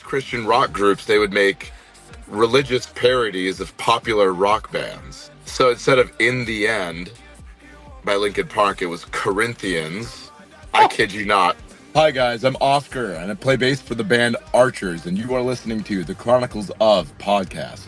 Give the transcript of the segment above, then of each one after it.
Christian rock groups, they would make religious parodies of popular rock bands. So instead of In the End by Linkin Park, it was Corinthians. I kid you not. Hi guys, I'm Oscar and I play bass for the band Archers, and you are listening to the Chronicles of podcast.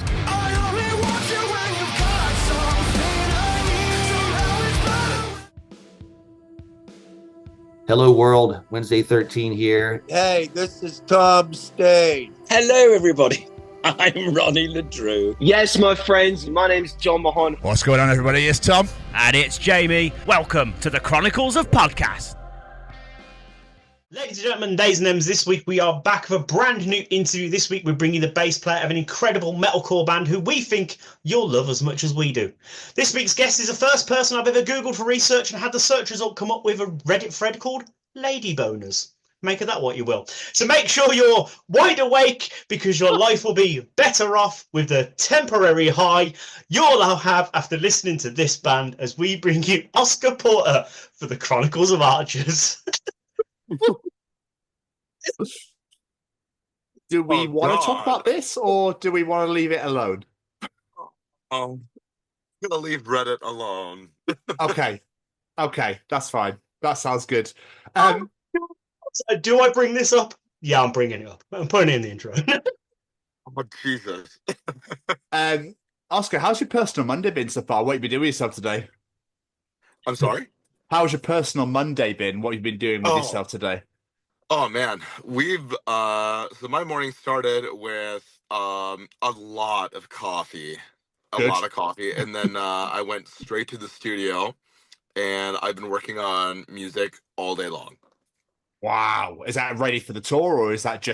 Hello world, Wednesday 13 here. Hey, this is Tom Stain. Hello everybody, I'm Ronnie LeDrew. Yes, my friends, my name's John Mahon. What's going on, everybody? It's Tom. And it's Jamie. Welcome to the Chronicles of Podcast. Ladies and gentlemen, days and M's, this week we are back with a brand new interview. This week we're bringing the bass player of an incredible metalcore band who we think you'll love as much as we do. This week's guest is the first person I've ever Googled for research and had the search result come up with a Reddit thread called Lady Boners. Make of that what you will. So make sure you're wide awake because your life will be better off with the temporary high you'll have after listening to this band as we bring you Oscar Porter for the Chronicles of Archers. Do we want to talk about this, or do we want to leave it alone? I'm gonna leave Reddit alone. Okay, that's fine. That sounds good. Do I bring this up? Yeah, I'm bringing it up. I'm putting it in the intro. Oh, Jesus. Oscar, how's your personal Monday been so far? What have you been doing with yourself today? I'm sorry? How's your personal Monday been? What have you been doing with yourself today? Oh man, we've so my morning started with a lot of coffee. Good. And then I went straight to the studio and I've been working on music all day long. Wow. Is that ready for the tour, or is that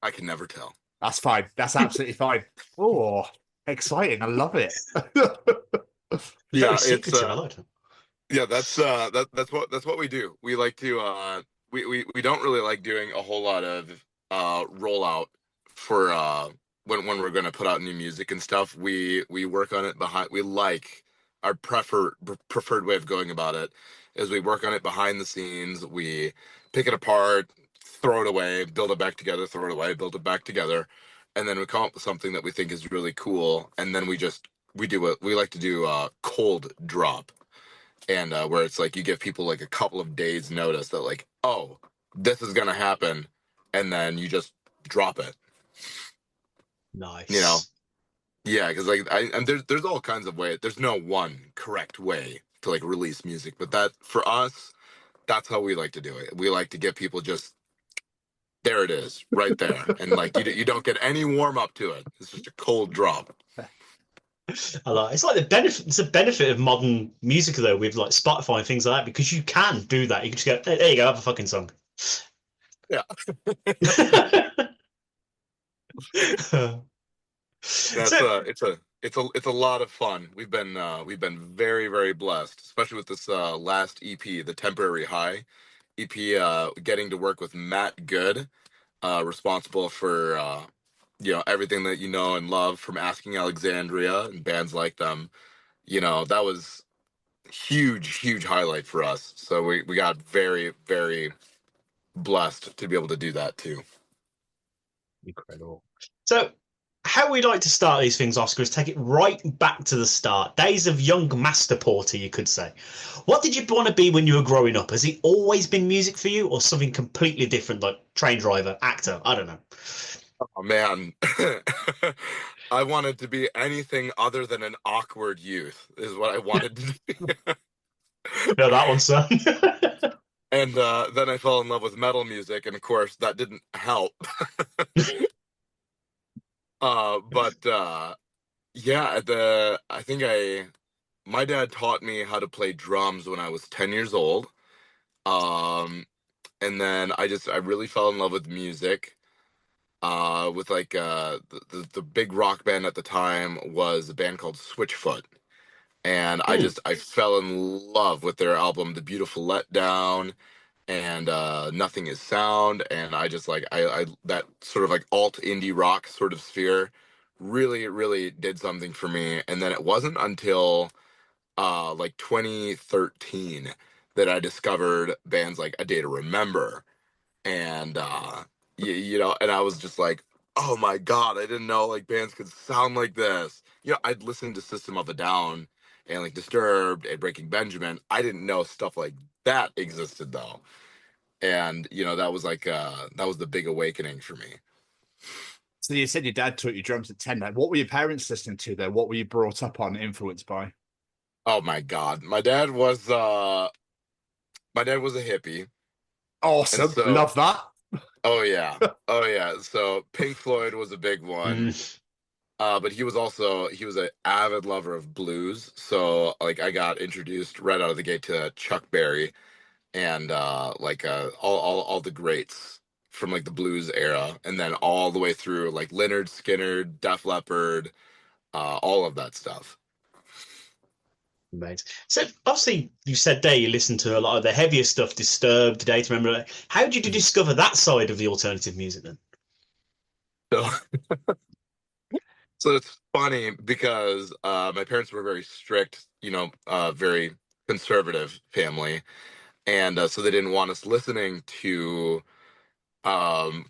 I can never tell. That's fine. That's absolutely fine. Oh, exciting. I love it. Yeah, yeah, that's what we do. We like to we don't really like doing a whole lot of rollout for when we're going to put out new music and stuff. We work on it behind. We like our preferred way of going about it is we work on it behind the scenes. We pick it apart, throw it away, build it back together, throw it away, build it back together, and then we come up with something that we think is really cool, and then we like to do a cold drop. And where it's like you give people like a couple of days notice that like, oh, this is gonna happen, and then you just drop it. Nice. You know, yeah, because like there's all kinds of ways. There's no one correct way to like release music, but that for us, that's how we like to do it. We like to get people just there it is right there, and like you don't get any warm up to it. It's just a cold drop. I like it's like the benefit. It's a benefit of modern music though, with like Spotify and things like that, because you can do that. You can just go, there you go, have a fucking song. Yeah. It's a lot of fun. We've been very, very blessed, especially with this last EP, the Temporary High EP, getting to work with Matt Good, responsible for everything that you know and love from Asking Alexandria and bands like them. That was huge highlight for us. So we got very, very blessed to be able to do that too. Incredible. So how we like to start these things, Oscar, is take it right back to the start. Days of young Master Porter, you could say. What did you want to be when you were growing up? Has it always been music for you, or something completely different, like train driver, actor? I don't know. Oh man, I wanted to be anything other than an awkward youth is what I wanted to be. No, that one, son. And then I fell in love with metal music, and of course that didn't help. Yeah, my dad taught me how to play drums when I was 10 years old. And then I really fell in love with music. With like the big rock band at the time was a band called Switchfoot, and I fell in love with their album The Beautiful Letdown and Nothing Is Sound, and I just like I that sort of like alt indie rock sort of sphere really did something for me. And then it wasn't until like 2013 that I discovered bands like A Day to Remember and you know, and I was just like, oh my God, I didn't know like bands could sound like this. You know, I'd listened to System of a Down and like Disturbed and Breaking Benjamin. I didn't know stuff like that existed though. And you know, that was like that was the big awakening for me. So you said your dad taught you drums at 10. Like, what were your parents listening to there? What were you brought up on, influenced by? Oh my God. My dad was a hippie. And Awesome. so Love that. oh yeah. Oh yeah. So Pink Floyd was a big one. Mm. But he was an avid lover of blues. So like I got introduced right out of the gate to Chuck Berry and all the greats from like the blues era, and then all the way through like Leonard Skinner, Def Leppard, all of that stuff. Amazing. So obviously you said there you listened to a lot of the heavier stuff, Disturbed, Data Remember. How did you discover that side of the alternative music then? So so it's funny because my parents were very strict, you know, very conservative family, and so they didn't want us listening to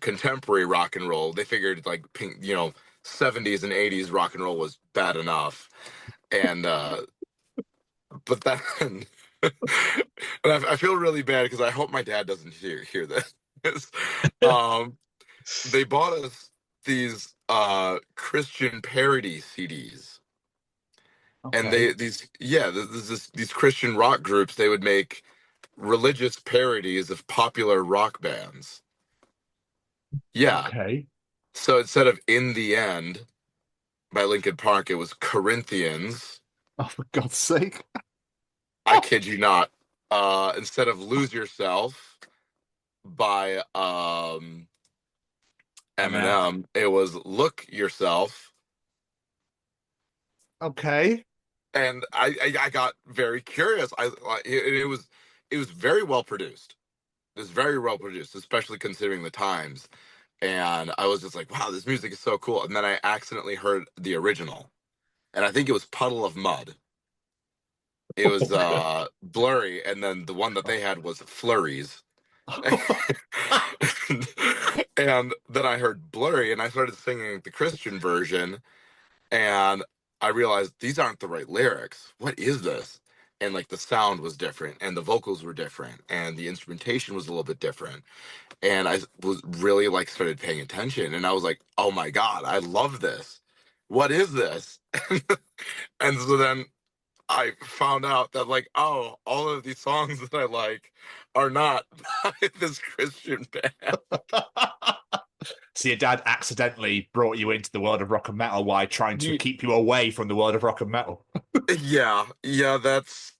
contemporary rock and roll. They figured like pink, you know, 70s and 80s rock and roll was bad enough. And but then and I feel really bad because I hope my dad doesn't hear this. um they bought us these Christian parody CDs. And Okay. these Christian rock groups, they would make religious parodies of popular rock bands. Yeah. Okay. So instead of In the End by Linkin Park, it was Corinthians. Oh, for God's sake. I kid you not. Instead of Lose Yourself by Eminem, it was Look Yourself. Okay. And I got very curious. It was very well produced. It was very well produced, especially considering the times. And I was just like, wow, this music is so cool. And then I accidentally heard the original, and I think it was Puddle of Mud. It was Blurry, and then the one that they had was Flurries. And then I heard Blurry, and I started singing the Christian version, and I realized these aren't the right lyrics. What is this? And like the sound was different, and the vocals were different, and the instrumentation was a little bit different. And I was really like started paying attention, and I was like, oh my God, I love this. What is this? And so then I found out that like, oh, all of these songs that I like are not by this Christian band. So your dad accidentally brought you into the world of rock and metal while trying to keep you away from the world of rock and metal. Yeah, that's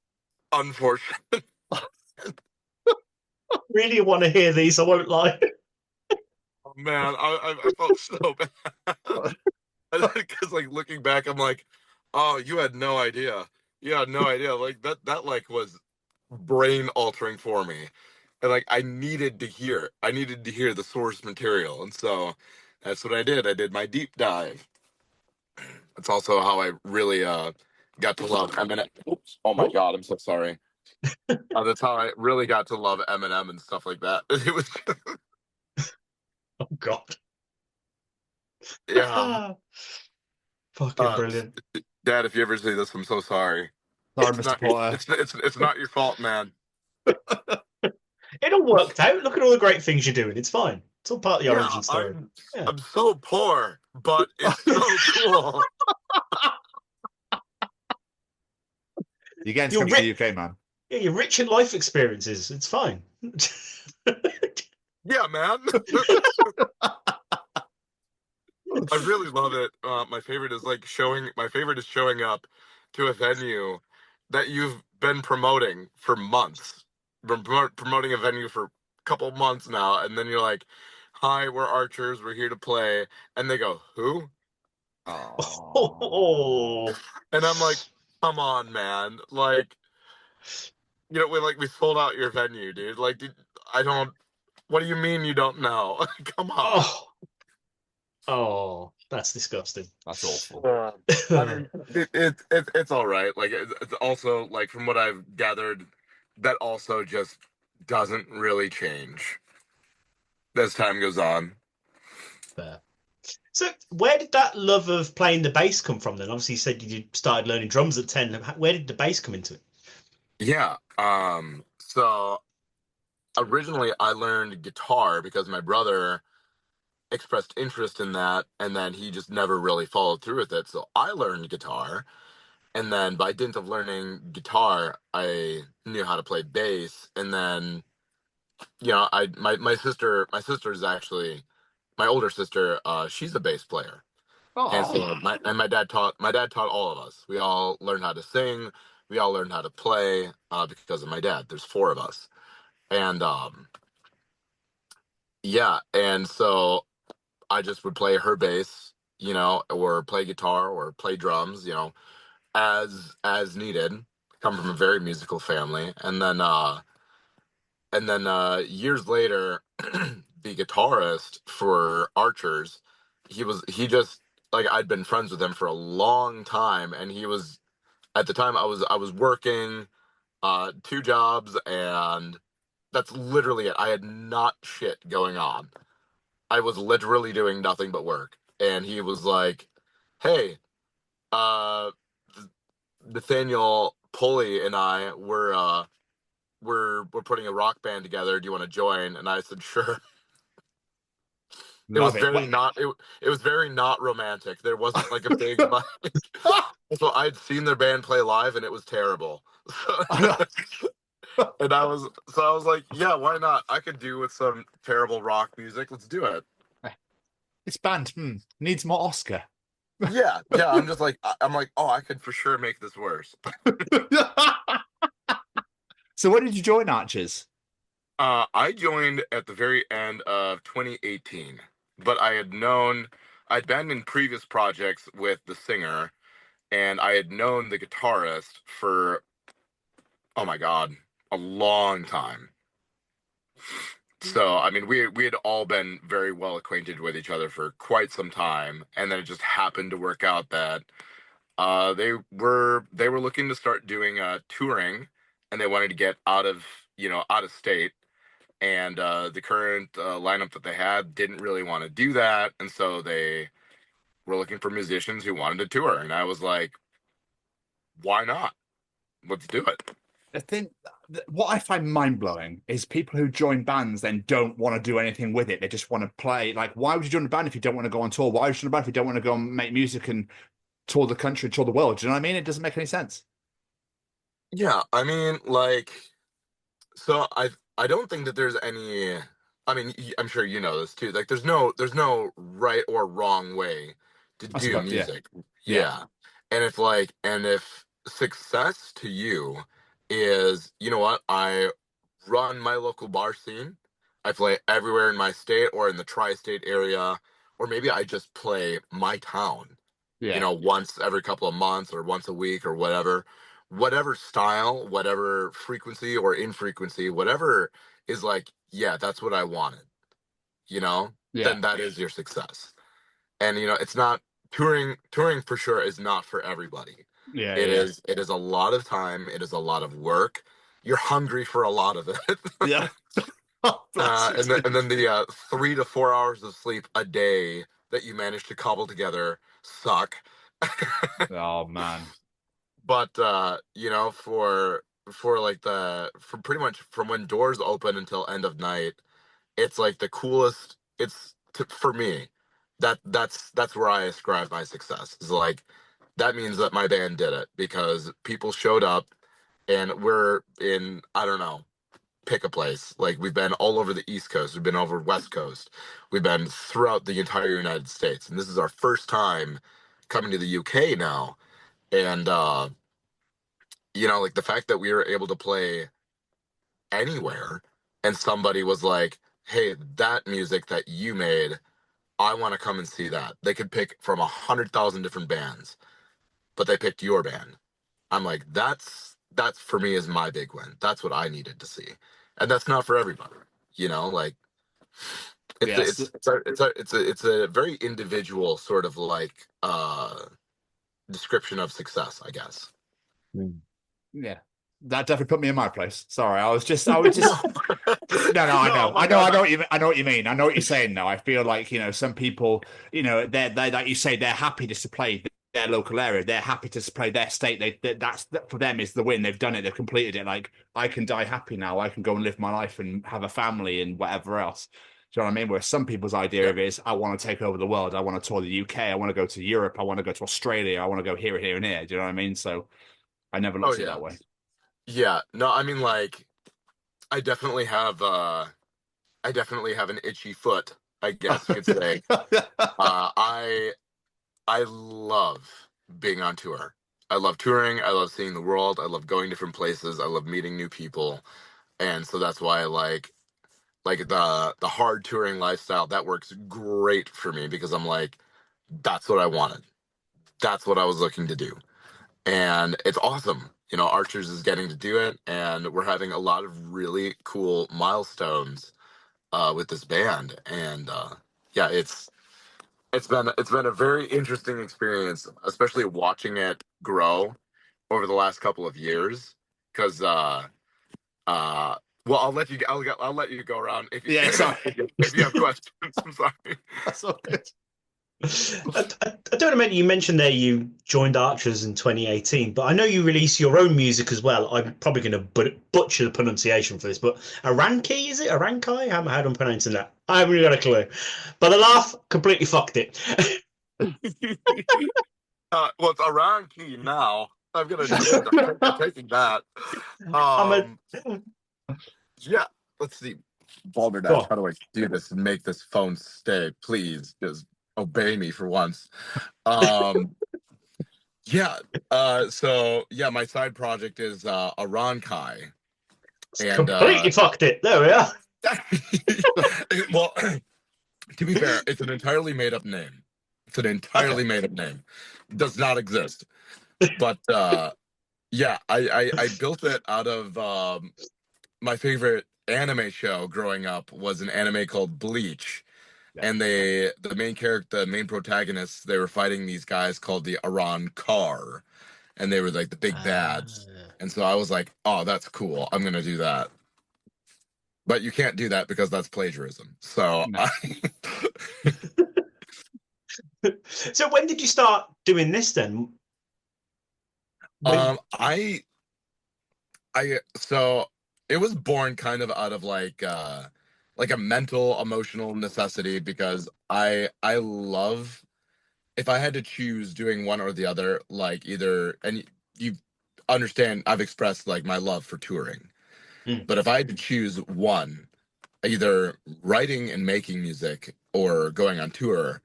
unfortunate. Really want to hear these, I won't lie. Oh, man, I felt so bad. Because like looking back, I'm like, oh, you had no idea. You had no idea. Like that like was brain altering for me. And like I needed to hear. I needed to hear the source material. And so that's what I did. I did my deep dive. That's also how I really got to love Eminem. Oops. Oh my God, I'm so sorry. That's how I really got to love Eminem and stuff like that. It was Oh God. yeah. Fucking brilliant. Dad, if you ever see this, I'm so sorry. Sorry, It's Mr. not, Porter. it's not your fault, man. It all worked out. Look at all the great things you're doing. It's fine. It's all part of the origin story. I'm so poor, but it's so cool. You're getting to come to the UK, man. Yeah, you're rich in life experiences. It's fine. Yeah, man. I really love it. My favorite is showing up to a venue that you've been promoting for months. Been promoting a venue for a couple months now, and then you're like, "Hi, we're archers. We're here to play," and they go, "Who?" Oh. And I'm like, "Come on, man! Like, you know, we sold out your venue, dude. Like, I don't. What do you mean you don't know? Come on." Oh, that's disgusting. That's awful. I mean, it's all right. Like it's also like from what I've gathered, that also just doesn't really change. as time goes on. Fair. So, where did that love of playing the bass come from then? Obviously, you said you started learning drums at 10. Where did the bass come into it? Yeah. So originally I learned guitar because my brother expressed interest in that, and then he just never really followed through with it. So I learned guitar, and then by dint of learning guitar, I knew how to play bass. And then, my sister is actually my older sister. She's a bass player. And so my dad taught all of us. We all learned how to sing. We all learned how to play because of my dad. There's four of us, and yeah, and so I just would play her bass, or play guitar or play drums, as needed. Come from a very musical family, and then years later, the guitarist for Archers, he just like I'd been friends with him for a long time, and he was at the time I was working two jobs, and that's literally it. I had not shit going on. I was literally doing nothing but work, and he was like, "Hey, uh, Nathaniel Pulley and I we're putting a rock band together. Do you want to join?" And I said, "Sure." It was it was very not romantic. There wasn't like a big so I'd seen their band play live, and it was terrible. And I was like, yeah, why not? I could do with some terrible rock music. Let's do it. This band needs more Oscar. Yeah. I'm just like, oh, I could for sure make this worse. So when did you join Archers? I joined at the very end of 2018, but I'd been in previous projects with the singer, and I had known the guitarist for, oh my God, a long time. So, I mean, we had all been very well acquainted with each other for quite some time, and then it just happened to work out that they were looking to start doing touring, and they wanted to get out of state, and the current lineup that they had didn't really want to do that, and so they were looking for musicians who wanted to tour, and I was like, why not? Let's do it. I think what I find mind-blowing is people who join bands then don't want to do anything with it. They just want to play. Like, why would you join a band if you don't want to go on tour? Why would you join a band if you don't want to go and make music and tour the country, tour the world? Do you know what I mean? It doesn't make any sense. Yeah, I mean, like, so I don't think that there's any. I mean, I'm sure you know this too. Like, there's no right or wrong way to do music. Yeah. And if success to you is, you know what, I run my local bar scene, I play everywhere in my state or in the tri-state area, or maybe I just play my town, once every couple of months or once a week or whatever style, whatever frequency or infrequency, whatever is like, yeah, that's what I wanted, then that is your success. And, it's not touring for sure is not for everybody. It is a lot of time. It is a lot of work. You're hungry for a lot of it. Yeah. and then the 3 to 4 hours of sleep a day that you manage to cobble together suck. Oh man. But for pretty much from when doors open until end of night, it's like the coolest. For me, that's where I ascribe my success. Is like, that means that my band did it because people showed up, and we're in, I don't know, pick a place. Like, we've been all over the East Coast. We've been over West Coast. We've been throughout the entire United States. And this is our first time coming to the UK now. And, like, the fact that we were able to play anywhere, and somebody was like, hey, that music that you made, I want to come and see that. They could pick from 100,000 different bands, but they picked your band. I'm like, that's for me is my big win. That's what I needed to see, and that's not for everybody. Like, it's a very individual sort of like description of success, I guess. Yeah. That definitely put me in my place. Sorry, I was just no, I know what you mean. I know what you're saying. Now I feel like some people, they're like you say, they're happy just to play their local area. They're happy to play their state. That's for them is the win. They've done it. They've completed it. Like I can die happy now. I can go and live my life and have a family and whatever else. Do you know what I mean? Where some people's idea of it is, I want to take over the world. I want to tour the UK. I want to go to Europe. I want to go to Australia. I want to go here, here, and here. Do you know what I mean? So I never looked at it that way. Yeah, no, I mean, like, I definitely have an itchy foot, I guess you could say. I love being on tour. I love touring. I love seeing the world. I love going different places. I love meeting new people, and so that's why I like the hard touring lifestyle. That works great for me because I'm like, that's what I wanted. That's what I was looking to do, and it's awesome. Archers is getting to do it, and we're having a lot of really cool milestones with this band, and yeah, it's been a very interesting experience, especially watching it grow over the last couple of years. Because well, I'll let you go around if you if you have questions. I'm sorry. That's all good. I don't know, you mentioned there you joined Archers in 2018, but I know you release your own music as well. I'm probably going to butcher the pronunciation for this, but Aranki, is it? Arankai? How am I pronouncing that? I haven't really got a clue. But the laugh completely fucked it. Well, it's Aranki now. I'm taking that. Yeah, let's see. Balderdash, how do I do this and make this phone stay? Please, just obey me for once. Yeah. So yeah, my side project is Arankai. And completely fucked it. There we are. Well, to be fair, it's an entirely made up name. It does not exist. But yeah, I built it out of my favorite anime show growing up was an anime called Bleach. And the main protagonists, they were fighting these guys called the Arankar, and they were like the big bads. And so I was like, oh, that's cool. I'm gonna do that. But you can't do that because that's plagiarism. So no. So when did you start doing this then? So it was born kind of out of like a mental, emotional necessity, because I love, if I had to choose doing one or the other, like either, and you understand, I've expressed like my love for touring, but if I had to choose one, either writing and making music or going on tour,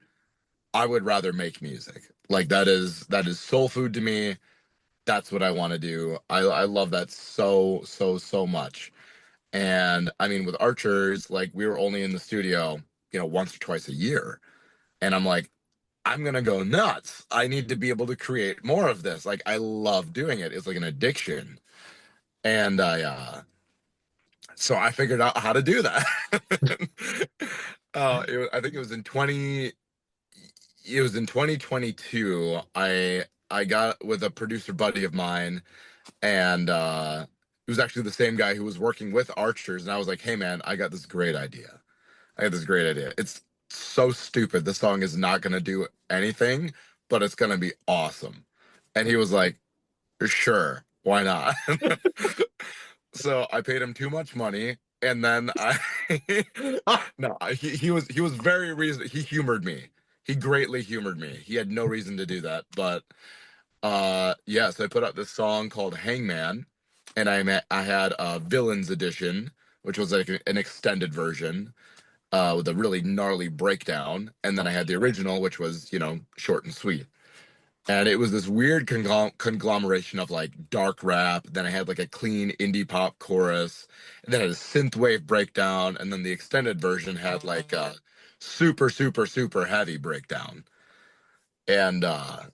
I would rather make music. Like that is soul food to me. That's what I want to do. I love that so much. And I mean, with Archers, like we were only in the studio, once or twice a year. And I'm like, I'm going to go nuts. I need to be able to create more of this. Like, I love doing it. It's like an addiction. And so I figured out how to do that. I think it was in 2022. I got with a producer buddy of mine, and it was actually the same guy who was working with Archers, and I was like, hey man, I got this great idea. It's so stupid. The song is not going to do anything, but it's going to be awesome. And he was like, sure, why not? So I paid him too much money, and then he was very reasonable. He humored me. He greatly humored me. He had no reason to do that, but yeah, so I put out this song called Hangman, and I had a Villains edition, which was like an extended version with a really gnarly breakdown, and then I had the original, which was short and sweet. And it was this weird conglomeration of like dark rap. Then I had like a clean indie pop chorus, and then I had a synthwave breakdown, and then the extended version had like a super heavy breakdown. And I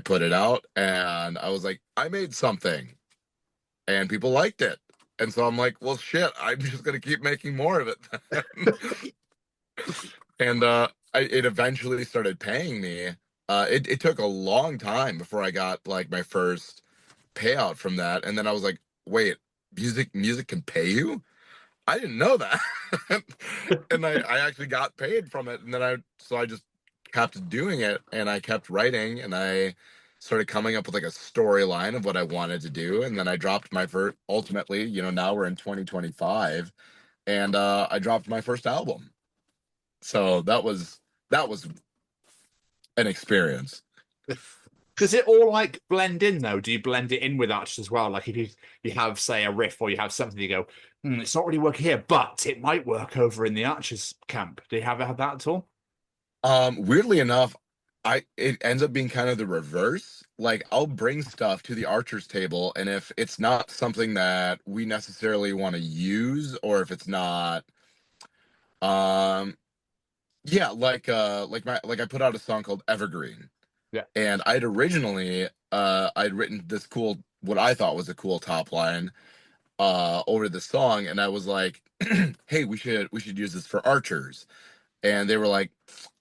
put it out, and I was like, I made something, and people liked it. And so I'm like, well, shit, I'm just gonna keep making more of it. And it eventually started paying me. It took a long time before I got like my first payout from that, and then I was like, wait, music can pay you? I didn't know that. And I actually got paid from it, and then I just kept doing it, and I kept writing, and I started coming up with like a storyline of what I wanted to do, and then I dropped my first. Ultimately, now we're in 2025, and I dropped my first album. So that was an experience. Does it all like blend in though? Do you blend it in with Archers as well? Like if you have, say, a riff or you have something, you go, it's not really working here, but it might work over in the Archers camp. Do you have that at all? Weirdly enough, it ends up being kind of the reverse. Like I'll bring stuff to the Archers table, and if it's not something that we necessarily want to use, or if it's not, yeah, like I put out a song called Evergreen. Yeah. And I'd written this cool, what I thought was a cool top line over the song, and I was like, hey, we should use this for Archers. And they were like,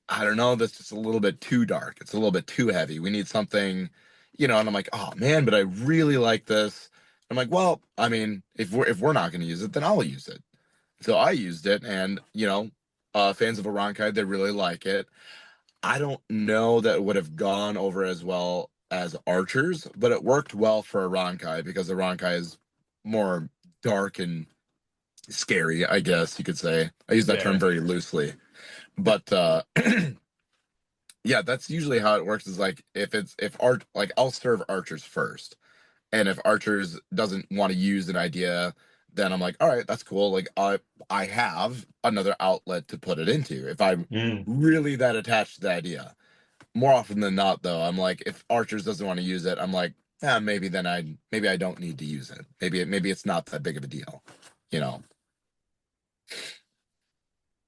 I don't know, that's just a little bit too dark. It's a little bit too heavy. We need something, and I'm like, oh man, but I really like this. I'm like, well, I mean, if we're not going to use it, then I'll use it. So I used it, and fans of Arankai, they really like it. I don't know that it would have gone over as well as Archers, but it worked well for Arankai because Arankai is more dark and scary, I guess you could say. I use that term very loosely. But yeah, that's usually how it works, is like I'll serve Archers first. And if Archers doesn't want to use an idea, then I'm like, all right, that's cool. Like I have another outlet to put it into if I'm really that attached to the idea. More often than not, though, I'm like, if Archers doesn't want to use it, I'm like, maybe I don't need to use it. Maybe it's not that big of a deal,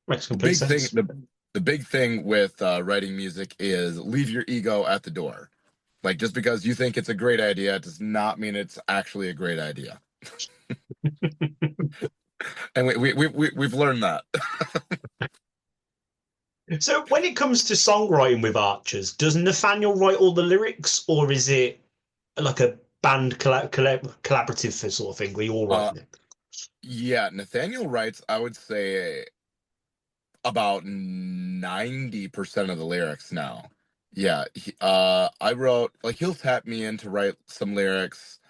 Makes complete sense. The big thing with writing music is leave your ego at the door. Like, just because you think it's a great idea does not mean it's actually a great idea. And we've learned that. So when it comes to songwriting with Archers, does Nathaniel write all the lyrics, or is it like a band collaborative sort of thing where you all write it? Yeah, Nathaniel writes, I would say, about 90% of the lyrics now. Yeah, I wrote, like, he'll tap me in to write some lyrics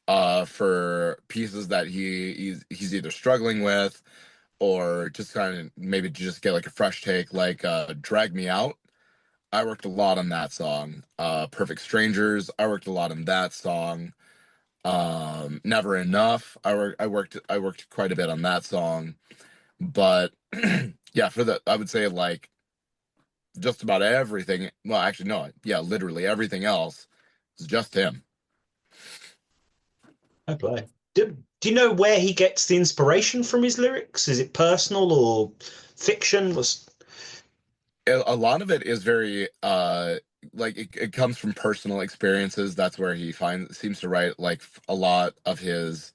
for pieces that he's either struggling with, or just kind of maybe just get like a fresh take, like Drag Me Out. I worked a lot on that song. Perfect Strangers, I worked a lot on that song. Never Enough, I worked quite a bit on that song. But yeah, I would say like just about everything. Well, actually, no, yeah, literally everything else is just him. Okay. Do you know where he gets the inspiration from his lyrics? Is it personal or fiction? A lot of it is very like it comes from personal experiences. That's where he seems to write like a lot of it is,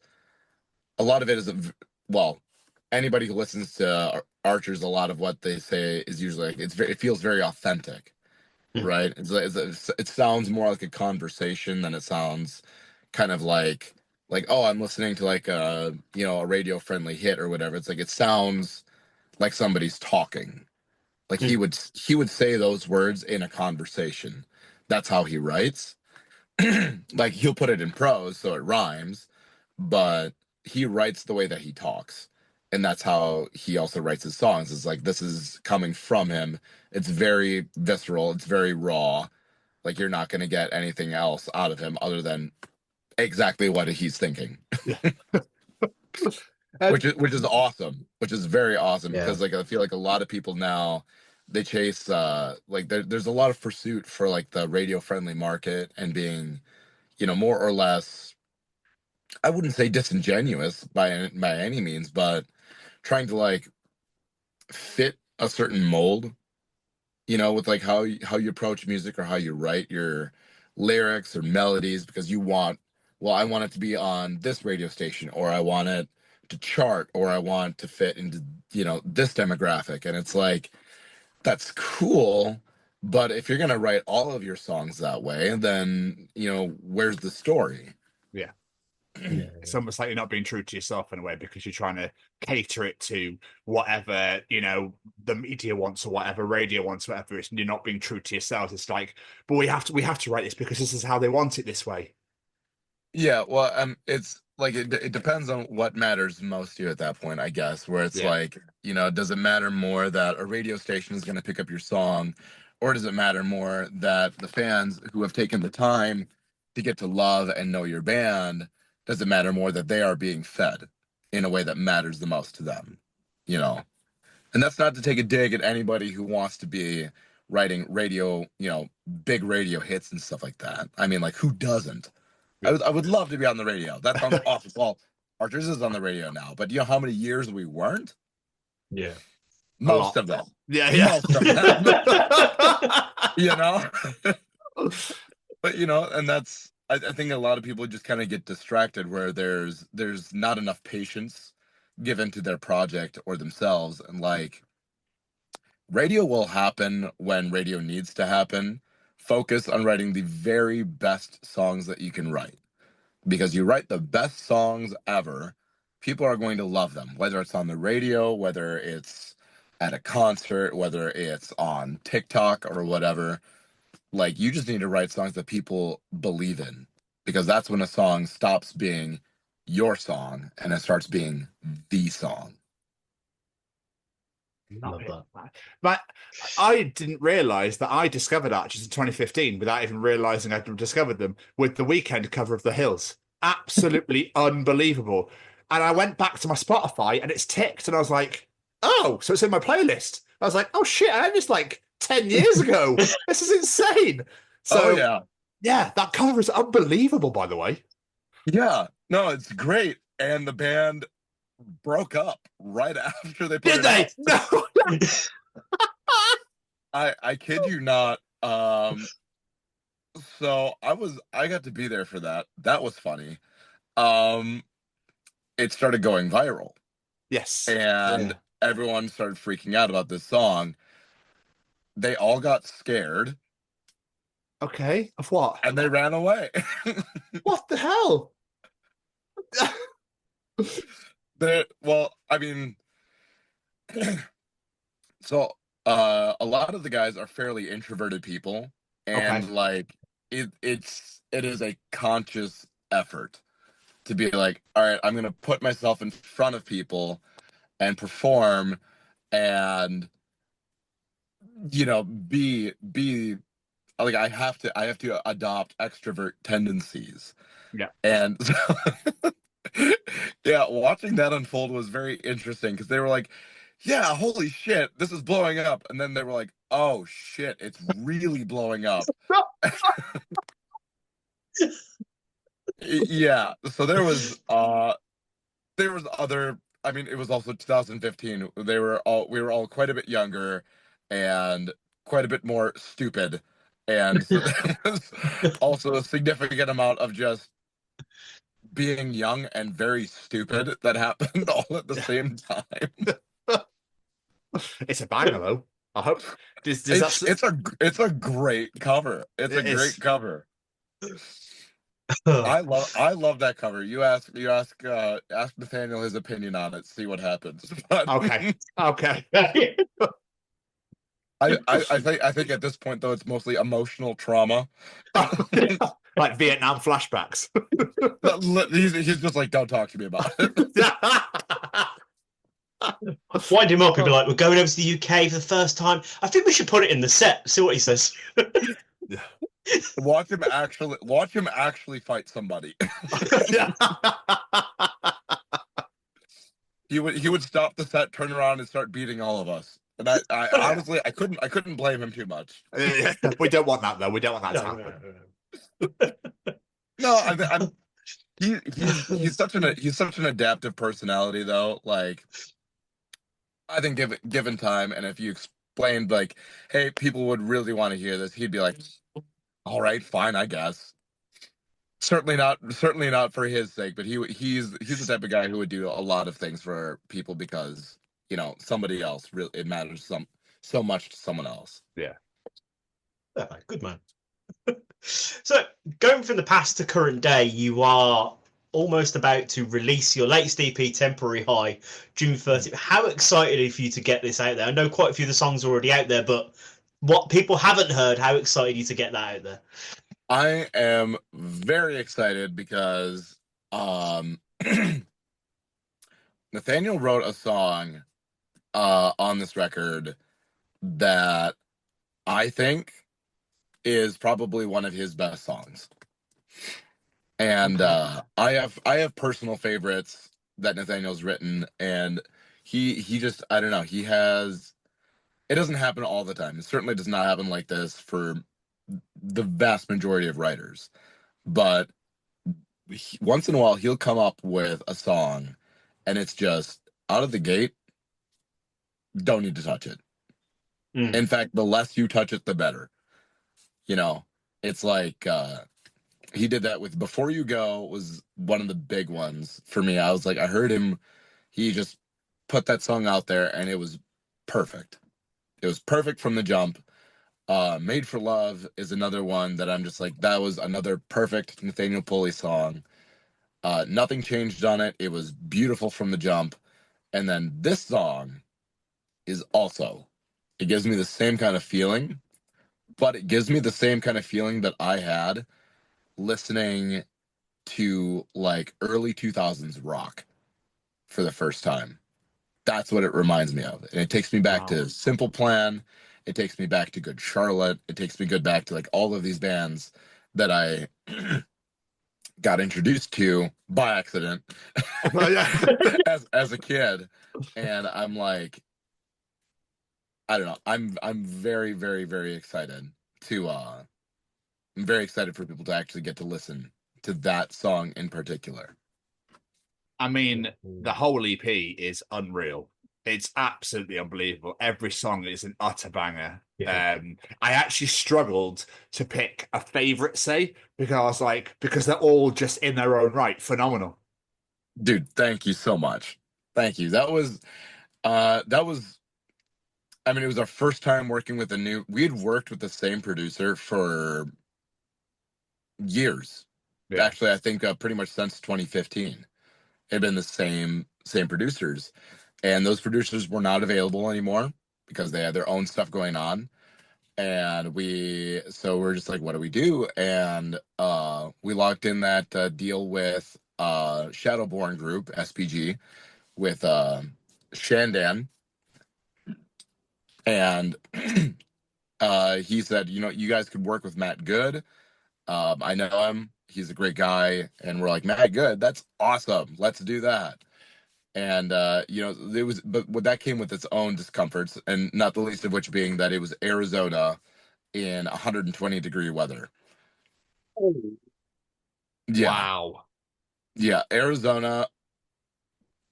well, anybody who listens to Archers, a lot of what they say is usually like it feels very authentic, right? It sounds more like a conversation than it sounds kind of like oh, I'm listening to like a radio friendly hit or whatever. It's like it sounds like somebody's talking. Like he would say those words in a conversation. That's how he writes. Like he'll put it in prose so it rhymes, but he writes the way that he talks. And that's how he also writes his songs. It's like this is coming from him. It's very visceral, it's very raw. Like you're not going to get anything else out of him other than exactly what he's thinking. which is awesome, which is very awesome, because like I feel like a lot of people now, they chase like there's a lot of pursuit for like the radio friendly market and being more or less, I wouldn't say disingenuous by any means, but trying to like fit a certain mold, with like how you approach music or how you write your lyrics or melodies, because I want it to be on this radio station, or I want it to chart, or I want to fit into this demographic. And it's like, that's cool, but if you're going to write all of your songs that way, then where's the story? It's almost like you're not being true to yourself in a way because you're trying to cater it to whatever the media wants or whatever radio wants, whatever. You're not being true to yourselves. It's like, but we have to write this because this is how they want it this way. Yeah, well, it's like it depends on what matters most to you at that point, I guess. Where it's like, does it matter more that a radio station is going to pick up your song, or does it matter more that the fans who have taken the time to get to love and know your band, does it matter more that they are being fed in a way that matters the most to them? And that's not to take a dig at anybody who wants to be writing radio, big radio hits and stuff like that. I mean, like, who doesn't? I would love to be on the radio. That sounds awful. Well, Archers is on the radio now, but do you know how many years we weren't? Yeah. Most of them. Yeah. Most of them. But and that's I think a lot of people just kind of get distracted where there's not enough patience given to their project or themselves. And like, radio will happen when radio needs to happen. Focus on writing the very best songs that you can write, because you write the best songs ever, people are going to love them, whether it's on the radio, whether it's at a concert, whether it's on TikTok or whatever. Like, you just need to write songs that people believe in, because that's when a song stops being your song and it starts being the song. Love that. But I didn't realize that I discovered Archers in 2015 without even realizing I'd discovered them with the Weekend cover of The Hills. Absolutely unbelievable. And I went back to my Spotify and it's ticked, and I was like, oh, so it's in my playlist. I was like, oh shit, I had this like 10 years ago. This is insane. So yeah, that cover is unbelievable, by the way. Yeah, no, it's great. And the band broke up right after they put Did it they? out. No. I kid you not. So I got to be there for that. That was funny. It started going viral. Yes. And everyone started freaking out about this song. They all got scared. Okay. Of what? And they ran away. What the hell? Well, I mean, so a lot of the guys are fairly introverted people, and like it is a conscious effort to be like, all right, I'm gonna put myself in front of people and perform, and be like, I have to adopt extrovert tendencies. Yeah. And so yeah, watching that unfold was very interesting, because they were like, yeah, holy shit, this is blowing up. And then they were like, oh shit, it's really blowing up. Yeah. So there was other, I mean, it was also 2015. We were all quite a bit younger and quite a bit more stupid. And so there was also a significant amount of just being young and very stupid that happened all at the same time. It's a banger though. I hope it's a great cover. It's a great cover. I love that cover. You ask Nathaniel his opinion on it. See what happens. But, okay. I think at this point though, it's mostly emotional trauma. Like Vietnam flashbacks. He's just like, don't talk to me about it. Wind him up and be like, we're going over to the UK for the first time. I think we should put it in the set. See what he says. Watch him actually fight somebody. He would stop the set, turn around, and start beating all of us. And I honestly, I couldn't blame him too much. We don't want that though. We don't want that to happen. No, he's such an adaptive personality though. Like, I think given time, and if you explained like, hey, people would really want to hear this, he'd be like, all right, fine, I guess. Certainly not for his sake, but he's the type of guy who would do a lot of things for people because somebody else really, it matters so much to someone else. Yeah. Good man. So, going from the past to current day, you are almost about to release your latest EP, Temporary High, June 30th. How excited are you for you to get this out there? I know quite a few of the songs are already out there, but what people haven't heard, how excited are you to get that out there? I am very excited because Nathaniel wrote a song on this record that I think is probably one of his best songs. And I have personal favorites that Nathaniel's written, and he just, I don't know, he has, it doesn't happen all the time. It certainly does not happen like this for the vast majority of writers. But once in a while he'll come up with a song and it's just out of the gate, don't need to touch it. In fact, the less you touch it, the better. You know, it's like he did that with Before You Go was one of the big ones for me. I was like, I heard him, he just put that song out there and it was perfect. It was perfect from the jump. Made for Love is another one that I'm just like, that was another perfect Nathaniel Pulley song. Nothing changed on it. It was beautiful from the jump. And then this song is also, it gives me the same kind of feeling, but it gives me the same kind of feeling that I had listening to like early 2000s rock for the first time. That's what it reminds me of. And it takes me back to Simple Plan. It takes me back to Good Charlotte. It takes me good back to like all of these bands that I got introduced to by accident as a kid. And I'm like, I don't know. I'm very, very, very excited to I'm very excited for people to actually get to listen to that song in particular. I mean, the whole EP is unreal. It's absolutely unbelievable. Every song is an utter banger. Yeah. I actually struggled to pick a favorite, say, because I was like, because they're all just in their own right phenomenal. Dude, thank you so much. Thank you. That was I mean, it was our first time working with we had worked with the same producer for years. Yeah. Actually, I think pretty much since 2015. It had been the same producers. And those producers were not available anymore because they had their own stuff going on. And so we're just like, what do we do? And we locked in that deal with Shadowborn Group, SPG, with Shandan. And he said, you know, you guys could work with Matt Good. I know him. He's a great guy. And we're like, Matt Good, that's awesome. Let's do that. And, you know, but what that came with its own discomforts, and not the least of which being that it was Arizona in 120-degree weather. Oh. Yeah. Wow. Yeah, Arizona,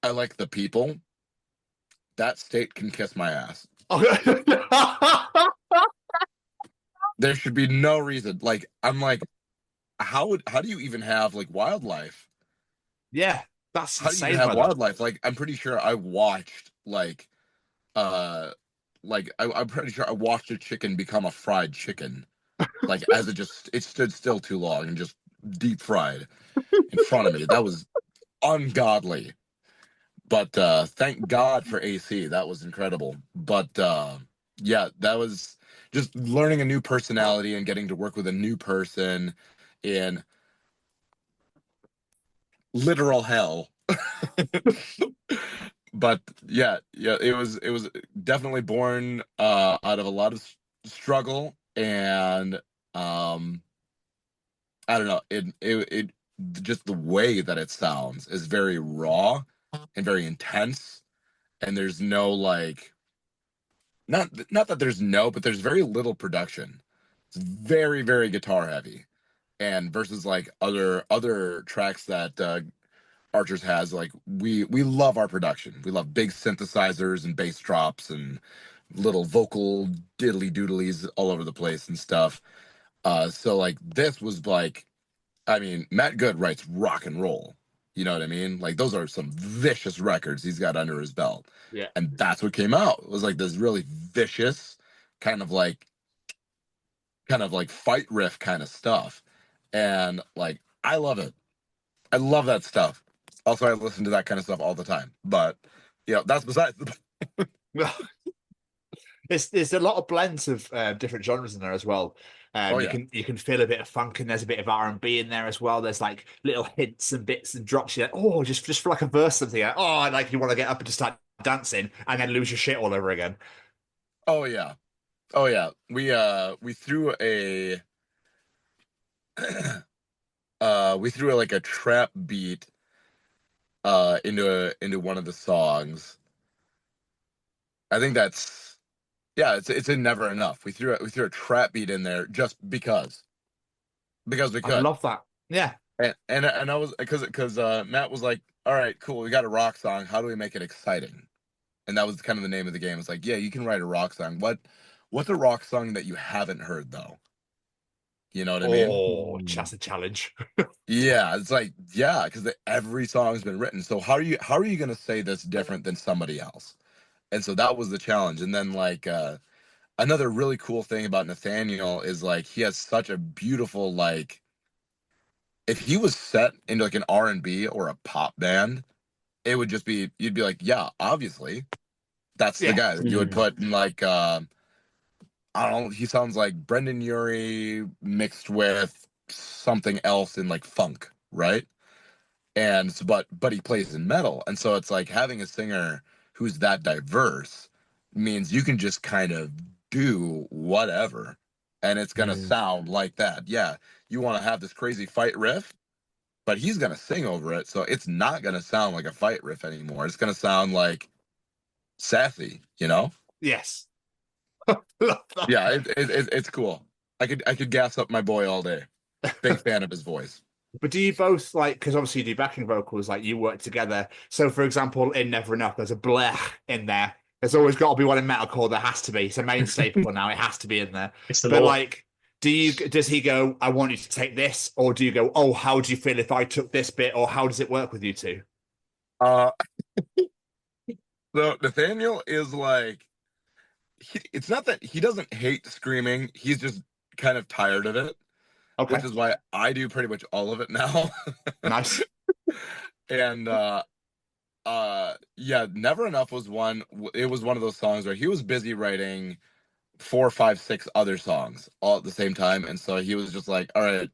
I like the people. That state can kiss my ass. There should be no reason. Like, I'm like, how do you even have, like, wildlife? Yeah. That's how do you have wildlife? Like, I'm pretty sure I watched I'm pretty sure I watched a chicken become a fried chicken, like as it stood still too long and just deep fried in front of me. That was ungodly. But thank God for AC. That was incredible. But yeah, that was just learning a new personality and getting to work with a new person in literal hell. But yeah, it was definitely born out of a lot of struggle, and I don't know, it just the way that it sounds is very raw and very intense, and there's no like not that there's no, but there's very little production. It's very, very guitar heavy, and versus like other tracks that Archers has, like we love our production. We love big synthesizers and bass drops and little vocal diddly doodlies all over the place and stuff. So like this was like, I mean, Matt Good writes rock and roll. You know what I mean? Like those are some vicious records he's got under his belt. Yeah. And that's what came out. It was like this really vicious kind of kind of like fight riff kind of stuff. And like, I love it. I love that stuff. Also, I listen to that kind of stuff all the time. But that's besides the There's a lot of blends of different genres in there as well. Oh, you yeah. can feel a bit of funk, and there's a bit of R&B in there as well. There's like little hints and bits and drops. You're like, oh, just for like a verse, something. Like, oh, like you want to get up and just start dancing, and then lose your shit all over again. Oh yeah. Oh yeah. We threw a like a trap beat into one of the songs. I think that's it's in Never Enough. We threw a trap beat in there just because we could. I love that. Yeah. And I was because Matt was like, all right, cool, we got a rock song. How do we make it exciting? And that was kind of the name of the game. It's like, yeah, you can write a rock song. What's a rock song that you haven't heard though? You know what I mean? Oh, that's a challenge. Yeah, it's like, yeah, because every song's been written. So how are you gonna say this different than somebody else? And so that was the challenge. And then like another really cool thing about Nathaniel is like he has such a beautiful like if he was set into like an R&B or a pop band, it would just be you'd be like, yeah, obviously that's the guy that you would put in like I don't know, he sounds like Brendan Urie mixed with something else in like funk, right? And so, but he plays in metal, and so it's like having a singer who's that diverse means you can just kind of do whatever, and it's gonna sound like that. Yeah, you want to have this crazy fight riff, but he's gonna sing over it, so it's not gonna sound like a fight riff anymore. It's gonna sound like sassy, you know? Yes. Yeah, it's cool. I could gas up my boy all day. Big fan of his voice. But do you both like, because obviously you do backing vocals, like you work together. So for example, in Never Enough, there's a blech in there. There's always got to be one in metalcore. There has to be. It's a main staple now. It has to be in there. But like, does he go, I want you to take this? Or do you go, oh, how do you feel if I took this bit? Or how does it work with you two? So Nathaniel is like, it's not that he doesn't hate screaming. He's just kind of tired of it. Okay. Which is why I do pretty much all of it now. Nice. And yeah, Never Enough was one. It was one of those songs where he was busy writing 4, 5, 6 other songs all at the same time, and so he was just like, all right,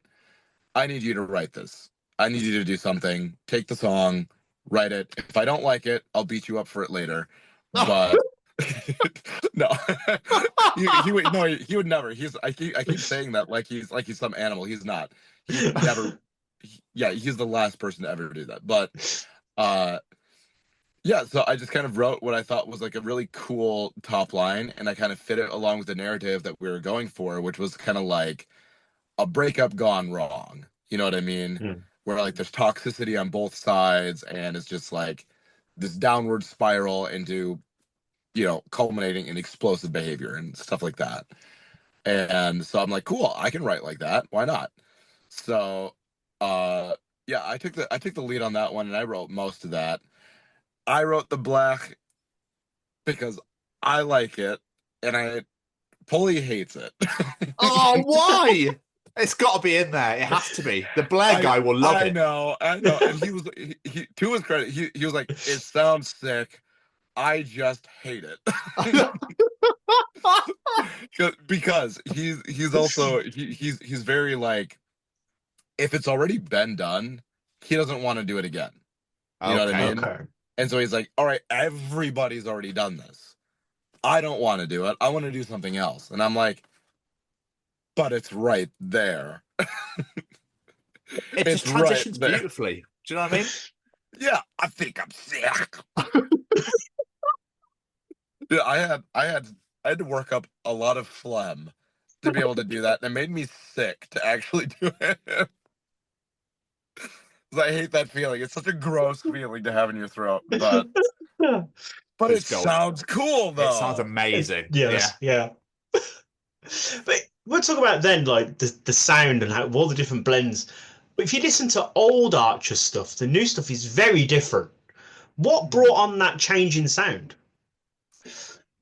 I need you to write this. I need you to do something. Take the song, write it. If I don't like it, I'll beat you up for it later. But no, he would never. I keep saying that like he's some animal. He's not. He never. He's the last person to ever do that. But yeah. So I just kind of wrote what I thought was like a really cool top line, and I kind of fit it along with the narrative that we were going for, which was kind of like a breakup gone wrong. You know what I mean? Where like there's toxicity on both sides, and it's just like this downward spiral into, culminating in explosive behavior and stuff like that. And so I'm like, cool, I can write like that. Why not? So, yeah, I took the lead on that one, and I wrote most of that. I wrote the black because I like it, and Pulley hates it. Oh, why? It's got to be in there. It has to be. The Blair guy will love it. I know. And he to his credit, he was like, it sounds sick. I just hate it. Because he's also he's very like, if it's already been done, he doesn't want to do it again. You know what I mean? Okay. And so he's like, all right, everybody's already done this. I don't want to do it. I want to do something else. And I'm like, but it's right there. It just transitions right beautifully. Do you know what I mean? Yeah, I think I'm sick. Yeah, I had to work up a lot of phlegm to be able to do that, and it made me sick to actually do it. I hate that feeling. It's such a gross feeling to have in your throat, but it sounds cool though. It sounds amazing. Yeah. But we'll talk about then, like the sound and how all the different blends. But if you listen to old Archer stuff, the new stuff is very different. What brought on that change in sound?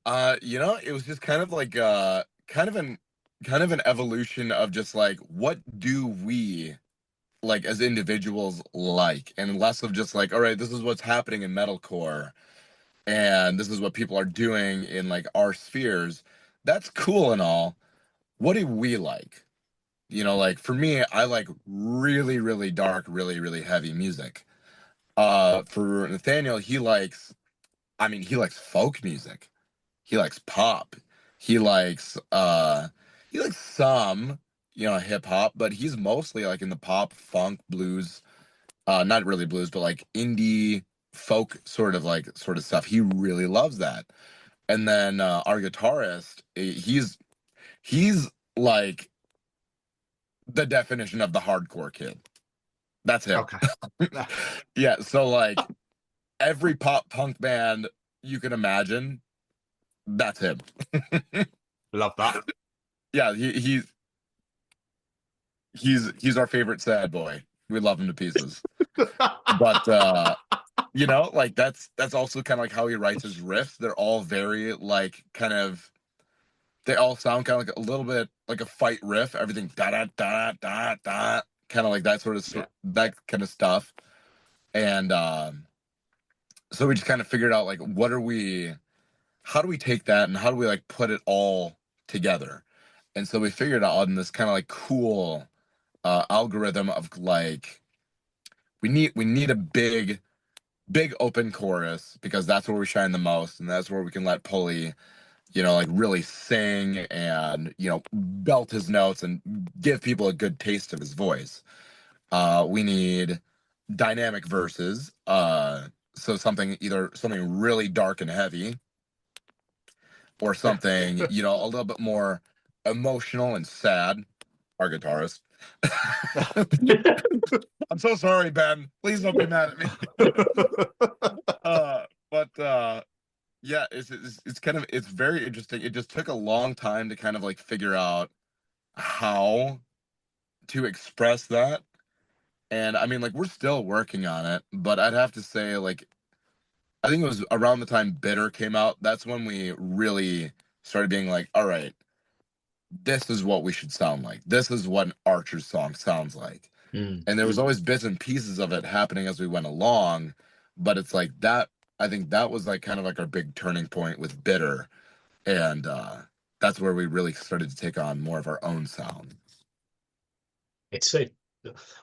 It was just kind of like kind of an kind of an evolution of just like, what do we like as individuals like, and less of just like, all right, this is what's happening in metalcore and this is what people are doing in like our spheres. That's cool and all. What do we like? You know, like for me, I like really, really dark, really, really heavy music. For Nathaniel, he likes folk music. He likes pop. He likes some, hip hop, but he's mostly like in the pop, funk, blues, not really blues, but like indie folk sort of stuff. He really loves that. And then our guitarist, he's like the definition of the hardcore kid. That's him. Okay. Yeah, so like every pop punk band you can imagine, that's him. Love that. Yeah, he's our favorite sad boy. We love him to pieces. But like that's also kind of like how he writes his riffs. They're all very like they all sound kind of like a little bit like a fight riff. Everything da da da da da, kind of like that that kind of stuff. And so we just kind of figured out like how do we take that and how do we like put it all together? And so we figured out on this kind of like cool algorithm of like we need a big open chorus because that's where we shine the most, and that's where we can let Pulley like really sing and belt his notes and give people a good taste of his voice. We need dynamic verses, so something really dark and heavy, or something a little bit more emotional and sad. Our guitarist. I'm so sorry, Ben. Please don't be mad at me. But yeah, it's very interesting. It just took a long time to kind of like figure out how to express that. And I mean, like, we're still working on it, but I'd have to say, like, I think it was around the time Bitter came out. That's when we really started being like, all right, this is what we should sound like. This is what an Archer's song sounds like. And there was always bits and pieces of it happening as we went along, but it's like that. I think that was like kind of like our big turning point with Bitter, and that's where we really started to take on more of our own sound. It's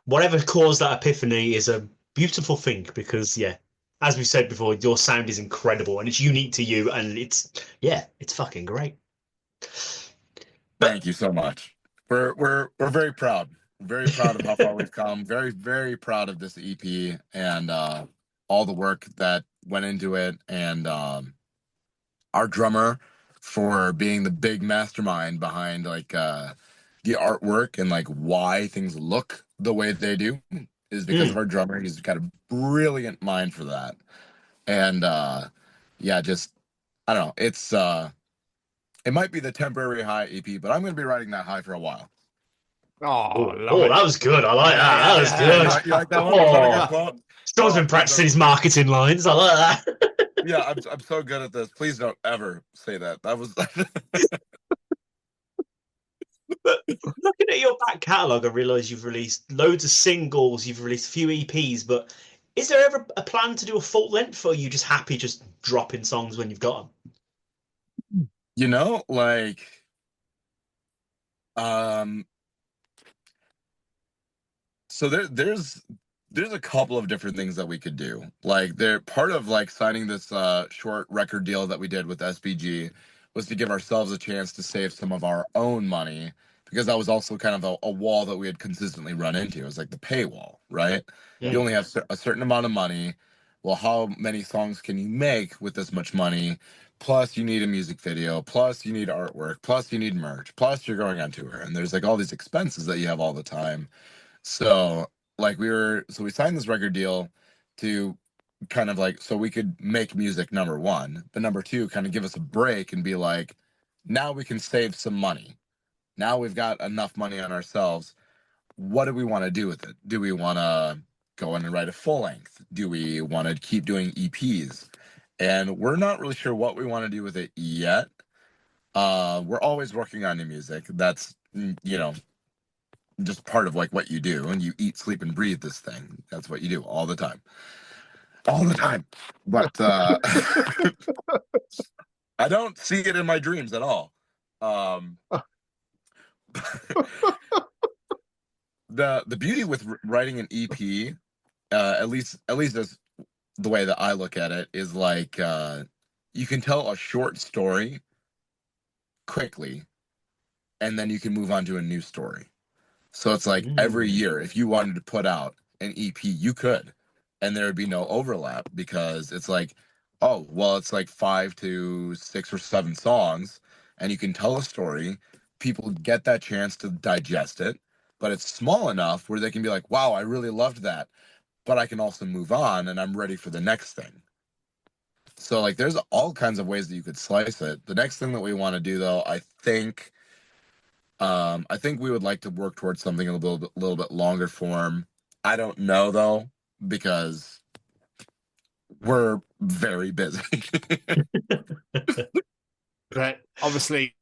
whatever caused that epiphany is a beautiful thing because, yeah, as we said before, your sound is incredible and it's unique to you, and it's fucking great. Thank you so much. We're very proud. Very proud of how far we've come. Very, very proud of this EP and all the work that went into it, and our drummer for being the big mastermind behind like the artwork and like why things look the way they do is because of our drummer. He's got a brilliant mind for that. And just I don't know. It's it might be the temporary high EP, but I'm going to be riding that high for a while. Oh, that was good. I like that. That was good. You like that one? Is that a good John's been practicing his marketing lines. I like that. Yeah, I'm so good at this. Please don't ever say that. That was. But looking at your back catalogue, I realise you've released loads of singles. You've released a few EPs, but is there ever a plan to do a full length, or are you just happy just dropping songs when you've got them? Like, so there's a couple of different things that we could do. Like, they're part of like signing this short record deal that we did with SBG was to give ourselves a chance to save some of our own money, because that was also kind of a wall that we had consistently run into. It was like the paywall, right? You only have a certain amount of money. Well, how many songs can you make with this much money? Plus, you need a music video. Plus, you need artwork. Plus, you need merch. Plus, you're going on tour. And there's like all these expenses that you have all the time. So, like, we signed this record deal to kind of like, so we could make music, number one, but number two, kind of give us a break and be like, now we can save some money. Now we've got enough money on ourselves. What do we want to do with it? Do we want to go in and write a full length? Do we want to keep doing EPs? And we're not really sure what we want to do with it yet. We're always working on new music. That's, just part of like what you do, and you eat, sleep, and breathe this thing. That's what you do all the time. All the time. But I don't see it in my dreams at all. Um the beauty with writing an EP, at least as the way that I look at it, is like you can tell a short story quickly, and then you can move on to a new story. So it's like every year, if you wanted to put out an EP, you could, and there would be no overlap, because it's like, oh, well, it's like 5 to 6 or 7 songs, and you can tell a story. People get that chance to digest it, but it's small enough where they can be like, wow, I really loved that, but I can also move on and I'm ready for the next thing. So like, there's all kinds of ways that you could slice it. The next thing that we want to do, though, I think we would like to work towards something a little bit longer form. I don't know, though, because we're very busy. But obviously,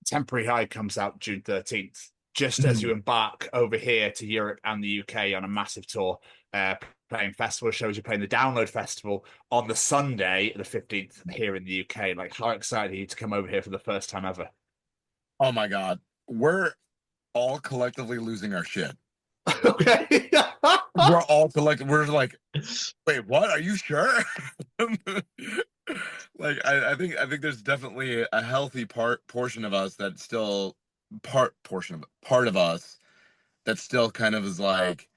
Temporary High comes out June 13th, just as you embark over here to Europe and the UK on a massive tour, playing festival shows. You're playing the Download Festival on the Sunday, the 15th, here in the UK. Like, how excited are you to come over here for the first time ever? Oh my God. We're all collectively losing our shit. Okay. We're all we're like, wait, what? Of you sure? Like, I think there's definitely a healthy portion of us that still part of us that still kind of is like,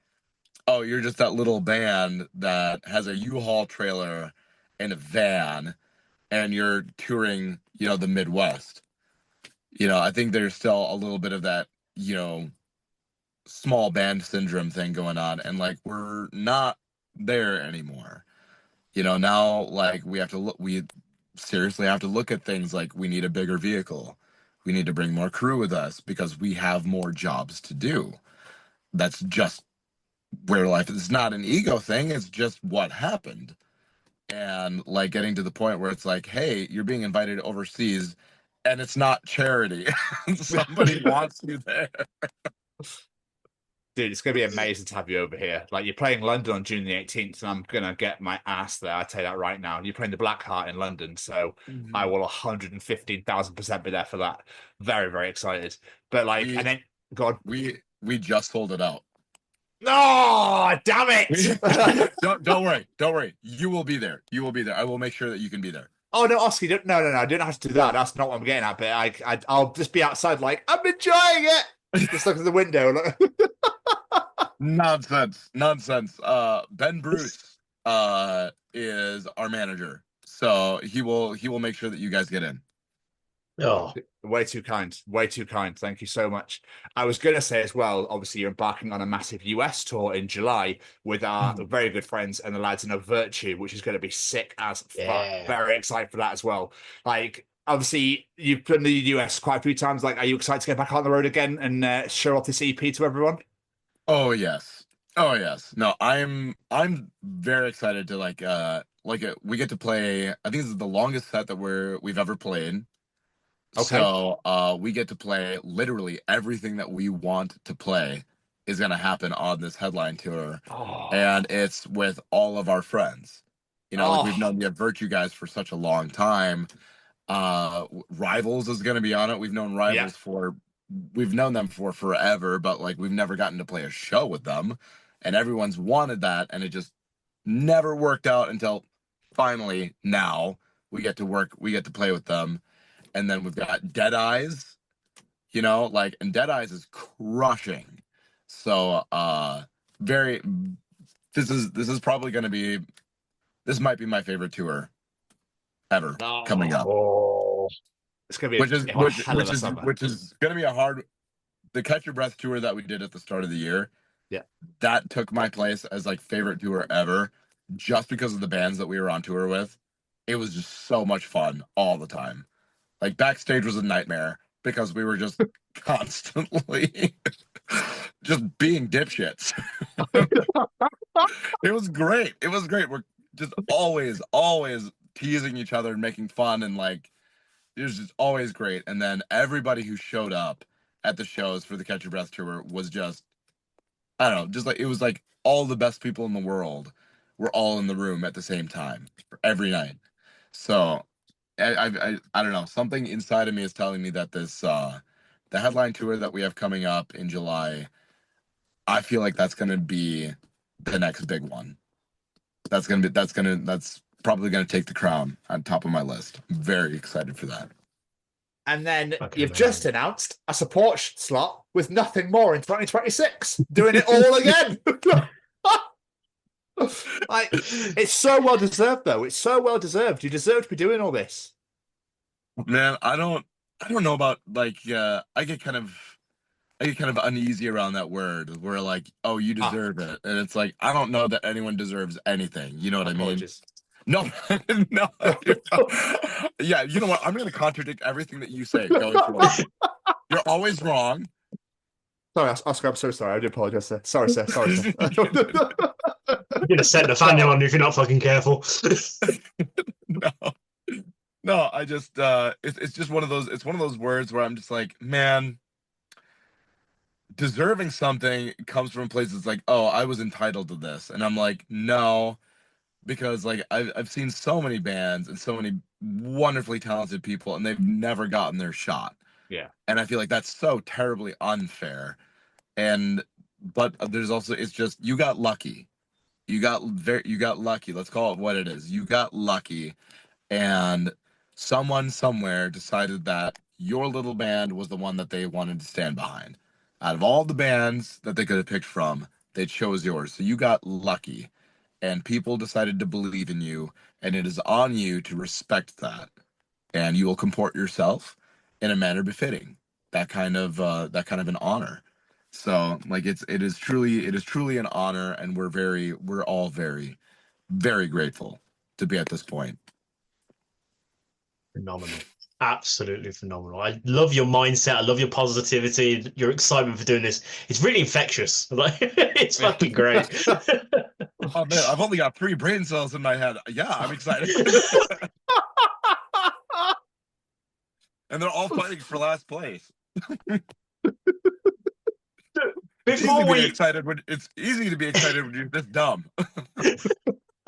oh, you're just that little band that has a U-Haul trailer and a van, and you're touring, the Midwest. I think there's still a little bit of that, small band syndrome thing going on, and like, we're not there anymore. Now, like, we seriously have to look at things like, we need a bigger vehicle. We need to bring more crew with us because we have more jobs to do. That's just where life is. It's not an ego thing. It's just what happened. And like, getting to the point where it's like, hey, you're being invited overseas and it's not charity. Somebody wants you there. Dude, it's going to be amazing to have you over here. Like, you're playing London on June the 18th, and I'm going to get my ass there. I tell you that right now. You're playing the Black Heart in London, so I will 115,000% be there for that. Very, very excited. But like, and then, God, we just sold it out. No, damn it! Don't worry. You will be there. I will make sure that you can be there. Oh no, Oscar, no. I didn't have to do that. That's not what I'm getting at. But I'll just be outside, like, I'm enjoying it. Just look at the window. Nonsense. Ben Bruce is our manager, so he will make sure that you guys get in. Oh, way too kind. Thank you so much. I was going to say as well, obviously you're embarking on a massive US tour in July with our very good friends and the lads in A Virtue, which is going to be sick as fuck. Very excited for that as well. Like, obviously you've been to the US quite a few times. Like, are you excited to get back on the road again and show off this EP to everyone? Oh yes. No, I'm very excited to we get to play. I think this is the longest set that we've ever played. Okay. So we get to play literally everything that we want to play is going to happen on this headline tour. And it's with all of our friends. Like, we've known the Virtue guys for such a long time. Rivals is going to be on it. We've known Rivals we've known them for forever, but like, we've never gotten to play a show with them, and everyone's wanted that, and it just never worked out until finally now we get to play with them. And then we've got Dead Eyes, and Dead Eyes is crushing. So this is probably going to be, this might be my favorite tour ever coming up. It's going to be which is going to be the Catch Your Breath tour that we did at the start of the year. Yeah. That took my place as like favorite tour ever, just because of the bands that we were on tour with. It was just so much fun all the time. Like, backstage was a nightmare because we were just constantly just being dipshits. It was great. We're just always teasing each other and making fun, and like, just always great. And then everybody who showed up at the shows for the Catch Your Breath tour was just, I don't know, just like it was like all the best people in the world were all in the room at the same time every night. So I don't know, something inside of me is telling me that this the headline tour that we have coming up in July, I feel like that's gonna be the next big one. That's probably gonna take the crown on top of my list. I'm very excited for that. And then Okay, you've man. just announced a support slot with nothing more in 2026, doing it all again. Like, it's so well deserved, though. It's so well deserved. You deserve to be doing all this. Man, I don't know about like I get kind of uneasy around that word where like, oh, you deserve it. And it's like, I don't know that anyone deserves anything. You know what Apologies. I mean? No, no. Yeah, you know what? I'm going to contradict everything that you say going forward. You're always wrong. Sorry, Oscar, I'm so sorry. I do apologize, sir. Sorry, sir. Sorry, sir. You're gonna set the fan on if you're not fucking careful. No, I just it's just one of those words where I'm just like, man, deserving something comes from places like, oh, I was entitled to this. And I'm like, no, because like I've seen so many bands and so many wonderfully talented people and they've never gotten their shot. Yeah. And I feel like that's so terribly unfair. But there's also, it's just, you got lucky. You got lucky. Let's call it what it is. You got lucky, and someone somewhere decided that your little band was the one that they wanted to stand behind. Out of all the bands that they could have picked from, they chose yours. So you got lucky, and people decided to believe in you, and it is on you to respect that, and you will comport yourself in a manner befitting that kind of an honor. So like it is truly an honor, and we're all very, very grateful to be at this point. Phenomenal. Absolutely phenomenal. I love your mindset. I love your positivity, your excitement for doing this. It's really infectious. Like, it's fucking great. Oh man, I've only got 3 brain cells in my head. Yeah, I'm excited. And they're all fighting for last place. It's easy to be excited when you're this dumb.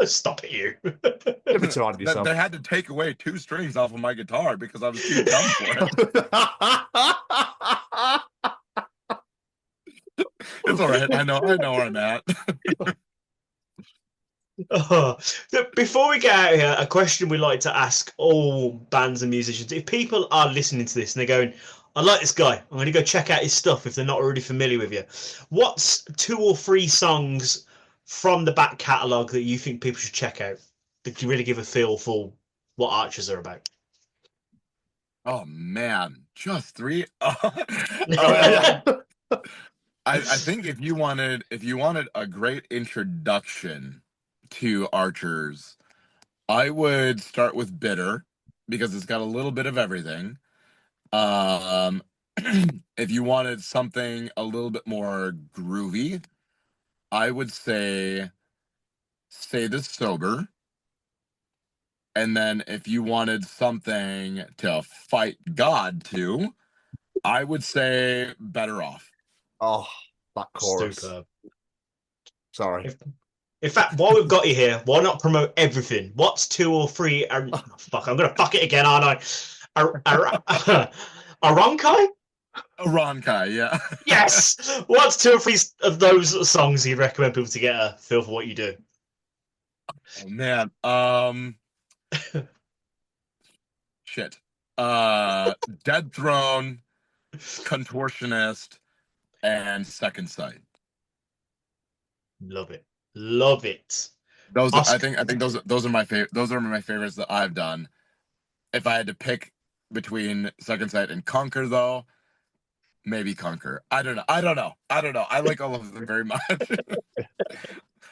Stop it, you. Don't be too hard on yourself. They had to take away 2 strings off of my guitar because I was too dumb for it. It's all right. I know where I'm at. Before we get out of here, a question we like to ask all bands and musicians: if people are listening to this and they're going, I like this guy, I'm going to go check out his stuff, if they're not already familiar with you, what's 2 or 3 songs from the back catalogue that you think people should check out that can really give a feel for what Archers are about? Oh man, just 3. I think if you wanted a great introduction to Archers, I would start with Bitter, because it's got a little bit of everything. If you wanted something a little bit more groovy, I would say This Sober. And then if you wanted something to fight God to, I would say Better Off. Oh, that chorus. Superb. Sorry. In fact, while we've got you here, why not promote everything? What's 2 or 3? Fuck, I'm gonna fuck it again, aren't I? Aronkai? Aronkai, yeah. Yes. What's 2 or 3 of those songs you'd recommend people to get a feel for what you do? Oh man, shit. Dead Throne, Contortionist, and Second Sight. Love it. Love it. Those Oscar. I think those are my favorite. Those are my favorites that I've done. If I had to pick between Second Sight and Conquer, though, maybe Conquer. I don't know. I like all of them very much.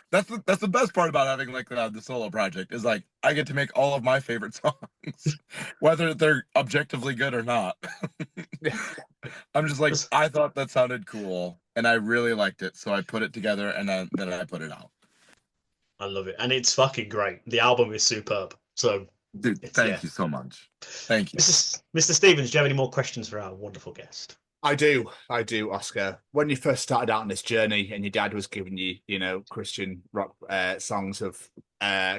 That's the best part about having like the solo project, is like I get to make all of my favorite songs, whether they're objectively good or not. I'm just like, I thought that sounded cool and I really liked it, so I put it together and then I put it out. I love it, and it's fucking great. The album is superb. So Dude, thank you so much. Thank you. Mr. Stevens, do you have any more questions for our wonderful guest? I do, Oscar. When you first started out on this journey, and your dad was giving you, Christian rock songs of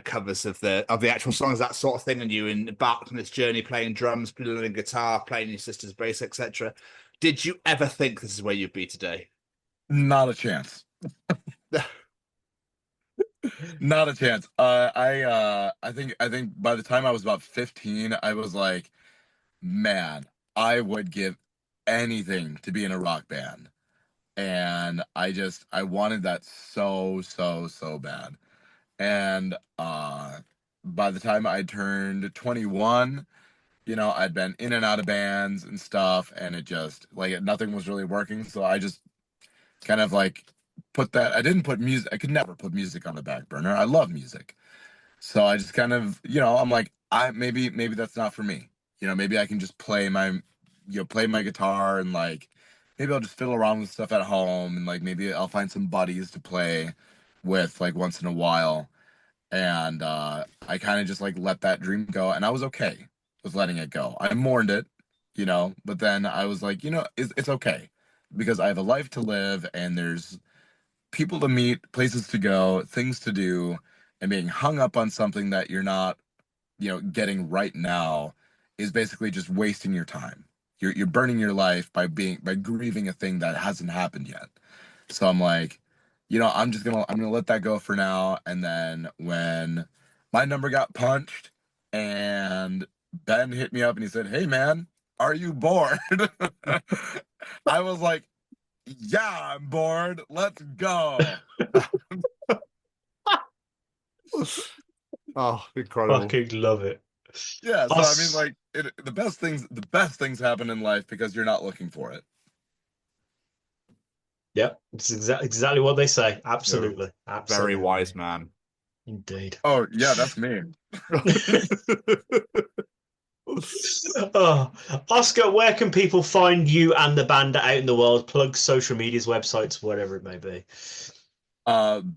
covers of the actual songs, that sort of thing, and you embarked on this journey playing drums, playing guitar, playing your sister's bass, etc. Did you ever think this is where you'd be today? Not a chance. Not a chance. I think by the time I was about 15, I was like, man, I would give anything to be in a rock band. And I wanted that so bad. And by the time I turned 21, I'd been in and out of bands and stuff, and it just like nothing was really working. So I just kind of like I didn't put music. I could never put music on the back burner. I love music. So I just kind of, I'm like, maybe that's not for me. Maybe I can just play my guitar, and like maybe I'll just fiddle around with stuff at home, and like maybe I'll find some buddies to play with like once in a while. And I kind of just like let that dream go, and I was okay with letting it go. I mourned it, but then I was like, it's okay, because I have a life to live, and there's people to meet, places to go, things to do, and being hung up on something that you're not, getting right now is basically just wasting your time. You're burning your life by grieving a thing that hasn't happened yet. So I'm like, I'm gonna let that go for now. And then when my number got punched and Ben hit me up and he said, "Hey man, are you bored?" I was like, "Yeah, I'm bored. Let's go." Oh, incredible. Fucking love it. Yeah, so I mean, like, the best things happen in life because you're not looking for it. Yeah, it's exactly what they say. Absolutely. Very wise man. Indeed. Oh, yeah, that's me. Oh, Oscar, where can people find you and the band out in the world? Plug social medias, websites, whatever it may be.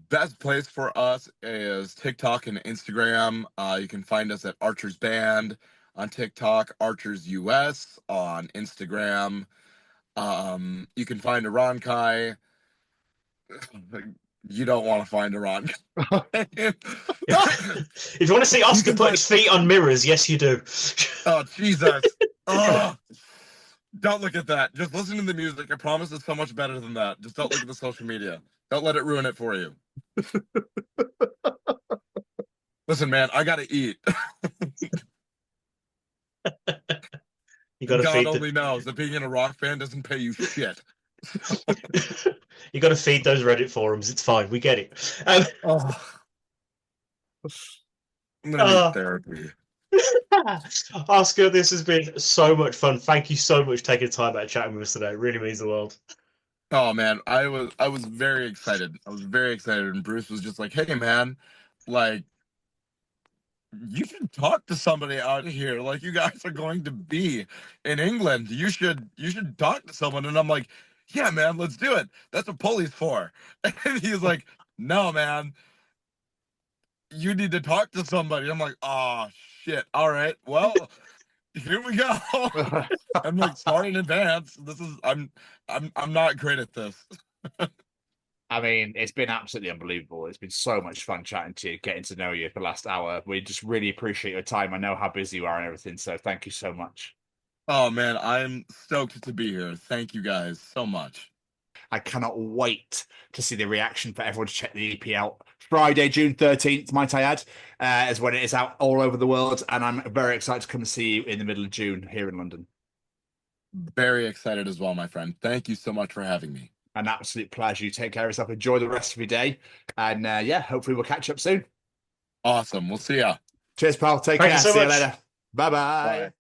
Best place for us is TikTok and Instagram. You can find us at Archers Band on TikTok, Archers US on Instagram. You can find a Ronkai. You don't want to find a Ronkai. If you want to see Oscar put his feet on mirrors, yes, you do. Oh, Jesus. Oh, don't look at that. Just listen to the music. I promise it's so much better than that. Just don't look at the social media. Don't let it ruin it for you. Listen, man, I gotta eat. You gotta God only knows that being in a rock band doesn't pay you shit. You got to feed those Reddit forums. It's fine. We get it. I'm gonna need therapy. Oscar, this has been so much fun. Thank you so much for taking time out chatting with us today. It really means the world. Oh man, I was very excited. I was very excited, and Bruce was just like, "Hey man, like, you should talk to somebody out here. Like, you guys are going to be in England. You should talk to someone." And I'm like, "Yeah, man, let's do it. That's what Pulley's for." And he's like, "No, man, you need to talk to somebody." I'm like, "Oh shit. All right. Well, here we go." I'm like, sorry in advance. I'm not great at this. I mean, it's been absolutely unbelievable. It's been so much fun chatting to you, getting to know you for the last hour. We just really appreciate your time. I know how busy you are and everything, so thank you so much. Oh man, I'm stoked to be here. Thank you guys so much. I cannot wait to see the reaction for everyone to check the EP out. Friday, June 13th, might I add, is when it is out all over the world. And I'm very excited to come and see you in the middle of June here in London. Very excited as well, my friend. Thank you so much for having me. An absolute pleasure. You take care of yourself. Enjoy the rest of your day. And yeah, hopefully we'll catch up soon. Awesome. We'll see ya. Cheers, pal. Take Thank care. you so See much. you later. Bye-bye. Bye.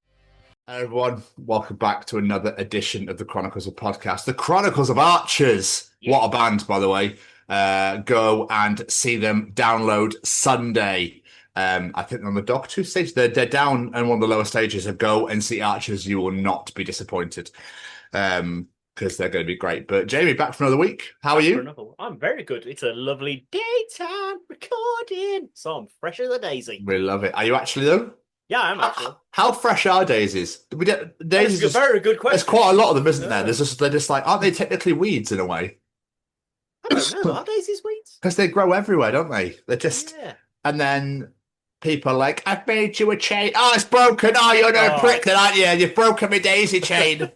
Hi, everyone. Welcome back to another edition of the Chronicles of Podcast. The Chronicles of Archers. What a band, by the way. Go and see them. Download Sunday. I think they're on the Dock 2 stage. They're down on one of the lower stages. So go and see Archers. You will not be disappointed. Because they're going to be great. But Jamie, back for another week. How are you? I'm very good. It's a lovely daytime recording, so I'm fresh as a daisy. We love it. Are you actually, though? Yeah, I am actually. How fresh are daisies? Daisies That's a very good question. There's quite a lot of them, isn't there? They're just like, aren't they technically weeds in a way? I don't know. Are daisies weeds? Because they grow everywhere, don't they? They're just, and then people are like, I've made you a chain. Oh, it's broken. Oh, you're no prick, then, aren't you? You've broken my daisy chain.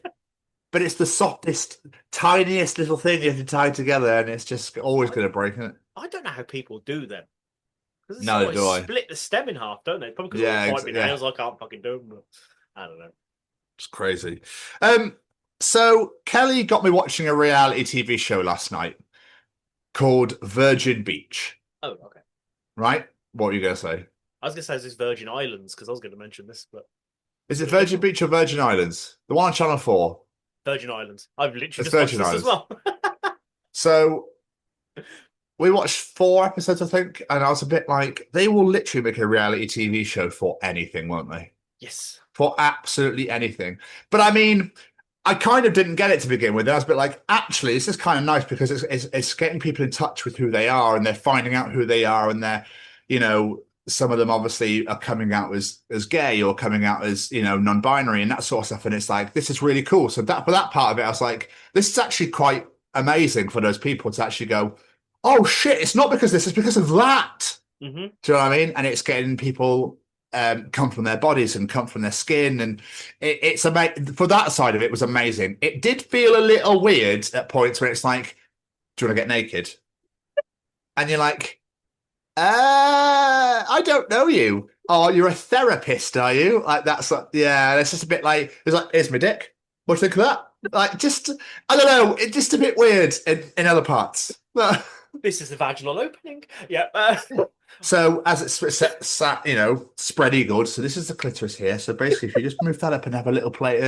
But it's the softest, tiniest little thing you have to tie together, and it's just always going to break, isn't it? I don't know how people do them. Because No, do I. Split the stem in half, don't they? Probably because all the nails, I can't fucking do them. But I don't know. It's crazy. So Kelly got me watching a reality TV show last night called Virgin Beach. Oh, okay. Right? What were you going to say? I was going to say it's Virgin Islands because I was going to mention this, but is it Virgin Beach or Virgin Islands? The one on Channel 4. Virgin Islands. I've literally just watched this as well. So we watched 4 episodes, I think, and I was a bit like, they will literally make a reality TV show for anything, won't they? Yes. For absolutely anything. But I mean, I kind of didn't get it to begin with. I was a bit like, actually, this is kind of nice because it's getting people in touch with who they are, and they're finding out who they are, and they're, you know, some of them obviously are coming out as gay or coming out as, you know, non-binary and that sort of stuff. And it's like, this is really cool. So that for that part of it, I was like, this is actually quite amazing for those people to actually go, oh shit, it's not because this, it's because of that. Mm-hmm. Do you know what I mean? And it's getting people come from their bodies and come from their skin, and it's amazing. For that side of it was amazing. It did feel a little weird at points where it's like, do you want to get naked? And you're like, I don't know you. Oh, you're a therapist, are you? Like that's like, yeah. It's just a bit like, it's like, here's my dick. What do you think of that? Like, just I don't know. It's just a bit weird in other parts. This is the vaginal opening. Yeah. So as it's sat, you know, spread eagled. So this is the clitoris here. So basically, if you just move that up and have a little plate,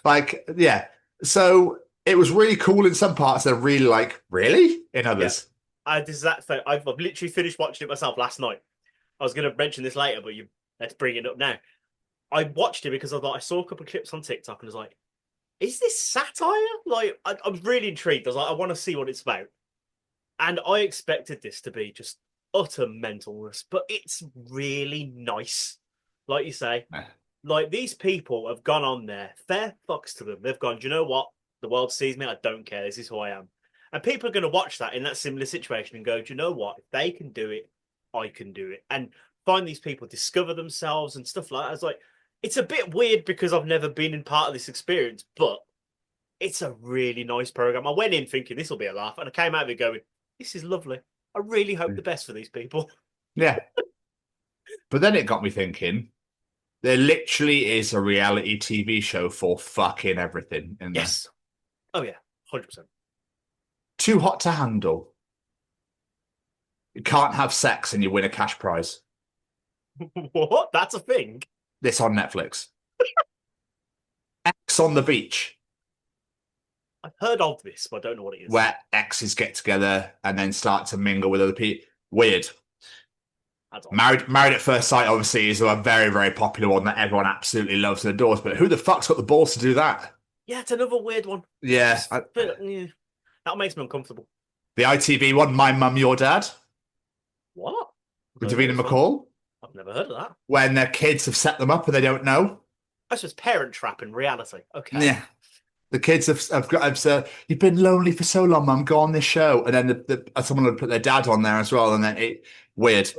like, yeah. So it was really cool in some parts. They're really like, really? In others. Yeah. This is that thing. I've literally finished watching it myself last night. I was going to mention this later, but let's bring it up now. I watched it because I saw a couple of clips on TikTok and was like, is this satire? Like, I was really intrigued. I was like, I want to see what it's about. And I expected this to be just utter mentalness, but it's really nice. Like you say, like these people have gone on there, fair fucks to them. They've gone, do you know what? The world sees me. I don't care. This is who I am. And people are going to watch that in that similar situation and go, do you know what? If they can do it, I can do it. And find these people, discover themselves and stuff like that. It's like, it's a bit weird because I've never been in part of this experience, but it's a really nice program. I went in thinking this will be a laugh, and I came out of it going, this is lovely. I really hope the best for these people. Yeah. But then it got me thinking, there literally is a reality TV show for fucking everything. Yes. Oh, yeah. 100%. Too hot to handle. You can't have sex and you win a cash prize. What? That's a thing? This on Netflix. X on the beach. I've heard of this, but I don't know what it is. Where exes get together and then start to mingle with other people. Weird. Married at First Sight, obviously, is a very, very popular one that everyone absolutely loves and adores. But who the fuck's got the balls to do that? Yeah, it's another weird one. Yeah. That makes me uncomfortable. The ITV one, My Mum, Your Dad. What? With Davina McCall. I've never heard of that. When their kids have set them up and they don't know. That's just Parent Trap in reality. Okay. Yeah. The kids have said, you've been lonely for so long, Mum, go on this show. And then someone would put their dad on there as well. And then weird.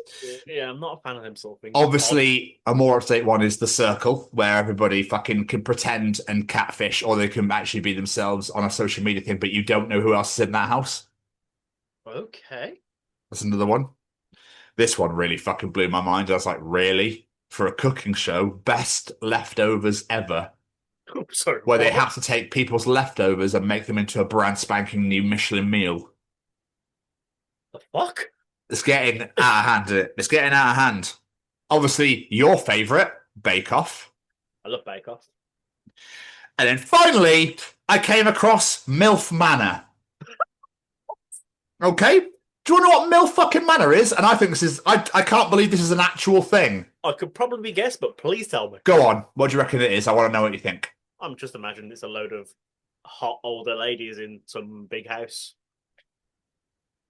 Yeah, I'm not a fan of them sort of things. Obviously, a more up-to-date one is The Circle, where everybody fucking can pretend and catfish, or they can actually be themselves on a social media thing, but you don't know who else is in that house. Okay. That's another one. This one really fucking blew my mind. I was like, really? For a cooking show, best leftovers ever. Sorry, where they have to take people's leftovers and make them into a brand spanking new Michelin meal. The fuck? It's getting out of hand. It's getting out of hand. Obviously, your favourite, Bake Off. I love Bake Off. And then finally, I came across MILF Manor. Okay? Do you want to know what MILF fucking Manor is? And I think this is... I can't believe this is an actual thing. I could probably guess, but please tell me. Go on. What do you reckon it is? I want to know what you think. I'm just imagining it's a load of hot older ladies in some big house.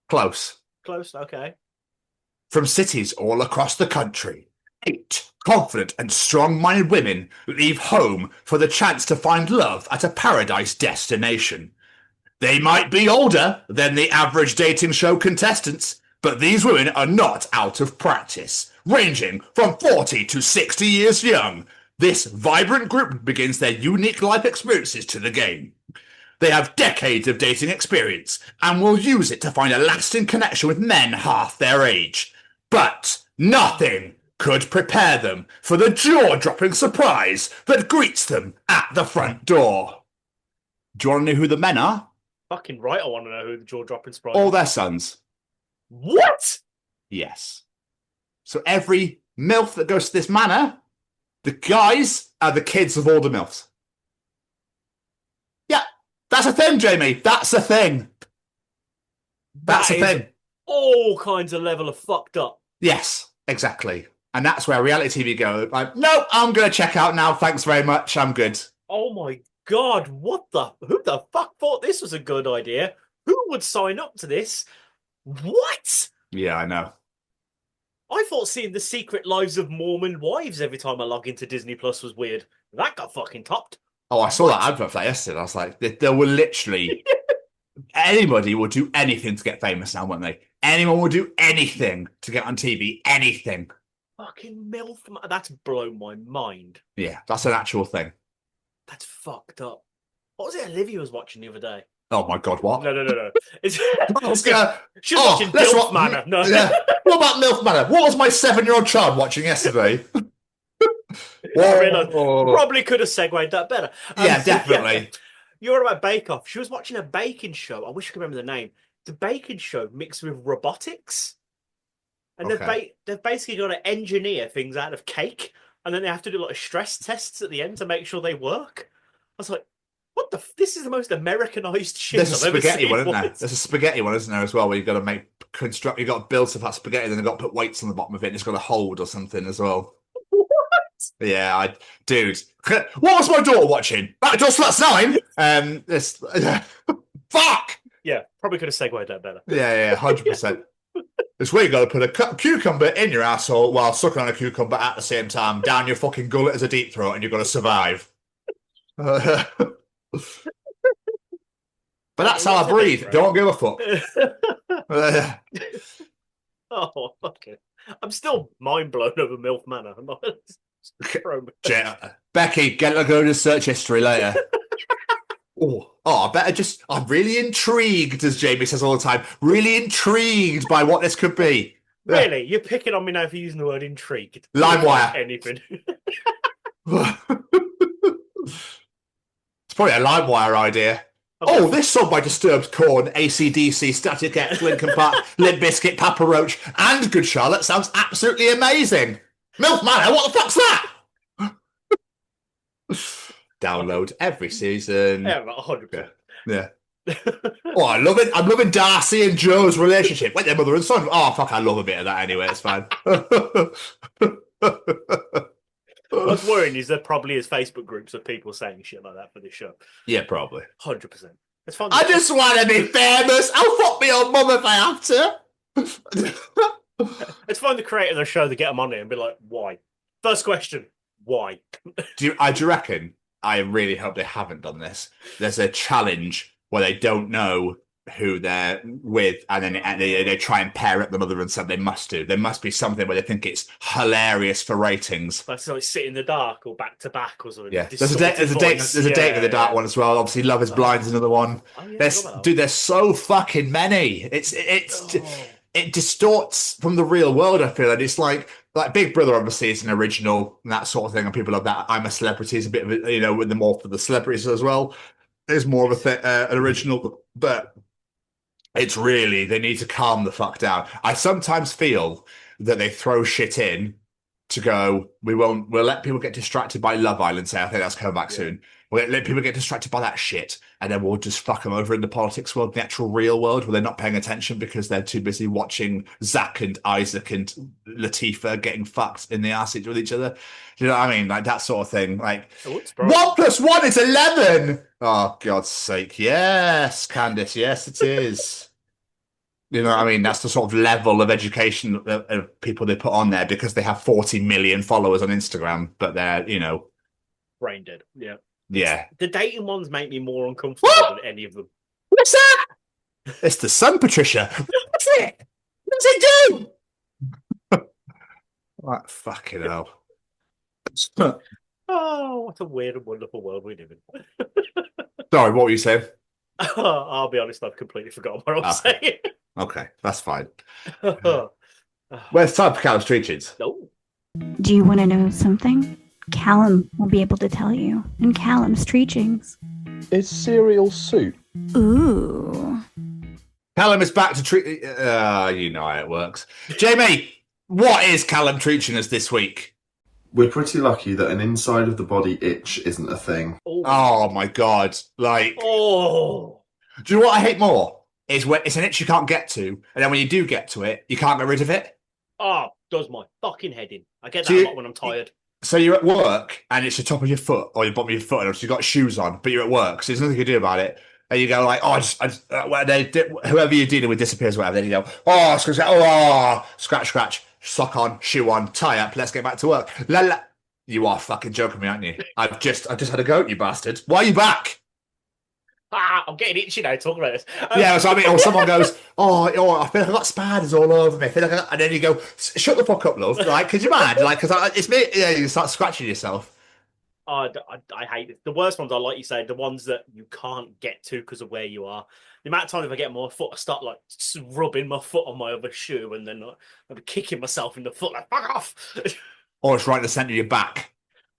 Close. Close, okay. From cities all across the country, 8 confident and strong-minded women leave home for the chance to find love at a paradise destination. They might be older than the average dating show contestants, but these women are not out of practice, ranging from 40 to 60 years young. This vibrant group begins their unique life experiences to the game. They have decades of dating experience and will use it to find a lasting connection with men half their age. But nothing could prepare them for the jaw-dropping surprise that greets them at the front door. Do you want to know who the men are? Fucking right, I want to know who the jaw-dropping surprise All is. their sons. What? Yes. So every MILF that goes to this manor, the guys are the kids of all the MILFs. Yeah, that's a thing, Jamie. That's a thing. That's That a is thing. all kinds of level of fucked up. Yes, exactly. And that's where reality TV go, like, no, I'm going to check out now. Thanks very much. I'm good. Oh my God, who the fuck thought this was a good idea? Who would sign up to this? What? Yeah, I know. I thought seeing the secret lives of Mormon wives every time I log into Disney Plus was weird. That got fucking topped. Oh, I saw that advert for that yesterday. I was like, there were literally... Anybody will do anything to get famous now, won't they? Anyone will do anything to get on TV. Anything. Fucking MILF. That's blown my mind. Yeah, that's an actual thing. That's fucked up. What was it Olivia was watching the other day? Oh my God, what? No. It's... I was gonna... She was watching MILF Manor. No. Yeah. What about MILF Manor? What was my 7-year-old child watching yesterday? I realised probably could have segued that better. Yeah, definitely. You're about Bake Off. She was watching a baking show. I wish I could remember the name. The baking show mixed with robotics. And they've basically got to engineer things out of cake. And then they have to do a lot of stress tests at the end to make sure they work. I was like, what the... This is the most Americanized shit There's I've a ever spaghetti seen. one, isn't there? There's a spaghetti one, isn't there, as well, where you've got to you've got to build stuff out of spaghetti, then you've got to put weights on the bottom of it, and it's got to hold or something as well. Yeah, dude. What was my daughter watching? Backdoor Sluts 9? Fuck! Yeah, probably could have segued that better. Yeah, 100%. It's where you got to put a cucumber in your asshole while sucking on a cucumber at the same time, down your fucking gullet as a deep throat, and you've got to survive. But that's how I breathe. Don't give a fuck. Oh, okay. I'm still mind blown over MILF Manor. Becky, get a go to search history later. I'm really intrigued, as Jamie says all the time. Really intrigued by what this could be. Really? You're picking on me now for using the word intrigued. LimeWire. Anything. It's probably a LimeWire idea. Okay. Oh, this song by Disturbed, Korn, AC/DC, Static X, Linkin Park, Limp Bizkit, Papa Roach, and Good Charlotte sounds absolutely amazing. MILF Manor, what the fuck's that? Download every season. Yeah, 100%. Yeah. Oh, I'm loving Darcy and Joe's relationship. Like their mother and son. Oh, fuck, I love a bit of that anyway. It's fine. What's worrying is there probably is Facebook groups of people saying shit like that for this show. Yeah, probably. 100%. It's fun. I just want to be famous. I'll fuck me old mum if I have to. Let's find the creator of the show to get them on here and be like, why? First question, why? Do you reckon? I really hope they haven't done this. There's a challenge where they don't know who they're with, and then they try and pair up the mother and son. They must do. There must be something where they think it's hilarious for ratings. That's like sit in the dark or back to back or something. Yeah, there's a date with the dark one as well. Obviously, Love Is Blind is another one. Oh, yeah, There's so fucking many. It distorts from the real world. I feel, and it's like Big Brother obviously is an original and that sort of thing, and people love that. I'm a Celebrity is a bit of a, with the more for the celebrities as well. There's more of an original, but it's really, they need to calm the fuck down. I sometimes feel that they throw shit in to go, we'll let people get distracted by Love Island, say, I think that's coming back soon. We'll let people get distracted by that shit, and then we'll just fuck them over in the politics world, the actual real world, where they're not paying attention because they're too busy watching Zach and Isaac and Latifah getting fucked in the ass with each other. You know what I mean? Like that sort of thing. Like, 1 + 1 is 11. Oh, God's sake. Yes, Candice. Yes, it is. You know what I mean? That's the sort of level of education of people they put on there because they have 40 million followers on Instagram, but they're, Brain dead. Yeah. yeah. The dating ones make me more uncomfortable than any of them. What's that? It's the sun, Patricia. What's it? What's it do? Like, fucking hell. Oh, what a weird and wonderful world we live in. Sorry, what were you saying? I'll be honest, I've completely forgotten what I was saying. Okay, that's fine. Where's time for Callum's Treachings? No. Do you want to know something? Callum will be able to tell you in Callum's Treachings. Is cereal soup? Ooh. Callum is back to treat. You know how it works. Jamie, what is Callum treating us this week? We're pretty lucky that an inside of the body itch isn't a thing. Oh my god! Like, oh, do you know what I hate more? Is when it's an itch you can't get to, and then when you do get to it, you can't get rid of it. Oh, does my fucking head in. I get that a lot when I'm tired. So you're at work and it's the top of your foot or your bottom of your foot, and you've got shoes on, but you're at work, so there's nothing you can do about it. And you go like, whoever you're dealing with disappears, whatever. Then you go, scratch, sock on, shoe on, tie up. Let's get back to work. La la. You are fucking joking me, aren't you? I've just had a go at you, bastard. Why are you back? I'm getting itchy now talking about this. Yeah, so I mean, or someone goes, I feel like I've got spiders all over me. And then you go, shut the fuck up, love. Like, could you mind? Like, because it's me. Yeah, you start scratching yourself. I hate it. The worst ones are, like you say, the ones that you can't get to because of where you are. The amount of time if I get my foot, I start like rubbing my foot on my other shoe, and then I'll be kicking myself in the foot like, fuck off. Or it's right in the centre of your back.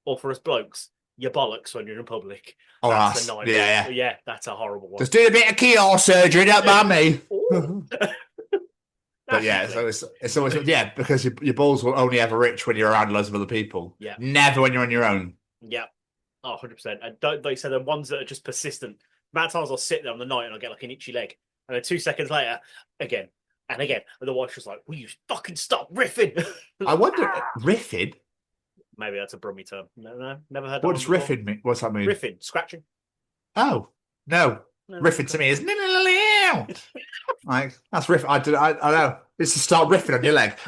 Or for us blokes, your bollocks when you're in public. Oh, that's a nightmare. Yeah. Yeah, that's a horrible one. Just do a bit of keyhole surgery, don't mind me. But yeah, so it's always because your balls will only ever itch when you're around loads of other people. Yeah. Never when you're on your own. Yeah. Oh, 100%. And don't like you say the ones that are just persistent. The amount of times I'll sit there on the night and I'll get like an itchy leg. And then 2 seconds later, again and again. And the wife's just like, will you fucking stop riffing? I wonder, riffing? Maybe that's a Brummie term. No, never heard that. What does riffing mean? What's that mean? Riffing, scratching. Oh, no. Riffing to me is like that's riff. I know. It's to start riffing on your leg.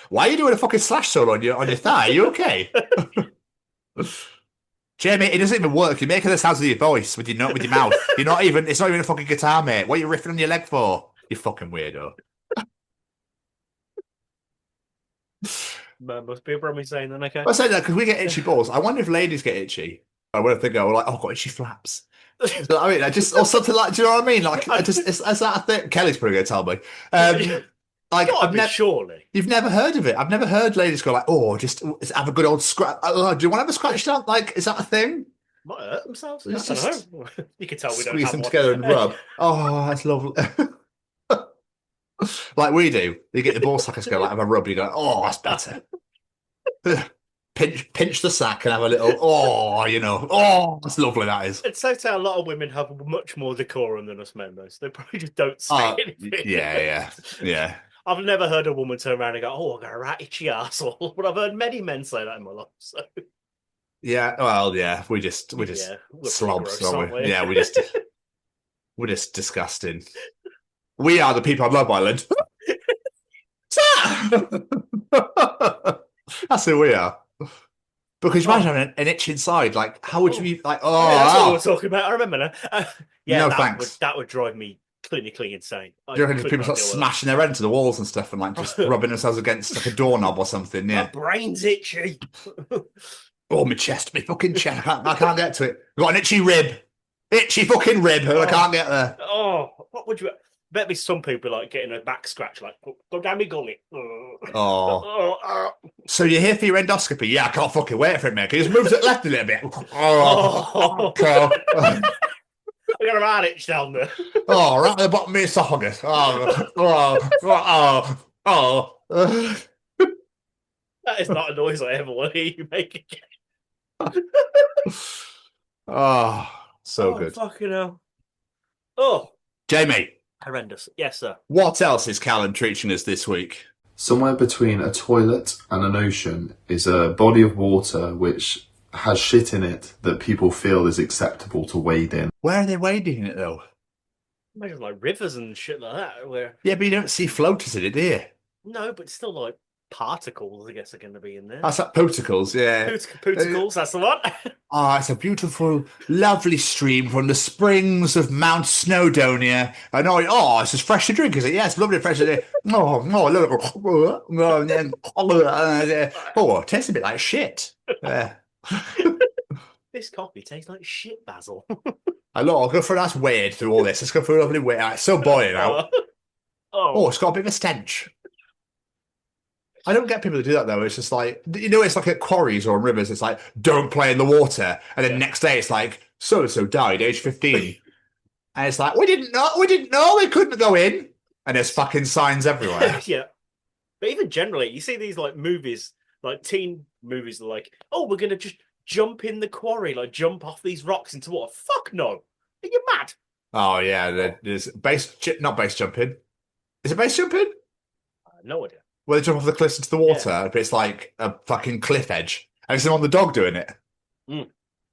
Why are you doing a fucking slash solo on your thigh? Are you okay? Jamie, it doesn't even work. You're making the sounds with your voice, with your mouth. It's not even a fucking guitar, mate. What are you riffing on your leg for? You fucking weirdo. Must be a Brummie saying then, okay. I say that because we get itchy balls. I wonder if ladies get itchy. I wonder if they go like, I've got itchy flaps. I mean, or something like. Do you know what I mean? Like, is that a thing? Kelly's probably going to tell me. Like, surely you've never heard of it. I've never heard ladies go like, just have a good old scratch. Do you want to have a scratch down? Like, is that a thing? Might hurt themselves. I don't know. You can tell we don't squeeze have them one. together and rub. Oh, that's lovely. Like we do. You get the ball suckers go like have a rub. You go, oh, that's better. pinch the sack and have a little. That's lovely. That is. It's so to a lot of women have much more decorum than us men, though. So they probably just don't say anything. Yeah. I've never heard a woman turn around and go, "Oh, I got a right itchy arsehole," but I've heard many men say that in my life. So. Yeah. Well, yeah. We're just slobs, gross, aren't we? we? Yeah. We're just disgusting. We are the people of Love Island. That's who we are. Because you imagine having an itch inside. Like, how would you be like? Oh, yeah, that's what we were talking about. I remember now. No thanks. That would drive me clinically insane. Do you reckon people start smashing their head into the walls and stuff and like just rubbing themselves against like a doorknob or something? Yeah. My brain's itchy. Oh, my chest, my fucking chest. I can't get to it. I've got an itchy rib. Itchy fucking rib. I can't get there. Oh, what would you... Bet me some people like getting a back scratch, like, go down me gully. Oh. So you're here for your endoscopy? Yeah, I can't fucking wait for it, mate. Can you just move to the left a little bit? I got a right itch down there. Oh, right at the bottom of my esophagus. That is not a noise I ever want to hear you make again. So good. Fucking hell. Oh. Jamie. Horrendous. Yes, sir. What else is Callum treating us this week? Somewhere between a toilet and an ocean is a body of water which has shit in it that people feel is acceptable to wade in. Where are they wading in it though? Imagine like rivers and shit like that. Where Yeah, but you don't see floaters in it, do you? no, but still like particles. I guess are going to be in there. That's like poticles, yeah. Pooticles, that's the one. Ah, it's a beautiful, lovely stream from the springs of Mount Snowdonia. And it's just fresh to drink, is it? Yes, lovely fresh to drink. It tastes a bit like shit. Yeah. This coffee tastes like shit, Basil. I'll go for a nice wade through all this. Let's go for a lovely wade. It's so boiling out. It's got a bit of a stench. I don't get people to do that though. It's just like, it's like at quarries or in rivers. It's like, don't play in the water. And then next day it's like, so-and-so died, age 15. And it's like, we didn't know we couldn't go in. And there's fucking signs everywhere. Yeah. But even generally, you see these like movies, like teen movies, that are like, oh, we're going to just jump in the quarry, like jump off these rocks into water. Fuck no. Are you mad? Oh yeah, there's not base jumping. Is it base jumping? No idea. Where they jump off the cliffs into the water, but it's like a fucking cliff edge. Have you seen on the dog doing it? Mm.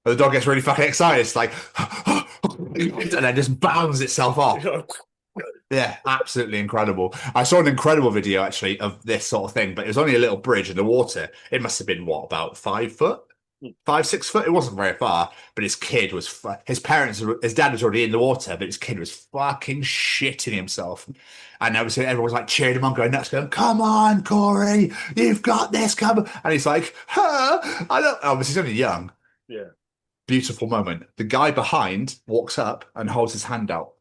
The dog gets really fucking excited. It's like, and then just bounds itself off. Yeah, absolutely incredible. I saw an incredible video actually of this sort of thing, but it was only a little bridge in the water. It must have been about 5 foot, 6 foot. It wasn't very far, but his dad was already in the water, but his kid was fucking shitting himself. And obviously everyone was like cheering him on, going nuts, going, "Come on, Corey, you've got this, come on." And he's like, I don't. Obviously, he's only young. Yeah. Beautiful moment. The guy behind walks up and holds his hand out.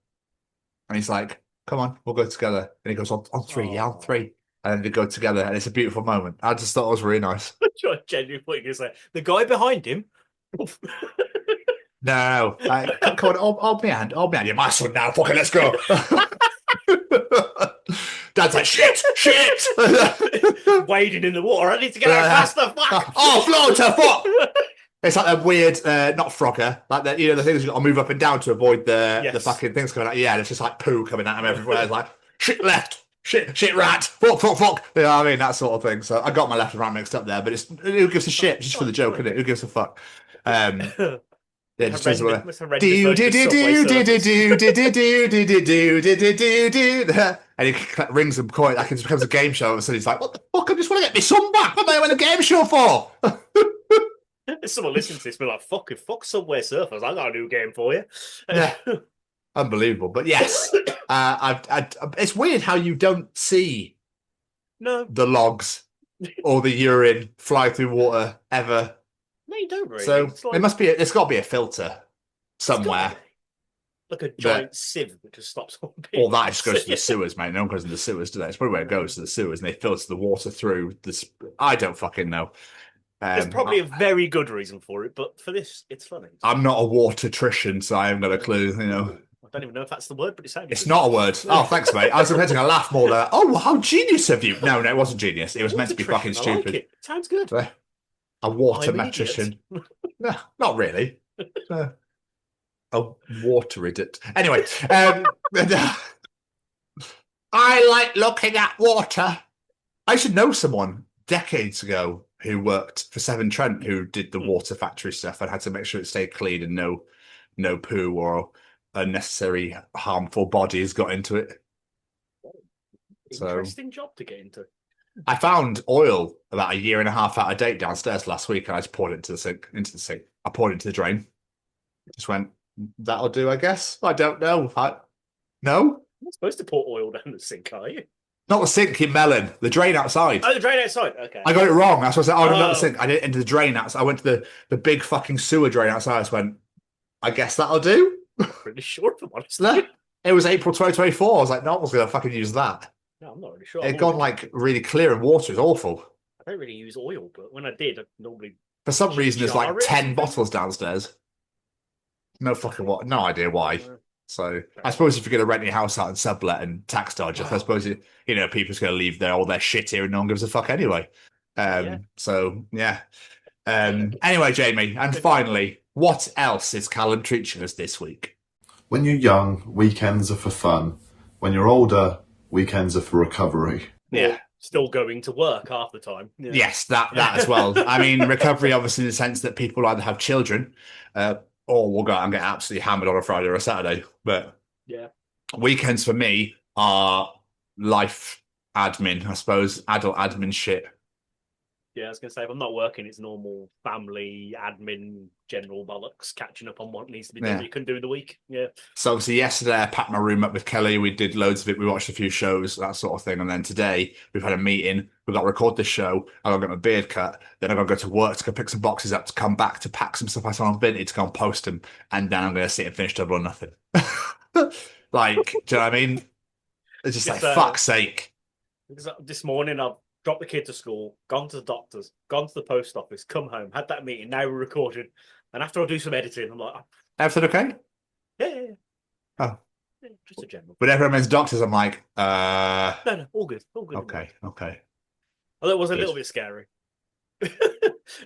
And he's like, "Come on, we'll go together." And he goes, on three, yeah, on three. And then they go together, and it's a beautiful moment. I just thought it was really nice. Genuinely thought you were going to say, the guy behind him. No. Come on, hold me hand. You're my son now. Fucking let's go. Dad's like, shit. Wading in the water. I need to get out faster. Fuck. Floater, fuck. It's like a weird, not frogger, like the things you got to move up and down to avoid the fucking things coming out. Yeah, it's just like poo coming at him everywhere. It's like shit left, shit right, fuck. You know what I mean? That sort of thing. So I got my left and right mixed up there, but it's who gives a shit? Just for the joke, isn't it? Who gives a fuck? Yeah, just does and he rings them coin like it becomes a game show. So he's like, "What the fuck? I just want to get my son back. What am I in a game show for?" Someone listening to this be like, fuck Subway Surfers. I got a new game for you. Yeah. Unbelievable. But yes, it's weird how you don't see the logs or the urine fly through water ever. No, you don't really. So it's got to be a filter somewhere. Like a giant sieve that just stops all being. All that just goes to the sewers, mate. No one goes to the sewers, do they? It's probably where it goes to the sewers, and they filter the water through this. I don't fucking know. There's probably a very good reason for it, but for this, it's funny. I'm not a watertrician, so I haven't got a clue. I don't even know if that's the word, but it sounds. It's not a word. Oh, thanks, mate. I was expecting a laugh more there. Oh, how genius of you! No, it wasn't genius. It was meant to be fucking stupid. Like it. Sounds good. A watermetrician. No, not really. A water idiot. Anyway, I like looking at water. I should know someone decades ago who worked for Severn Trent who did the water factory stuff and had to make sure it stayed clean and no poo or unnecessary harmful bodies got into it. Interesting job to get into. I found oil about a year and a half out of date downstairs last week, and I just poured it into the sink. I poured it into the drain. Just went, that'll do, I guess. I don't know. No? You're not supposed to pour oil down the sink, are you? Not the sink in Melon. The drain outside. Oh, the drain outside. Okay. I got it wrong. That's what I said. Oh, no, not the sink. I did it into the drain outside. I went to the big fucking sewer drain outside. I just went, I guess that'll do. Pretty sure, if I'm honest. It was April 2024. I was like, no one's going to fucking use that. No, I'm not really sure. It gone like really clear and water is awful. I don't really use oil, but when I did, I normally. For some reason, there's like 10 bottles downstairs. No fucking what? No idea why. So I suppose if you're going to rent your house out and sublet and tax dodge, I suppose people's going to leave all their shit here and no one gives a fuck anyway. So yeah. Anyway, Jamie, and finally, what else is Callum teaching us this week? When you're young, weekends are for fun. When you're older, weekends are for recovery. Yeah, still going to work half the time. Yeah. Yes, that as well. I mean, recovery, obviously, in the sense that people either have children or will go out and get absolutely hammered on a Friday or a Saturday. But yeah, weekends for me are life admin, I suppose, adult admin shit. Yeah, I was going to say, if I'm not working, it's normal family, admin, general bollocks, catching up on what needs to be done that you couldn't do in the week. Yeah. So obviously yesterday I packed my room up with Kelly. We did loads of it. We watched a few shows, that sort of thing. And then today we've had a meeting. We've got to record this show. I've got to get my beard cut. Then I've got to go to work to go pick some boxes up, to come back to pack some stuff I saw on Vinted, to go and post them. And then I'm going to sit and finish Double or Nothing. Like, do you know what I mean? It's just like, fuck's sake. This morning I've dropped the kid to school, gone to the doctor's, gone to the post office, come home, had that meeting, now we're recording. And after I do some editing, I'm like... Everything okay? Yeah. Oh. Yeah, just a general. Whenever I'm in doctors, I'm like, No, all good. All good. Okay. Although it was a little bit scary.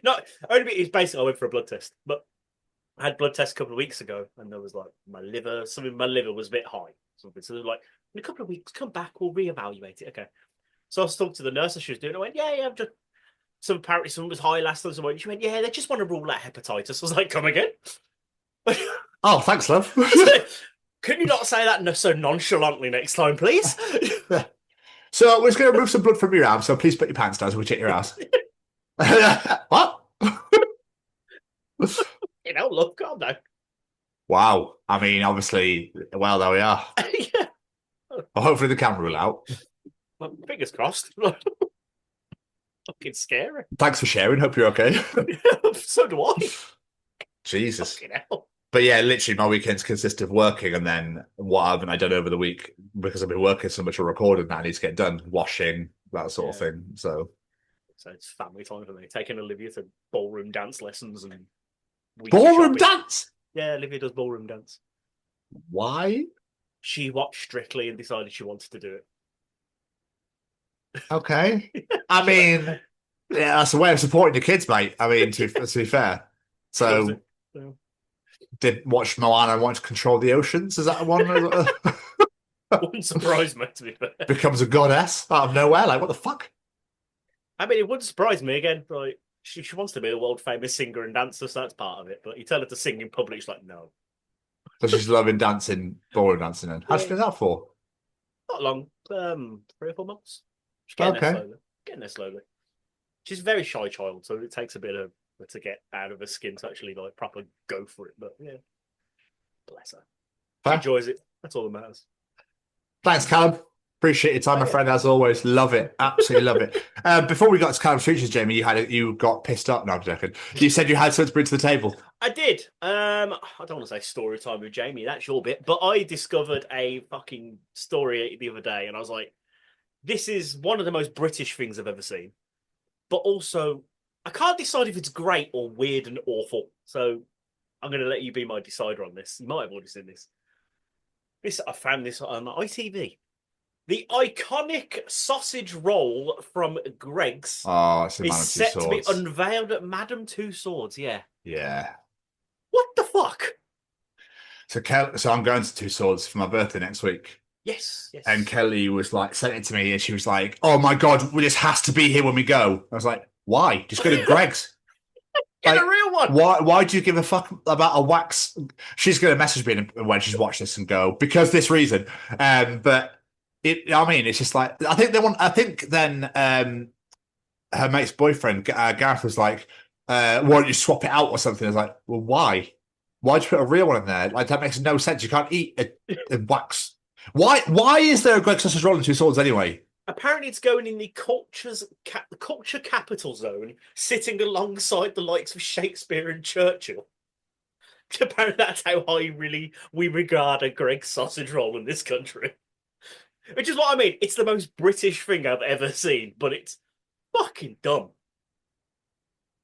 No, only bit is basically I went for a blood test. But I had blood test a couple of weeks ago, and there was like something in my liver was a bit high. So they're like, in a couple of weeks, come back, we'll reevaluate it. Okay. So I was talking to the nurse and she was doing it. I went, yeah, I'm just... So apparently someone was high last time. She went, yeah, they just want to rule out hepatitis. I was like, come again? Oh, thanks, love. Can you not say that so nonchalantly next time, please? So we're just going to remove some blood from your arm, so please put your pants down so we check your ass. What? Look, calm down. Wow. I mean, obviously, well, there we are. Yeah. Well, hopefully the camera will out. Well, fingers crossed. Fucking scary. Thanks for sharing. Hope you're okay. So do I. Jesus. Fucking hell. But yeah, literally my weekends consist of working, and then what haven't I done over the week because I've been working so much on recording that I need to get done, washing, that sort of thing. So it's family time for me. Taking Olivia to ballroom dance lessons and ballroom dance. Yeah, Olivia does ballroom dance. Why? She watched Strictly and decided she wanted to do it. Okay. I mean, yeah, that's a way of supporting your kids, mate. I mean, to be fair. So, did watch Moana and want to control the oceans? Is that one? Wouldn't surprise me, to be fair. Becomes a goddess out of nowhere. Like, what the fuck? I mean, it wouldn't surprise me again. Like, she wants to be a world famous singer and dancer, so that's part of it. But you tell her to sing in public, she's like, no. So she's loving dancing, ballroom dancing. Then how's she been that for? Not long, 3 or 4 months. She's getting there slowly. She's a very shy child, so it takes a bit of to get out of her skin to actually like proper go for it. But yeah, bless her. She enjoys it. That's all that matters. Thanks, Callum. Appreciate your time, my friend, as always. Love it. Absolutely love it. Before we got to Callum's features, Jamie, you got pissed up. No, I'm joking. You said you had something to bring to the table. I did. I don't want to say story time with Jamie. That's your bit. But I discovered a fucking story the other day, and I was like, this is one of the most British things I've ever seen. But also, I can't decide if it's great or weird and awful. So I'm going to let you be my decider on this. You might have already seen this. I found this on ITV. The iconic sausage roll from Greggs is set to be unveiled at Madame Tussauds. Yeah. What the fuck? So I'm going to Tussauds for my birthday next week. Yes. And Kelly was like, sent it to me, and she was like, "Oh my god, this has to be here when we go." I was like, "Why? Just go to Greggs." Get a real one. Why do you give a fuck about a wax? She's going to message me when she's watched this and go, because this reason. But it's just like, I think then her mate's boyfriend, Gareth, was like, why don't you swap it out or something? I was like, well, why? Why'd you put a real one in there? Like, that makes no sense. You can't eat a wax. Why is there a Greggs sausage roll in Tussauds anyway? Apparently it's going in the culture capital zone, sitting alongside the likes of Shakespeare and Churchill. Apparently that's how high we regard a Greggs sausage roll in this country. Which is what I mean. It's the most British thing I've ever seen, but it's fucking dumb.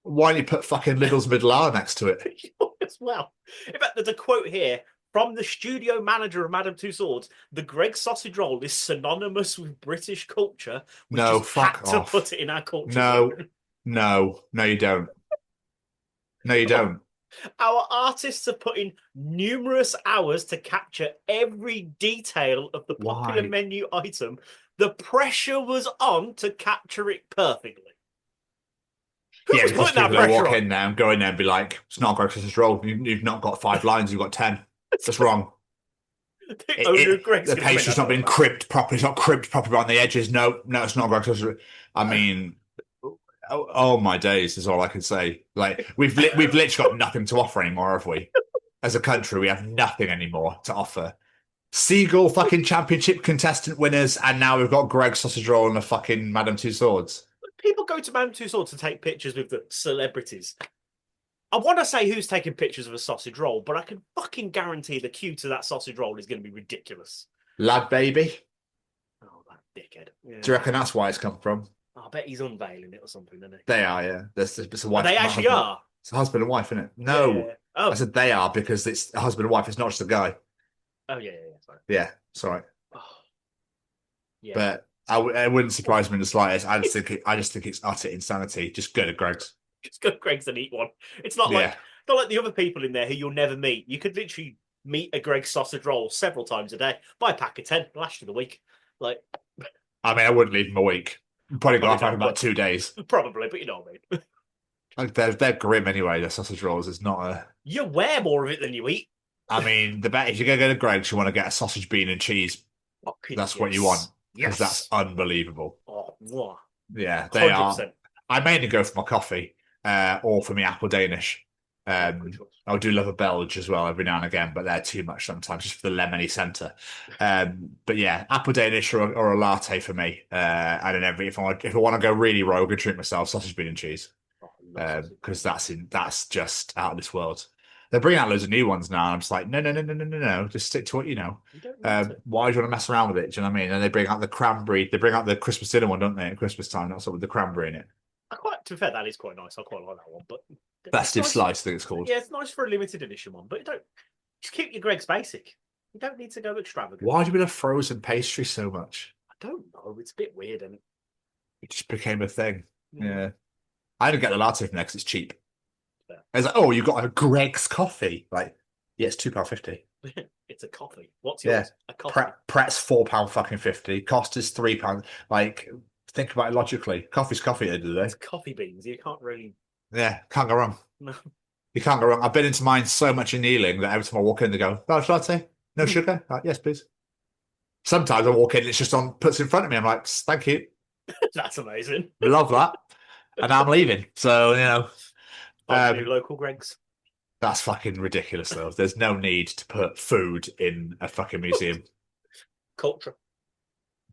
Why don't you put fucking Lidl's middle R next to it? As well. In fact, there's a quote here from the studio manager of Madame Tussauds: "The Greggs sausage roll is synonymous with British culture. We just fuck had off. to put it in our culture." No, you don't. No, you don't. Our artists have put in numerous hours to capture every detail of the popular menu item, The pressure was on to capture it perfectly. Who Yeah, was because putting that people will pressure walk on? in there and go in there and be like, it's not Greg's sausage roll. You've not got 5 lines, you've got 10. That's wrong. The owner of Greg's The gonna come in pastry's and not been do that. crimped properly. It's not crimped properly around the edges. No, it's not Greg's sausage roll. I mean, oh my days is all I can say. Like we've literally got nothing to offer anymore, have we? As a country, we have nothing anymore to offer. Seagull fucking championship contestant winners, and now we've got Greg's sausage roll and a fucking Madame Tussauds. People go to Madame Tussauds to take pictures with the celebrities. I want to say who's taking pictures of a sausage roll, but I can fucking guarantee the queue to that sausage roll is going to be ridiculous. Lad baby. Oh, that dickhead. Yeah. Do you reckon that's why it's come from? I bet he's unveiling it or something, isn't he? They are, yeah. It's a wife. They actually are. It's a husband and wife, isn't it? No. Yeah. Oh. I said they are because it's a husband and wife. It's not just a guy. Oh, yeah. Sorry. Yeah, sorry. Oh. Yeah. But it wouldn't surprise me in the slightest. I just think it's utter insanity. Just go to Greg's. Just go to Greg's and eat one. It's not like the other people in there who you'll never meet. You could literally meet a Greg's sausage roll several times a day. Buy a pack of 10, last you the week. Like, I mean, I wouldn't leave them a week. Probably go off after about 2 days. Probably, but you know what I mean. Like they're grim anyway. The sausage rolls is not a. You wear more of it than you eat. I mean, the bet if you're gonna go to Greg's, you want to get a sausage, bean, and cheese. That's what you want. Because that's unbelievable. Oh, wow. Yeah, they 100%. are. I mainly go for my coffee, or for my apple Danish. I do love a Belge as well every now and again, but they're too much sometimes just for the lemony centre. But yeah, apple Danish or a latte for me. And then if I want to go really rogue and treat myself, sausage, bean, and cheese. Because that's just out of this world. They're bringing out loads of new ones now. And I'm just like, no. Just stick to what you know. Why do you want to mess around with it? Do you know what I mean? And they bring out the cranberry. They bring out the Christmas dinner one, don't they? At Christmas time, that's with the cranberry in it. To be fair, that is quite nice. I quite like that one. But Festive nice. slice, I think it's called. Yeah, it's nice for a limited edition one, but just keep your Greg's basic. You don't need to go extravagant. Why do we love frozen pastry so much? I don't know. It's a bit weird, and it just became a thing. Yeah. I didn't get the latte from there because it's cheap. I was like, oh, you got a Greg's coffee. Like, yeah, it's £2.50. It's a coffee. What's yours? A coffee. Pret's £4 fucking 50. Cost is £3. Like, think about it logically. Coffee's coffee at the end of the day. It's coffee beans. You can't really. Yeah, can't go wrong. No. You can't go wrong. I've been into mine so much in Ealing that every time I walk in, they go, large latte? No sugar? Yes, please. Sometimes I walk in, it's just puts in front of me. I'm like, thank you. That's amazing. Love that. And I'm leaving. So, you know. New local Greg's. That's fucking ridiculous, though. There's no need to put food in a fucking museum. Culture.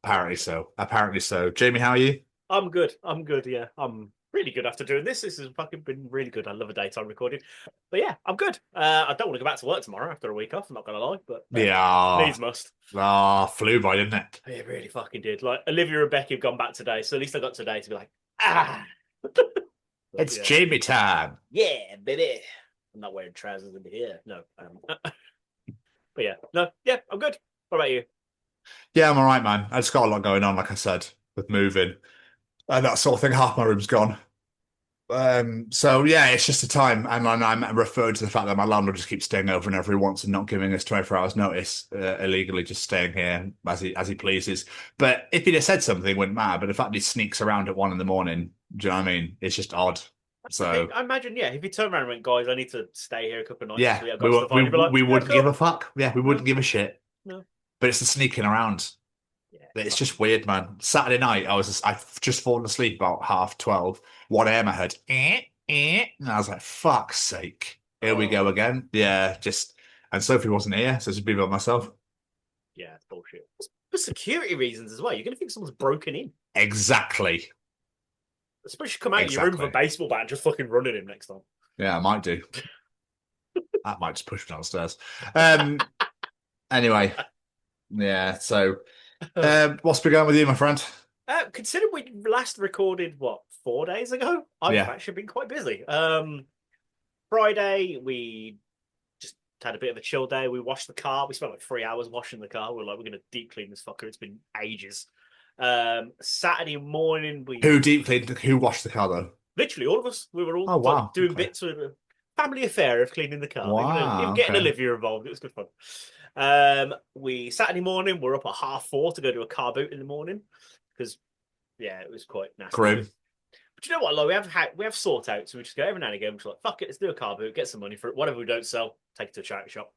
Apparently so. Jamie, how are you? I'm good. Yeah, I'm really good after doing this. This has fucking been really good. I love a daytime recording. But yeah, I'm good. I don't want to go back to work tomorrow after a week off. I'm not going to lie, but needs must. Flew by, didn't it? It really fucking did. Like Olivia and Becky have gone back today, so at least I got today to be like, It's Jamie time. Yeah, baby. I'm not wearing trousers in here. No. But yeah, I'm good. What about you? Yeah, I'm all right, man. I just got a lot going on, like I said, with moving and that sort of thing. Half my room's gone. So yeah, it's just a time, and I'm referring to the fact that my landlord just keeps staying over and over he wants and not giving us 24 hours notice, illegally just staying here as he pleases. But if he'd have said something, it wouldn't matter. But the fact he sneaks around at 1 a.m, do you know what I mean? It's just odd. So I imagine, yeah, if you turn around and went, guys, I need to stay here a couple of nights. Yeah, we wouldn't give a fuck. Yeah, we wouldn't give a shit. No. But it's the sneaking around. Yeah, it's just weird, man. Saturday night, I've just fallen asleep about 12:30. 1 a.m. I heard, and I was like, fuck's sake. Here we go again. Yeah, and Sophie wasn't here, so it's just been by myself. Yeah, it's bullshit. For security reasons as well. You're going to think someone's broken in. Exactly. Especially come out of your room with a baseball bat and just fucking run at him next time. Yeah, I might do. That might just push me downstairs. Anyway, yeah, so what's been going with you, my friend? Considering we last recorded, 4 days ago? I've actually been quite busy. Friday, we just had a bit of a chill day. We washed the car. We spent like 3 hours washing the car. We're going to deep clean this fucker. It's been ages. Saturday morning, Who deep cleaned? Who washed the car though? Literally all of us. We were all doing bits with family affair of cleaning the car. Wow, even getting okay. Olivia involved. It was good fun. We Saturday morning, we're up at 4:30 to go do a car boot in the morning because it was quite nasty. Grim. But you know what, like, we have sort out, so we just go every now and again. We're just like, fuck it, let's do a car boot, get some money for it. Whatever we don't sell, take it to a charity shop.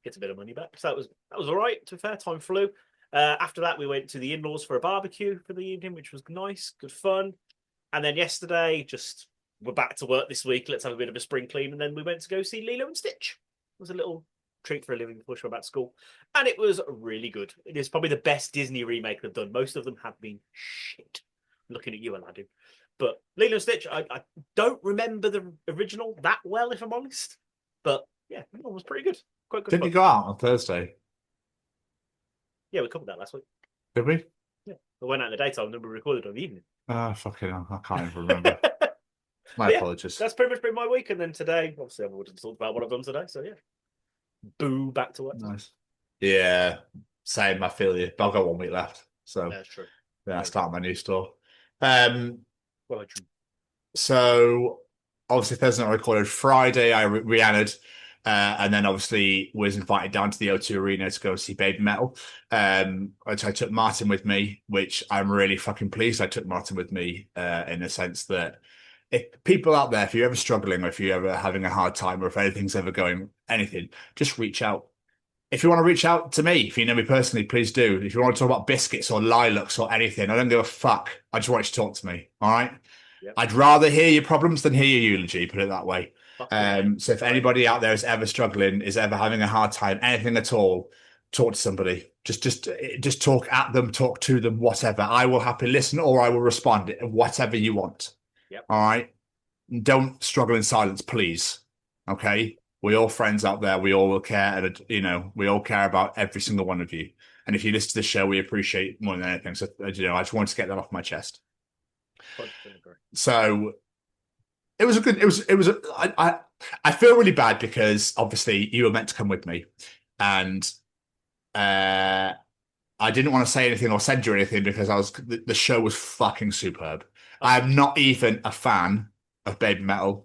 Gets a bit of money back. So that was all right. To be fair, time flew. After that, we went to the in-laws for a barbecue for the evening, which was nice, good fun. And then yesterday, we're back to work this week. Let's have a bit of a spring clean. And then we went to go see Lilo and Stitch. It was a little treat for a living before she went back to school. And it was really good. It is probably the best Disney remake they've done. Most of them have been shit. I'm looking at you, Aladdin. But Lilo and Stitch, I don't remember the original that well, if I'm honest. But yeah, it was pretty good. Quite good. Didn't you go out on Thursday? Yeah, we covered that last week. Did we? Yeah. We went out in the daytime and then we recorded on the evening. Oh, fucking hell. I can't even remember. My apologies. That's pretty much been my week. And then today, obviously, I would have talked about what I've done today. So yeah. Boo, back to work. Nice. Yeah, same. I feel you. But I've got 1 week left. So that's true. Yeah, I start my new store. So obviously Thursday night I recorded. Friday I Rhiannon'd, and then obviously was invited down to the O2 Arena to go see BABYMETAL. Which I took Martin with me, which I'm really fucking pleased I took Martin with me, in the sense that if people out there, if you're ever struggling or if you're ever having a hard time or if anything's ever going anything, just reach out. If you want to reach out to me, if you know me personally, please do. If you want to talk about biscuits or lilacs or anything, I don't give a fuck. I just want you to talk to me. All right. Yep. I'd rather hear your problems than hear your eulogy, put it that way. So if anybody out there is ever struggling, is ever having a hard time, anything at all, talk to somebody. Just talk at them, talk to them, whatever. I will happily listen or I will respond, whatever you want. Yep. All right. Don't struggle in silence, please. Okay. We're all friends out there. We all will care. And, we all care about every single one of you. And if you listen to the show, we appreciate more than anything. So, I just wanted to get that off my chest. So I feel really bad because obviously you were meant to come with me and I didn't want to say anything or send you anything because the show was fucking superb. I'm not even a fan of BABYMETAL,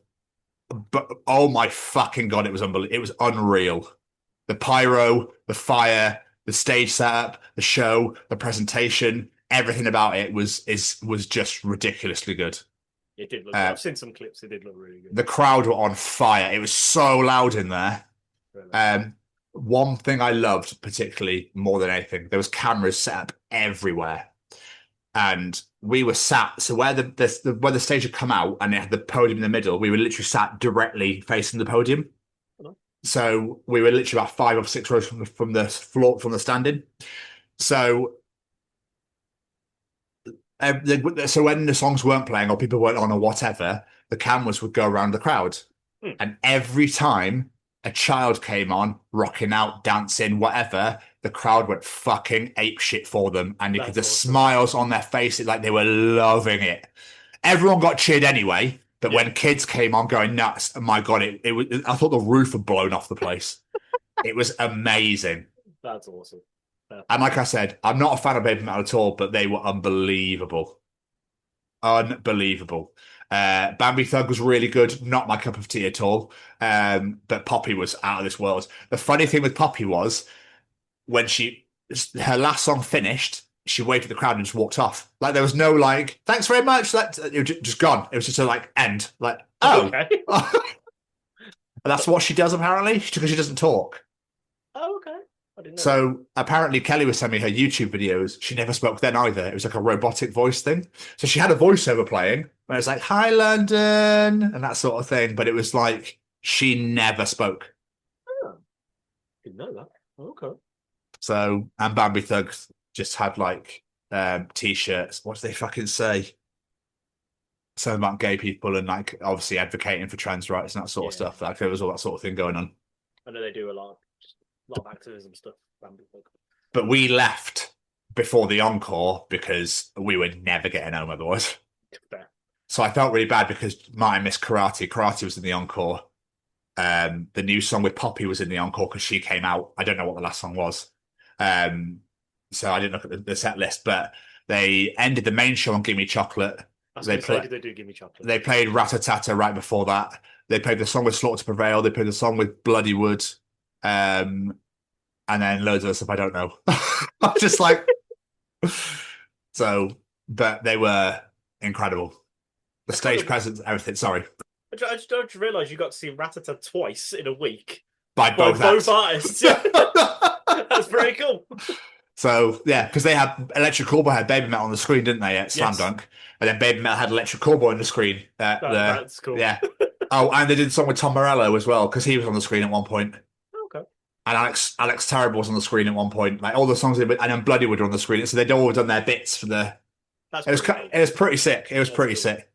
but oh my fucking God, it was unbelievable. It was unreal. The pyro, the fire, the stage setup, the show, the presentation, everything about it was just ridiculously good. It did look. I've seen some clips. It did look really good. The crowd were on fire. It was so loud in there. Really? One thing I loved particularly more than anything, there was cameras set up everywhere, and we were sat. So where the stage had come out and it had the podium in the middle, we were literally sat directly facing the podium. Hello. So we were literally about 5 or 6 rows from the floor, from the standing. So when the songs weren't playing or people weren't on or whatever, the cameras would go around the crowd. And every time a child came on, rocking out, dancing, whatever, the crowd went fucking apeshit for them. And you could the smiles on their faces, like they were loving it. Everyone got cheered anyway, but when kids came on going nuts, oh my God, it was, I thought the roof had blown off the place. It was amazing. That's awesome. And like I said, I'm not a fan of BABYMETAL at all, but they were unbelievable. Unbelievable. Bambi Thug was really good. Not my cup of tea at all. But Poppy was out of this world. The funny thing with Poppy was when her last song finished, she waved to the crowd and just walked off. Like there was no like, thanks very much. It was just gone. It was just a like end. Like, oh. Okay. And that's what she does apparently, because she doesn't talk. Oh, okay. So apparently Kelly was sending me her YouTube videos. She never spoke then either. It was like a robotic voice thing. So she had a voiceover playing where it's like, hi, London, and that sort of thing. But it was like, she never spoke. Oh, didn't know that. Okay. So, and Bambi Thug just had like T-shirts. What do they fucking say? Something about gay people and like obviously advocating for trans rights and that sort of stuff. Like there was all that sort of thing going on. I know they do a lot of activism stuff. But we left before the encore because we were never getting home otherwise. Fair. So I felt really bad because Martin missed Karate. Karate was in the encore. The new song with Poppy was in the encore because she came out. I don't know what the last song was. So I didn't look at the set list, but they ended the main show on Gimme Chocolate. They do Gimme Chocolate. They played Ratatata right before that. They played the song with Slaughter to Prevail. They played the song with Bloody Wood. And then loads of other stuff I don't know. I'm just like, so, but they were incredible. The stage presence, everything. Sorry. I just don't realise you got to see Ratata twice in a week. By both artists. That's pretty cool. So, yeah, because they had Electric Callboy had BABYMETAL on the screen, didn't they, at Slam Dunk? And then BABYMETAL had Electric Callboy on the screen. That's cool. Yeah. Oh, and they did a song with Tom Morello as well, because he was on the screen at one point. Okay. And Alex Terrible was on the screen at one point. Like all the songs, and then Bloody Wood were on the screen. So they'd all done their bits for the. It was pretty sick. It was pretty sick.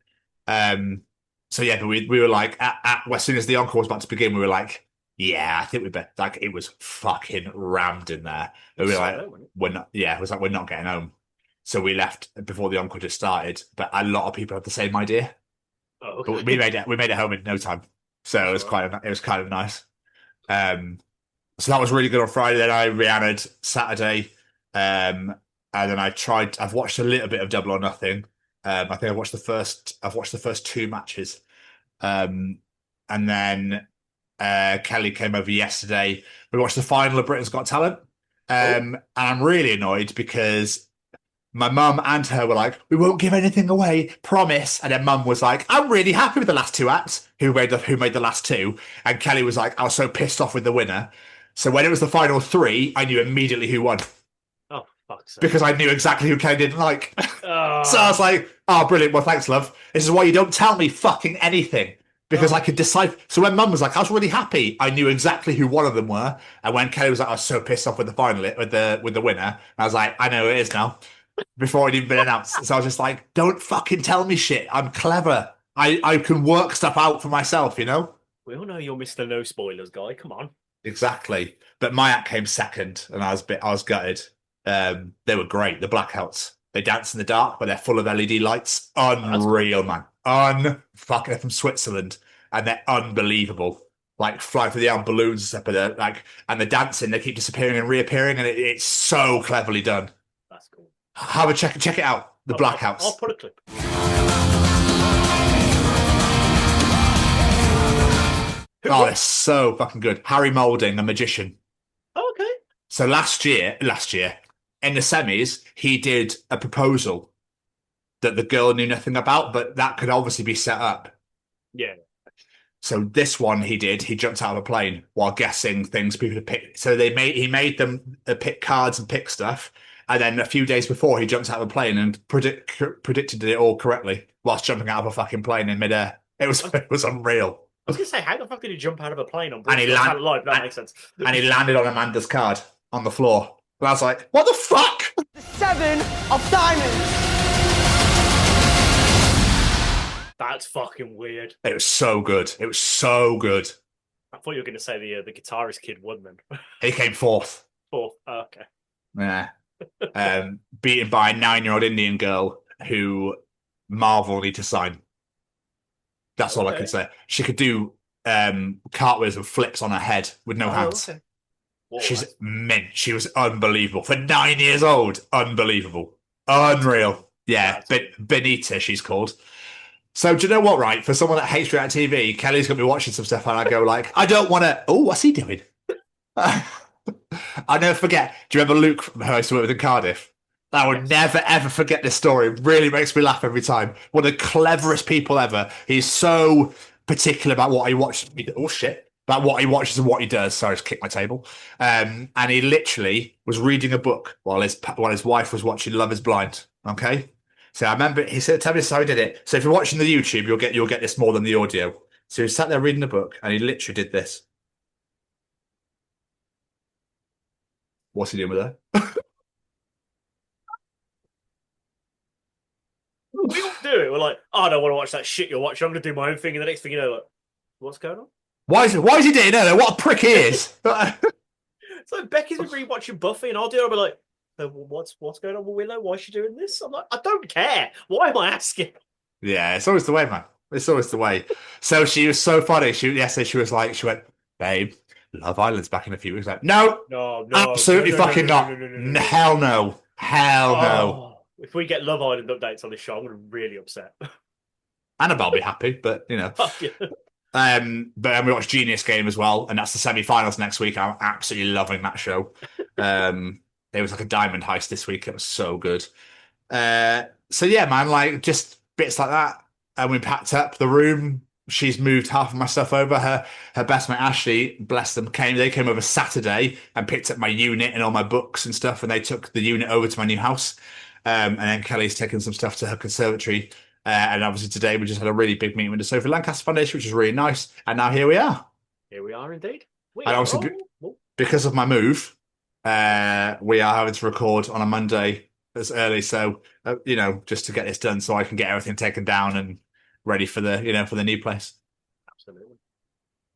So yeah, but we were like, as soon as the encore was about to begin, we were like, yeah, I think we better. Like it was fucking rammed in there. We were like, we're not. Yeah, it was like we're not getting home. So we left before the encore just started. But a lot of people had the same idea. Oh, okay. But we made it home in no time. So it was kind of nice. So that was really good on Friday. Then I Rihanna'd Saturday, and then I've watched a little bit of Double or Nothing. I think I've watched the first two matches, and then Kelly came over yesterday. We watched the final of Britain's Got Talent, and I'm really annoyed because my mum and her were like, "We won't give anything away, promise." And then mum was like, "I'm really happy with the last two acts. Who made the last two?" And Kelly was like, "I was so pissed off with the winner." So when it was the final three, I knew immediately who won. Oh, fuck's sake. Because I knew exactly who Kelly didn't like. Oh. So I was like, "Oh, brilliant. Well, thanks, love. This is why you don't tell me fucking anything." Because I could decide. So when mum was like, "I was really happy," I knew exactly who one of them were. And when Kelly was like, "I was so pissed off with the final, with the winner," I was like, "I know who it is now." Before it had even been announced. So I was just like, "Don't fucking tell me shit. I'm clever. I can work stuff out for myself, you know?" We all know you're Mr. No Spoilers guy. Come on. Exactly. But my act came second, and I was gutted. They were great. The Blackouts. They dance in the dark, but they're full of LED lights. Unreal, man. Fucking, they're from Switzerland, and they're unbelievable. Like flying through the air on balloons and stuff. But and the dancing, they keep disappearing and reappearing, and it's so cleverly done. That's cool. Have a check it out. The Blackouts. I'll put a clip. Oh, it's so fucking good. Harry Moulding, a magician. Oh, okay. So last year, in the semis, he did a proposal that the girl knew nothing about, but that could obviously be set up. Yeah. So this one he jumped out of a plane while guessing things people had picked. So he made them pick cards and pick stuff. And then a few days before, he jumped out of a plane and predicted it all correctly whilst jumping out of a fucking plane in midair. It was unreal. I was going to say, how the fuck did he jump out of a plane on Britain's Got Talent Live? That makes sense. And he landed on Amanda's card on the floor. And I was like, what the fuck? The 7 of diamonds. That's fucking weird. It was so good. It was so good. I thought you were going to say the guitarist kid won then. He came fourth. Fourth? Oh, okay. Yeah. Beaten by a 9-year-old Indian girl who Marvel need to sign. That's all I can say. She could do cartwheels and flips on her head with no hands. Okay. Whoa, she's mint. She was unbelievable. For 9 years old, unbelievable. Unreal. Yeah, Benita, she's called. So do you know what, right? For someone that hates reality TV, Kelly's going to be watching some stuff and I go like, I don't want to... Oh, what's he doing? I'll never forget. Do you remember Luke from who I used to work with in Cardiff? I would never, ever forget this story. It really makes me laugh every time. One of the cleverest people ever. He's so particular about what he watches. Oh, shit. About what he watches and what he does. Sorry, I just kicked my table. And he literally was reading a book while his wife was watching Love is Blind. Okay? So I remember, he said, tell me how he did it. So if you're watching the YouTube, you'll get this more than the audio. So he sat there reading a book and he literally did this. What's he doing with her? We all do it. We're like, oh, I don't want to watch that shit you're watching. I'm going to do my own thing. And the next thing you know, like, what's going on? Why is he doing that? What a prick he is. So Becky's been rewatching Buffy and I'll be like, what's going on with Willow? Why is she doing this? I'm like, I don't care. Why am I asking? Yeah, it's always the way, man. It's always the way. So she was so funny. Yesterday she went, babe, Love Island's back in a few weeks. Like, no, absolutely fucking not. Hell no. Hell no. If we get Love Island updates on this show, I'm going to be really upset. Annabelle will be happy, but, you know. Yeah. But then we watched Genius Game as well, and that's the semi-finals next week. I'm absolutely loving that show. It was like a diamond heist this week. It was so good. So yeah, man, like just bits like that. And we packed up the room. She's moved half of my stuff over. Her best mate Ashley, bless them, they came over Saturday and picked up my unit and all my books and stuff, and they took the unit over to my new house. And then Kelly's taken some stuff to her conservatory. And obviously today we just had a really big meeting with the Sophie Lancaster Foundation, which was really nice. And now here we are. Here we are indeed. And also because of my move, we are having to record on a Monday as early. So, just to get this done so I can get everything taken down and ready for the, for the new place. Absolutely.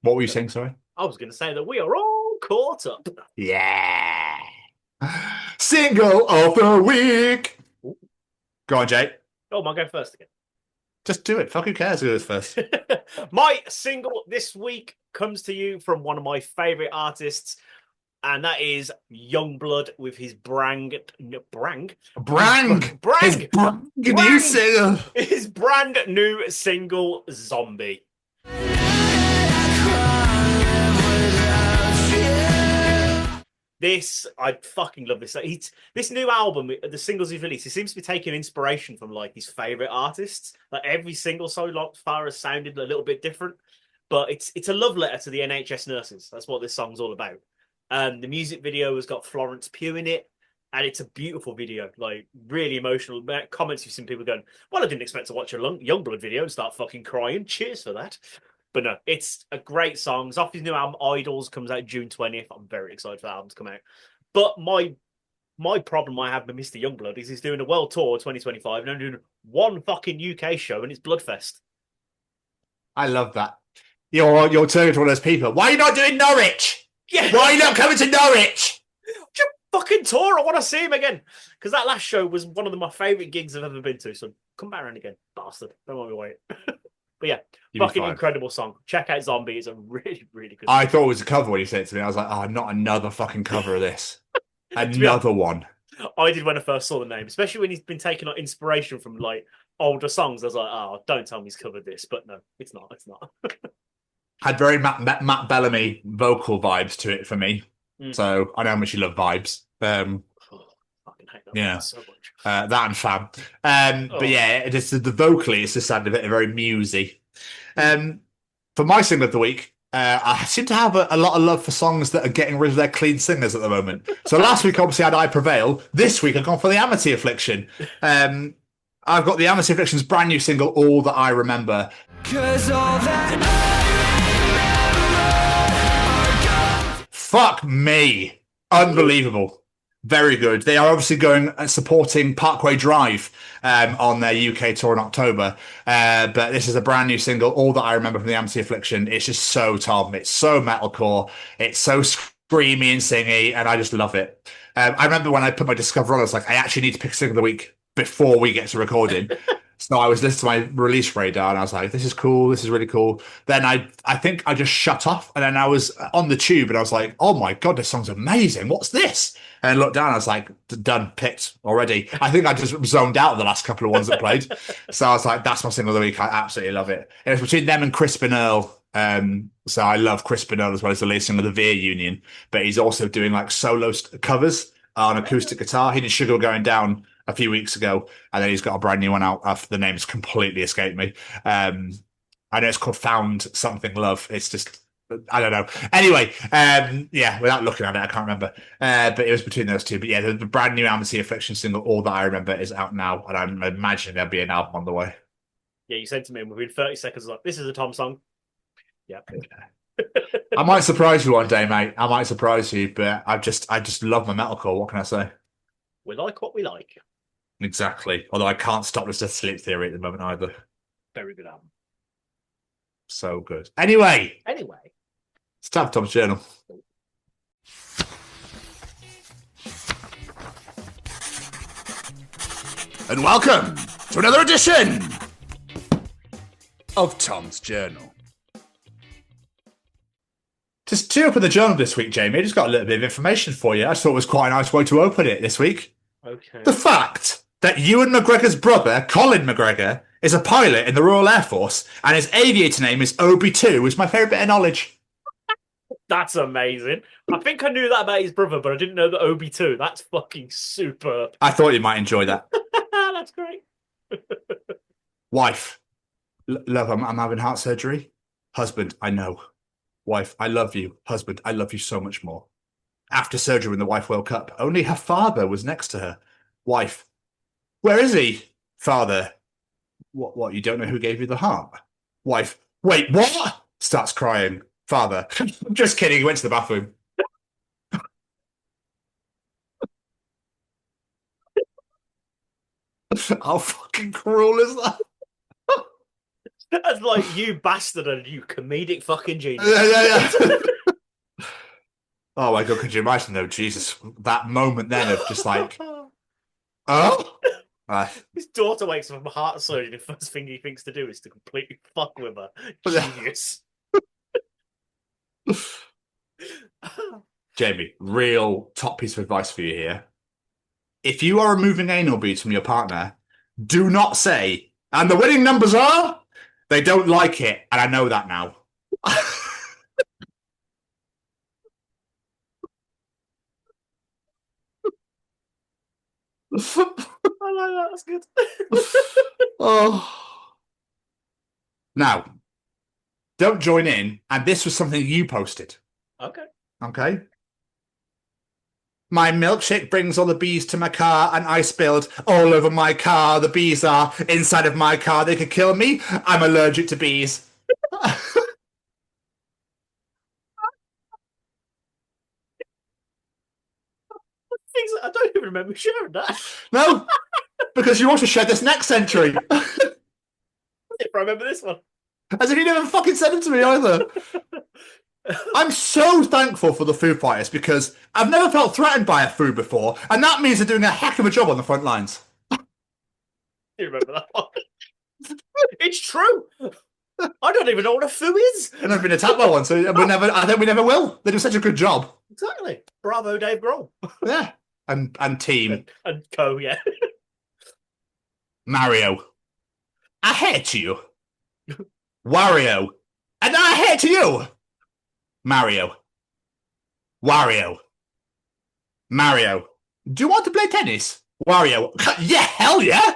What were you saying, sorry? I was going to say that we are all caught up. Yeah. Single of the week. Ooh. Go on, Jay. Oh, am I going first again? Just do it. Fuck, who cares who goes first? My single this week comes to you from one of my favourite artists, and that is Youngblood with his brand new single. His brand new single, Zombie. I fucking love this. This new album, the singles he's released, he seems to be taking inspiration from like his favourite artists. Like every single so far has sounded a little bit different, but it's a love letter to the NHS nurses. That's what this song's all about. The music video has got Florence Pugh in it, and it's a beautiful video, like really emotional. Comments you've seen people going, well, I didn't expect to watch a Youngblood video and start fucking crying. Cheers for that. But no, it's a great song. It's off his new album, Idols, comes out June 20th. I'm very excited for that album to come out. But my problem I have with Mr. Youngblood is he's doing a world tour 2025 and only doing one fucking UK show, and it's Bloodfest. I love that. You're turning to one of those people. Why are you not doing Norwich? Yeah. Why are you not coming to Norwich? Just fucking tour. I want to see him again. Because that last show was one of my favourite gigs I've ever been to. So come back around again. Bastard. Don't want me wait. But yeah, fucking incredible song. Check out Zombie. It's a really, really good song. I thought it was a cover when you said it to me. I was like, oh, not another fucking cover of this. Another one. I did when I first saw the name, especially when he's been taking like, inspiration from like older songs. I was like, oh, don't tell me he's covered this. But no, it's not. It's not. Had very Matt Bellamy vocal vibes to it for me. So I know how much you love vibes. Fucking hate that so much. That and Fab. But yeah, the vocally, it's just sounded very musy. For my single of the week, I seem to have a lot of love for songs that are getting rid of their clean singers at the moment. So last week, obviously, I had I Prevail. This week, I've gone for the Amity Affliction. I've got the Amity Affliction's brand new single, All That I Remember. 'Cause all that fuck me. Unbelievable. Very good. They are obviously going and supporting Parkway Drive on their UK tour in October. But this is a brand new single, All That I Remember from the Amity Affliction. It's just so Tom. It's so metalcore. It's so screamy and singy, and I just love it. I remember when I put my Discover on, I was like, I actually need to pick a single of the week before we get to recording. So I was listening to my release radar and I was like, this is cool. This is really cool. Then I think I just shut off, and then I was on the tube and I was like, oh my God, this song's amazing. What's this? And I looked down, I was like, done, picked already. I think I just zoned out the last couple of ones that played. So I was like, that's my single of the week. I absolutely love it. It was between them and Crispin Earl. So I love Crispin Earl as well as the lead singer of the Veer Union, but he's also doing like solo covers on acoustic guitar. He did Sugar Going Down a few weeks ago, and then he's got a brand new one out. The name's completely escaped me. I know it's called Found Something Love. It's just, I don't know. Anyway, yeah, without looking at it, I can't remember. But it was between those two. But yeah, the brand new Amity Affliction single, All That I Remember, is out now, and I'm imagining there'll be an album on the way. Yeah, you said to me within 30 seconds, like, this is a Tom song. Yeah. I might surprise you one day, mate. I might surprise you, but I just love my metalcore. What can I say? We like what we like. Exactly. Although I can't stop listening to Sleep Theory at the moment either. Very good album. So good. Anyway. It's time for Tom's Journal. And welcome to another edition of Tom's Journal. To open the journal this week, Jamie, I just got a little bit of information for you. I thought it was quite a nice way to open it this week. Okay. The fact that Ewan McGregor's brother, Colin McGregor, is a pilot in the Royal Air Force, and his aviator name is Obi-2, which is my favourite bit of knowledge. That's amazing. I think I knew that about his brother, but I didn't know that Obi-2. That's fucking superb. I thought you might enjoy that. That's great. Wife, love, I'm having heart surgery. Husband, I know. Wife, I love you. Husband, I love you so much more. After surgery, when the wife woke up, only her father was next to her. Wife, where is he? Father, what, you don't know who gave you the heart? Wife, wait, what? Starts crying. Father, just kidding, he went to the bathroom. How fucking cruel is that? That's like, you bastard and you comedic fucking genius. Yeah. Oh my God, could you imagine though, Jesus, that moment then of just like, oh? His daughter wakes up from heart surgery, the first thing he thinks to do is to completely fuck with her. Genius. Jamie, real top piece of advice for you here. If you are removing anal beads from your partner, do not say, and the winning numbers are, they don't like it, and I know that now. I like that, that's good. Oh. Now, don't join in, and this was something you posted. Okay? My milkshake brings all the bees to my car, and I spilled all over my car. The bees are inside of my car. They could kill me. I'm allergic to bees. I don't even remember sharing that. No, because you want to share this next century. If I remember this one. As if you never fucking said it to me either. I'm so thankful for the Foo Fighters because I've never felt threatened by a Foo before, and that means they're doing a heck of a job on the front lines. You remember that one? It's true. I don't even know what a Foo is. I've never been attacked by one, so I think we never will. They do such a good job. Exactly. Bravo, Dave Grohl. Yeah. And team. And co, yeah. Mario. I hate you. Wario. And I hate you. Mario. Wario. Mario. Do you want to play tennis? Wario. Yeah, hell yeah.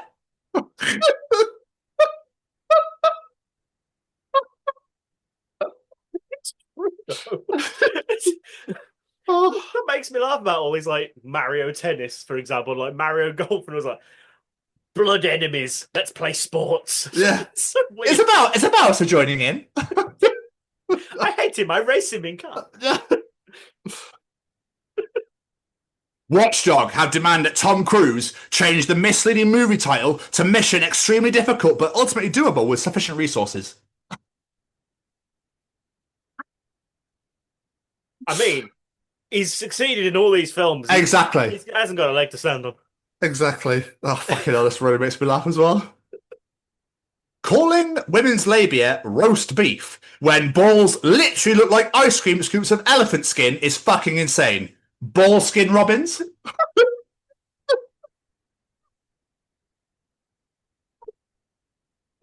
That makes me laugh about all these like Mario tennis, for example, like Mario golf, and it was like blood enemies. Let's play sports. Yeah, so it's about us joining in. I hate him. I race him in car. Watchdog have demanded that Tom Cruise change the misleading movie title to Mission Extremely Difficult but Ultimately Doable with Sufficient Resources. I mean, he's succeeded in all these films. Exactly. He hasn't got a leg to stand on. Exactly. Oh, fucking hell, this really makes me laugh as well. Calling women's labia roast beef when balls literally look like ice cream scoops of elephant skin is fucking insane. Ball skin Robbins?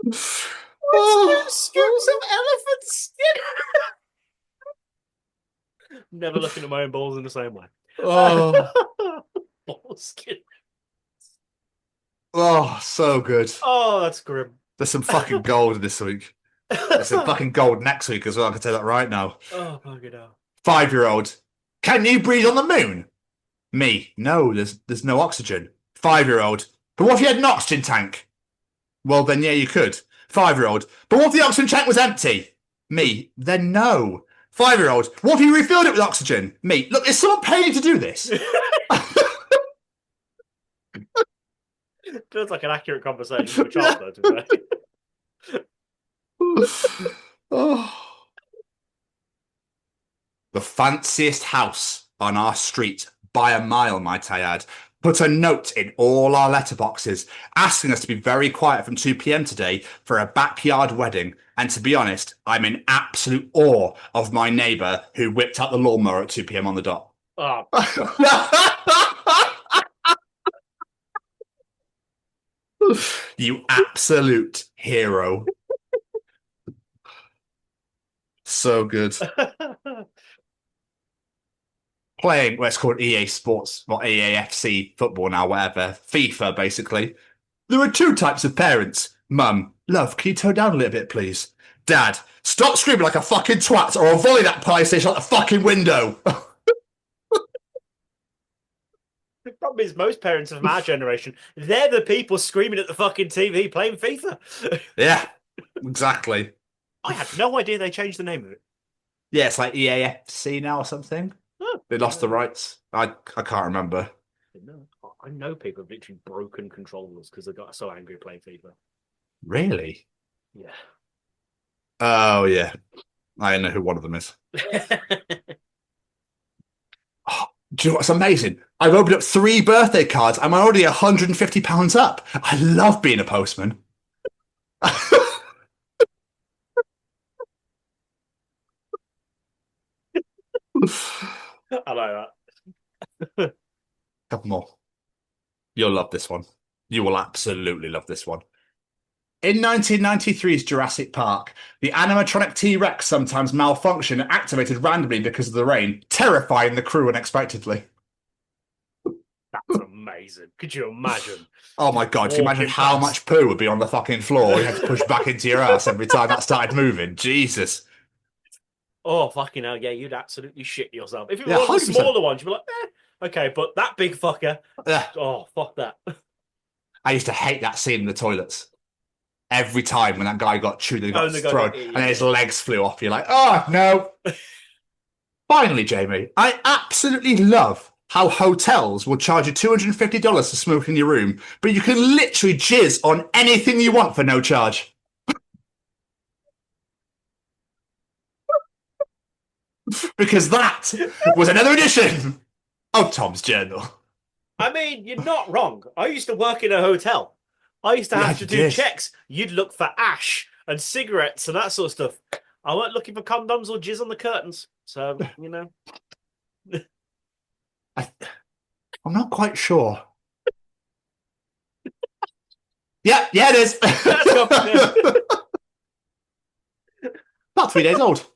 Scoops of elephant skin. Never looking at my own balls in the same way. Oh. Ball skin. Oh, so good. Oh, that's grim. There's some fucking gold this week. There's some fucking gold next week as well. I can tell you that right now. Oh, fucking hell. 5-year-old. Can you breathe on the moon? Me. No, there's no oxygen. 5-year-old. But what if you had an oxygen tank? Well, then yeah, you could. 5-year-old. But what if the oxygen tank was empty? Me. Then no. 5-year-old. What if you refilled it with oxygen? Me. Look, is someone paying you to do this? Feels like an accurate conversation with a child, though, today. Oh. The fanciest house on our street by a mile, might I add, put a note in all our letterboxes asking us to be very quiet from 2 p.m. today for a backyard wedding. And to be honest, I'm in absolute awe of my neighbour who whipped out the lawnmower at 2 p.m. on the dot. Oh. You absolute hero. So good. Playing, well, it's called EA Sports, or EAFC football now, whatever. FIFA, basically. There are two types of parents. Mum, love, can you tone down a little bit, please? Dad, stop screaming like a fucking twat or I'll volley that PlayStation out the fucking window. The problem is most parents of our generation, they're the people screaming at the fucking TV playing FIFA. Yeah, exactly. I had no idea they changed the name of it. Yeah, it's like EAFC now or something. Oh, They lost the rights. I can't remember. I know people have literally broken controllers because they got so angry playing FIFA. Really? Yeah. Oh, yeah. I know who one of them is. Oh, do you know what's amazing? I've opened up 3 birthday cards. I'm already £150 up. I love being a postman. I like that. Couple more. You'll love this one. You will absolutely love this one. In 1993's Jurassic Park, the animatronic T-Rex sometimes malfunctioned and activated randomly because of the rain, terrifying the crew unexpectedly. That's amazing. Could you imagine? Oh my god, can you imagine how much poo would be on the fucking floor? You had to push back into your ass every time that started moving. Jesus. Oh, fucking hell, yeah, you'd absolutely shit yourself. If it Yeah, was the 100%. smaller ones, you'd be like, okay, but that big fucker, Yeah. oh, fuck that. I used to hate that scene in the toilets. Every time when that guy got chewed and got the guy thrown, got eaten, and then his legs flew off, you're like, oh, no. Finally, Jamie, I absolutely love how hotels will charge you $250 to smoke in your room, but you can literally jizz on anything you want for no charge. Because that was another edition of Tom's Journal. I mean, you're not wrong. I used to work in a hotel. I used to have to do checks. You'd look for ash and cigarettes and that sort of stuff. I weren't looking for condoms or jizz on the curtains. So, you know. I'm not quite sure. Yeah, it is. About 3 days old.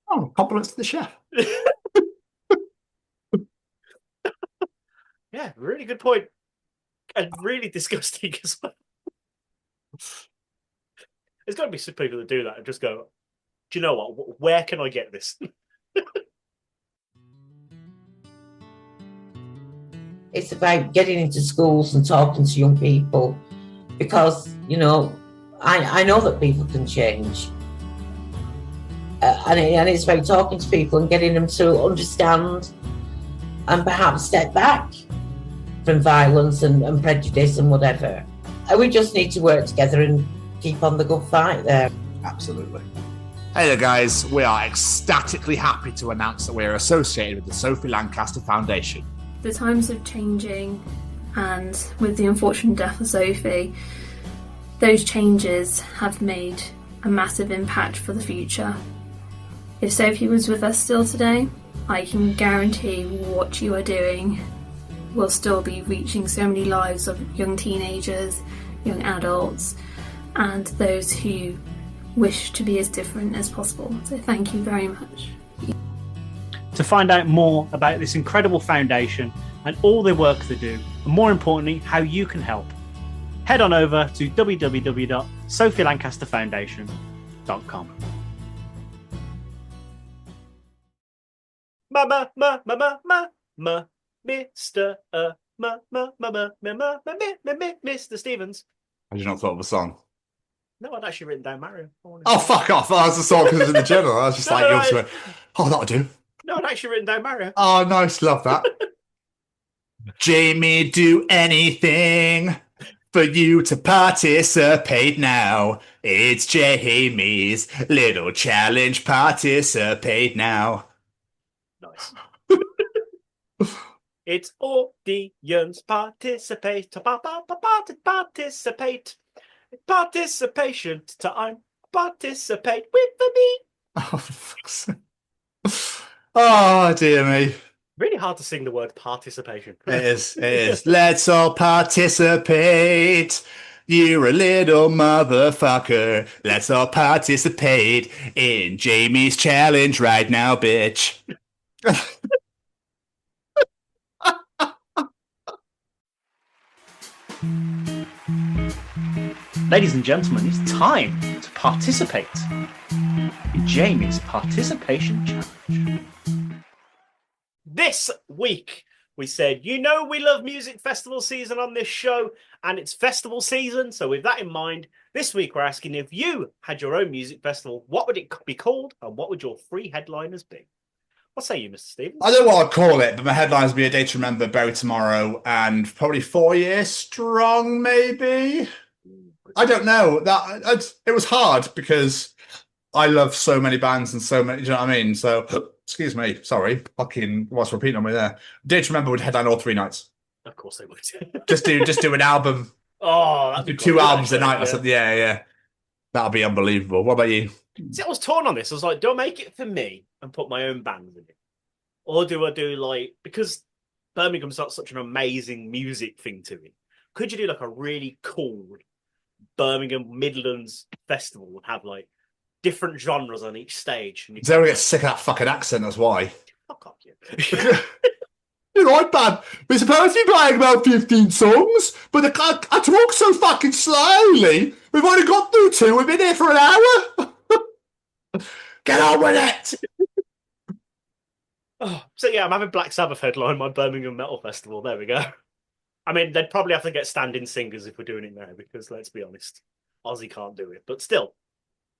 Oh, compliments to the chef. Yeah, really good point. And really disgusting as well. There's got to be some people that do that and just go, do you know what? Where can I get this? It's about getting into schools and talking to young people because, you know, I know that people can change. And it's about talking to people and getting them to understand and perhaps step back from violence and prejudice and whatever. And we just need to work together and keep on the good fight there. Absolutely. Hey there, guys. We are ecstatically happy to announce that we are associated with the Sophie Lancaster Foundation. The times are changing, and with the unfortunate death of Sophie, those changes have made a massive impact for the future. If Sophie was with us still today, I can guarantee what you are doing will still be reaching so many lives of young teenagers, young adults, and those who wish to be as different as possible. So thank you very much. To find out more about this incredible foundation and all the work they do, and more importantly, how you can help, head on over to www.sophielancasterfoundation.com. Mr. Stevens. Had you not thought of a song? No, I'd actually written down Mario. Oh, fuck off. That was the song because it's in the general. I was just oh, that'll do. No, I'd actually written down Mario. Oh, nice. Love that. Jamie, do anything for you to participate now. It's Jamie's little challenge. Participate now. Nice. It's audience participate. Participate. Participation time. Participate with me. Oh, for fuck's sake. Oh, dear me. Really hard to sing the word participation. It is. It is. Let's all participate. You're a little motherfucker. Let's all participate in Jamie's challenge right now, bitch. Ladies and gentlemen, it's time to participate in Jamie's participation challenge. This week, we said, you know, we love music festival season on this show, and it's festival season. So with that in mind, this week we're asking, if you had your own music festival, what would it be called, and what would your 3 headliners be? What say you, Mr. Stevens? I don't know what I'd call it, but my headlines would be A Day to Remember, Bury Tomorrow, and probably 4 Years Strong, maybe? I don't know. It was hard because I love so many bands and so many, do you know what I mean? So, excuse me, sorry, fucking was repeating on me there. Day to Remember would headline all 3 nights. Of course they would. just do an album. Oh, that'd be do 2 cool, albums a actually, night or something. Yeah. That'll be unbelievable. What about you? See, I was torn on this. I was like, do I make it for me and put my own bands in it? Or do I do like, because Birmingham's got such an amazing music thing to it, could you do like a really cool Birmingham Midlands festival and have like different genres on each stage? And Zero gets sick of that fucking accent, that's why. Fuck off, you. You're right, man. We're supposed to be playing about 15 songs, but I talk so fucking slowly. We've only got through 2. We've been here for an hour. Get on with it. Oh, so yeah, I'm having Black Sabbath headline my Birmingham Metal Festival. There we go. I mean, they'd probably have to get stand-in singers if we're doing it now, because let's be honest, Ozzy can't do it. But still,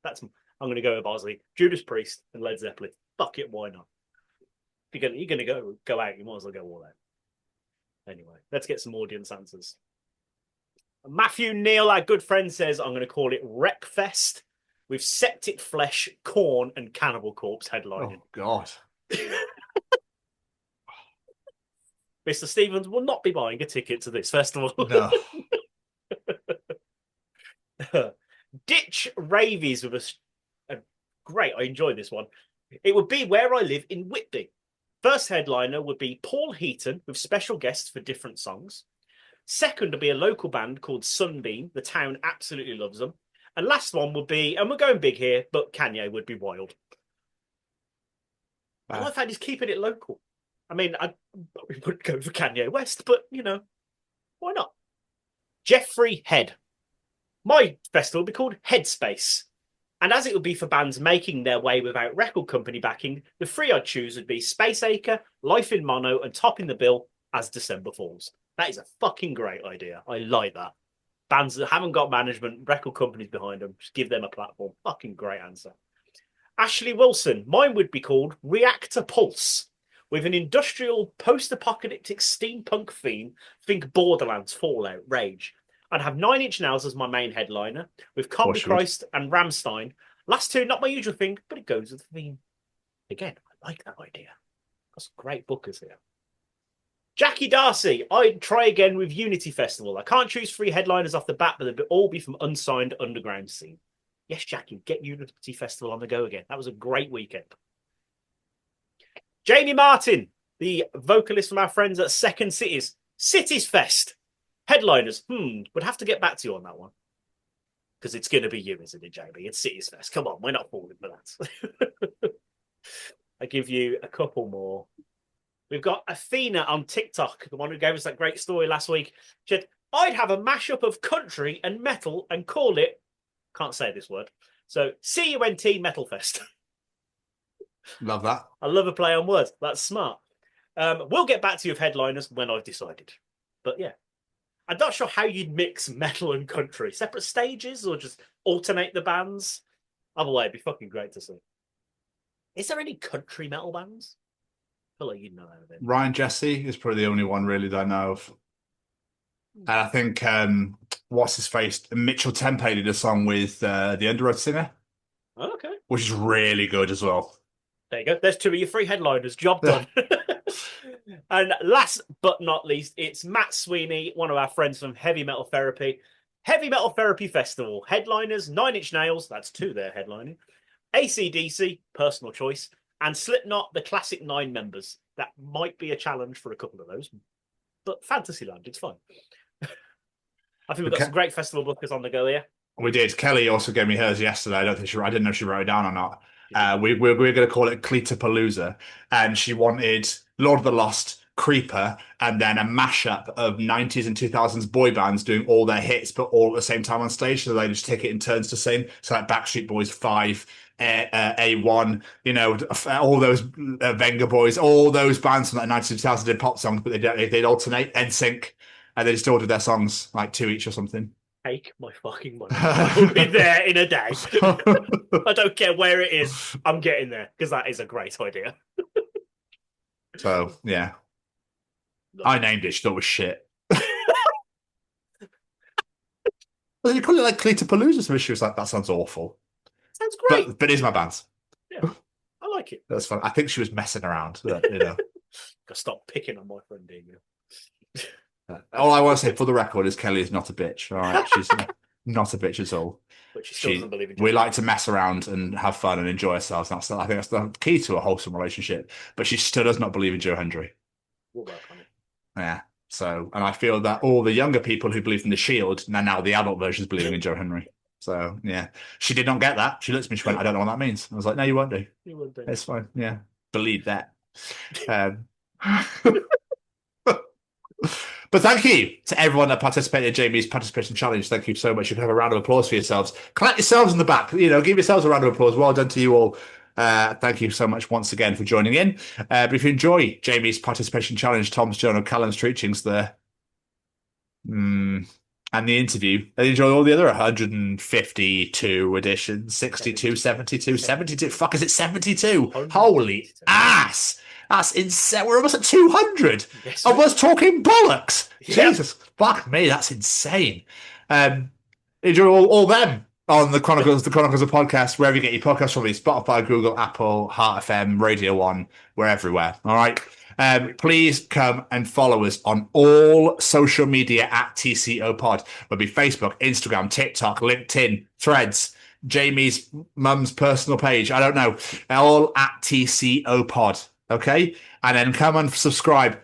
I'm going to go with Ozzy, Judas Priest, and Led Zeppelin. Fuck it, why not? If you're going to go out, you might as well go all out. Anyway, let's get some audience answers. Matthew Neal, our good friend, says I'm going to call it Wreckfest with Septic Flesh, Korn, and Cannibal Corpse headlining. Oh God. Mr. Stevens will not be buying a ticket to this festival. No. Ditch Ravies with a great, I enjoyed this one. It would be Where I Live in Whitby. First headliner would be Paul Heaton with special guests for different songs. Second would be a local band called Sunbeam. The town absolutely loves them. And last one would be, and we're going big here, but Kanye would be wild. I like how he's keeping it local. I mean, I probably wouldn't go for Kanye West, but, you know, why not? Jeffrey Head. My festival would be called Headspace. And as it would be for bands making their way without record company backing, the 3 I'd choose would be Space Acre, Life in Mono, and topping the bill as December Falls. That is a fucking great idea. I like that. Bands that haven't got management, record companies behind them, just give them a platform. Fucking great answer. Ashley Wilson. Mine would be called Reactor Pulse. With an industrial post-apocalyptic steampunk theme, think Borderlands, Fallout, Rage. I'd have 9 Inch Nails as my main headliner, with Comedy Christ and Rammstein. Last 2, not my usual thing, but it goes with the theme. Again, I like that idea. Got some great bookers here. Jackie Darcy. I'd try again with Unity Festival. I can't choose 3 headliners off the bat, but they'd all be from unsigned underground scene. Yes, Jackie, get Unity Festival on the go again. That was a great weekend. Jamie Martin, the vocalist from our friends at Second Cities. Cities Fest. Headliners. Would have to get back to you on that one. Because it's going to be you, isn't it, Jamie? It's Cities Fest. Come on, we're not falling for that. I give you a couple more. We've got Athena on TikTok, the one who gave us that great story last week. She said, I'd have a mashup of country and metal and call it, can't say this word, so CUNT Metal Fest. Love that. I love a play on words. That's smart. We'll get back to you with headliners when I've decided. But yeah, I'm not sure how you'd mix metal and country. Separate stages or just alternate the bands? Either way, it'd be fucking great to see. Is there any country metal bands? I feel like you'd know that. Ryan Jesse is probably the only one really that I know of. And I think, what's his face? Mitchell Tempe did a song with the Underoath singer. Oh, okay. Which is really good as well. There you go. There's 2 of your 3 headliners. Job done. And last but not least, it's Matt Sweeney, one of our friends from Heavy Metal Therapy. Heavy Metal Therapy Festival. Headliners, 9 Inch Nails. That's 2 there headlining. AC/DC, personal choice. and Slipknot, the classic 9 members. That might be a challenge for a couple of those, but Fantasyland, it's fine. I think we've got some great festival bookers on the go here. We did. Kelly also gave me hers yesterday. I didn't know if she wrote it down or not. We're going to call it Cleatapalooza, and she wanted Lord of the Lost, Creeper, and then a mashup of 90s and 2000s boy bands doing all their hits, but all at the same time on stage. So they just take it in turns to sing. So like Backstreet Boys 5, A1, you know, all those Venga Boys, all those bands from the 90s and 2000s did pop songs, but they'd alternate NSYNC, and they just ordered their songs like 2 each or something. Take my fucking money. I'll be there in a day. I don't care where it is. I'm getting there because that is a great idea. So, yeah. I named it. She thought it was shit. Well, you call it like Cleatapalooza, so she was like, that sounds awful. Sounds great. But it's my band. Yeah, I like it. That's fun. I think she was messing around. You know. Gotta stop picking on my friend Daniel. All I want to say for the record is Kelly is not a bitch. All right, she's not a bitch at all. But she still doesn't believe in we like to mess around and have fun and enjoy ourselves. I think that's the key to a wholesome relationship. But she still does not believe in Joe Hendry. We'll work on it. Yeah. So, and I feel that all the younger people who believed in the Shield, now the adult versions believing in Joe Henry. So, yeah. She did not get that. She looked at me, she went, I don't know what that means. I was like, no, you won't do. You won't do. It's fine. Yeah. Believe that. But thank you to everyone that participated in Jamie's participation challenge. Thank you so much. You can have a round of applause for yourselves. Clap yourselves in the back. You know, give yourselves a round of applause. Well done to you all. Thank you so much once again for joining in. But if you enjoy Jamie's participation challenge, Tom's journal, Callum's Treachings there, and the interview, and enjoy all the other 152 editions, 62, 72, 72. Fuck, is it 72? Holy ass. That's insane. We're almost at 200. Yes, I was talking bollocks. Yeah. Jesus, fuck me, that's insane. Enjoy all them on the Chronicles of Podcast, wherever you get your podcasts from, Spotify, Google, Apple, Heart FM, Radio 1, we're everywhere. All right. Please come and follow us on all social media at TCO Pod. Whether it be Facebook, Instagram, TikTok, LinkedIn, Threads, Jamie's mum's personal page. I don't know. All at TCO Pod. Okay, and then come and subscribe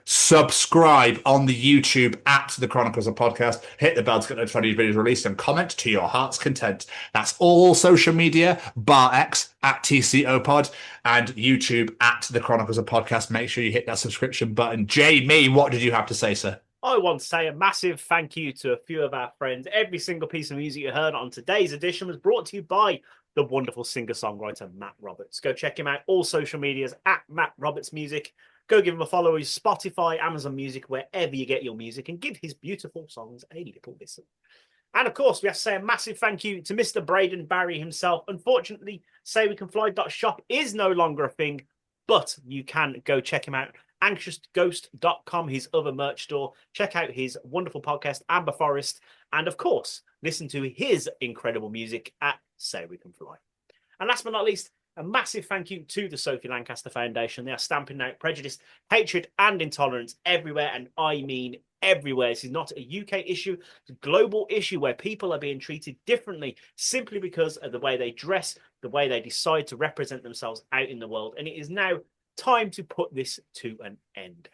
on the YouTube at the Chronicles of Podcast. Hit the bell to get notified of videos released and comment to your heart's content. That's all social media, bar X at TCO Pod and YouTube at the Chronicles of Podcast. Make sure you hit that subscription button. Jamie, what did you have to say, sir? I want to say a massive thank you to a few of our friends. Every single piece of music you heard on today's edition was brought to you by the wonderful singer-songwriter Matt Roberts. Go check him out. All social medias at Matt Roberts Music. Go give him a follow. He's Spotify, Amazon Music, wherever you get your music, and give his beautiful songs a little listen. And of course, we have to say a massive thank you to Mr. Braden Barry himself. Unfortunately, SayWeCanFly.shop is no longer a thing, but you can go check him out. AnxiousGhost.com, his other merch store. Check out his wonderful podcast, Amber Forest. And of course, listen to his incredible music at Say We Can Fly. And last but not least, a massive thank you to the Sophie Lancaster Foundation. They are stamping out prejudice, hatred, and intolerance everywhere. And I mean everywhere. This is not a UK issue. It's a global issue where people are being treated differently simply because of the way they dress, the way they decide to represent themselves out in the world. And it is now time to put this to an end.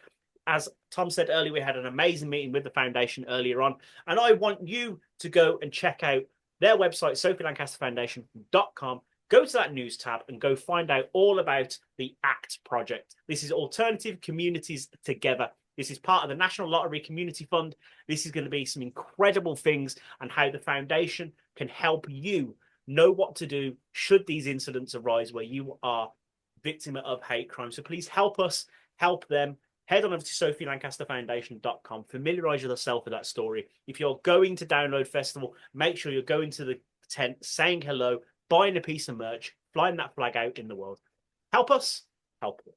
As Tom said earlier, we had an amazing meeting with the foundation earlier on, and I want you to go and check out their website, sophielancasterfoundation.com. Go to that news tab and go find out all about the ACT project. This is Alternative Communities Together. This is part of the National Lottery Community Fund. This is going to be some incredible things and how the foundation can help you know what to do should these incidents arise where you are victim of hate crime. So please help us, help them. Head on over to sophielancasterfoundation.com. Familiarise yourself with that story. If you're going to Download Festival, make sure you're going to the tent, saying hello, buying a piece of merch, flying that flag out in the world. Help us, help them.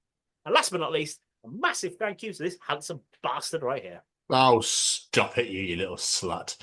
And last but not least, a massive thank you to this handsome bastard right here. Oh, stop it, you little slut.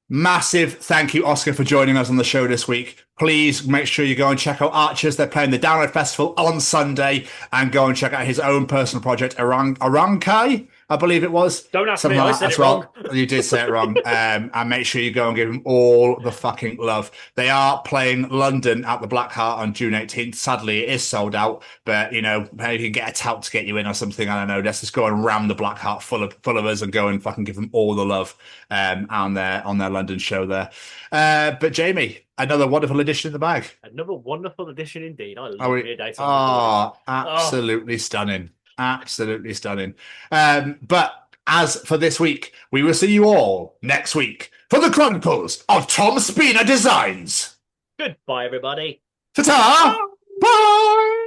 Massive thank you, Oscar, for joining us on the show this week. Please make sure you go and check out Archers. They're playing the Download Festival on Sunday, and go and check out his own personal project, Arankai. I believe it was. Don't ask Something me, I like said that it as well. wrong. You did say it wrong. And make sure you go and give them all the fucking love. They are playing London at the Black Heart on June 18th. Sadly, it is sold out, but maybe you can get a tout to get you in or something. I don't know. Let's just go and ram the Black Heart full of us and go and fucking give them all the love on their London show there. But Jamie, another wonderful addition in the bag. Another wonderful addition indeed. I love me a date. Absolutely stunning. Absolutely stunning. But as for this week, we will see you all next week for the Chronicles of Tom Spina Designs. Goodbye, everybody. Ta-ta! Bye!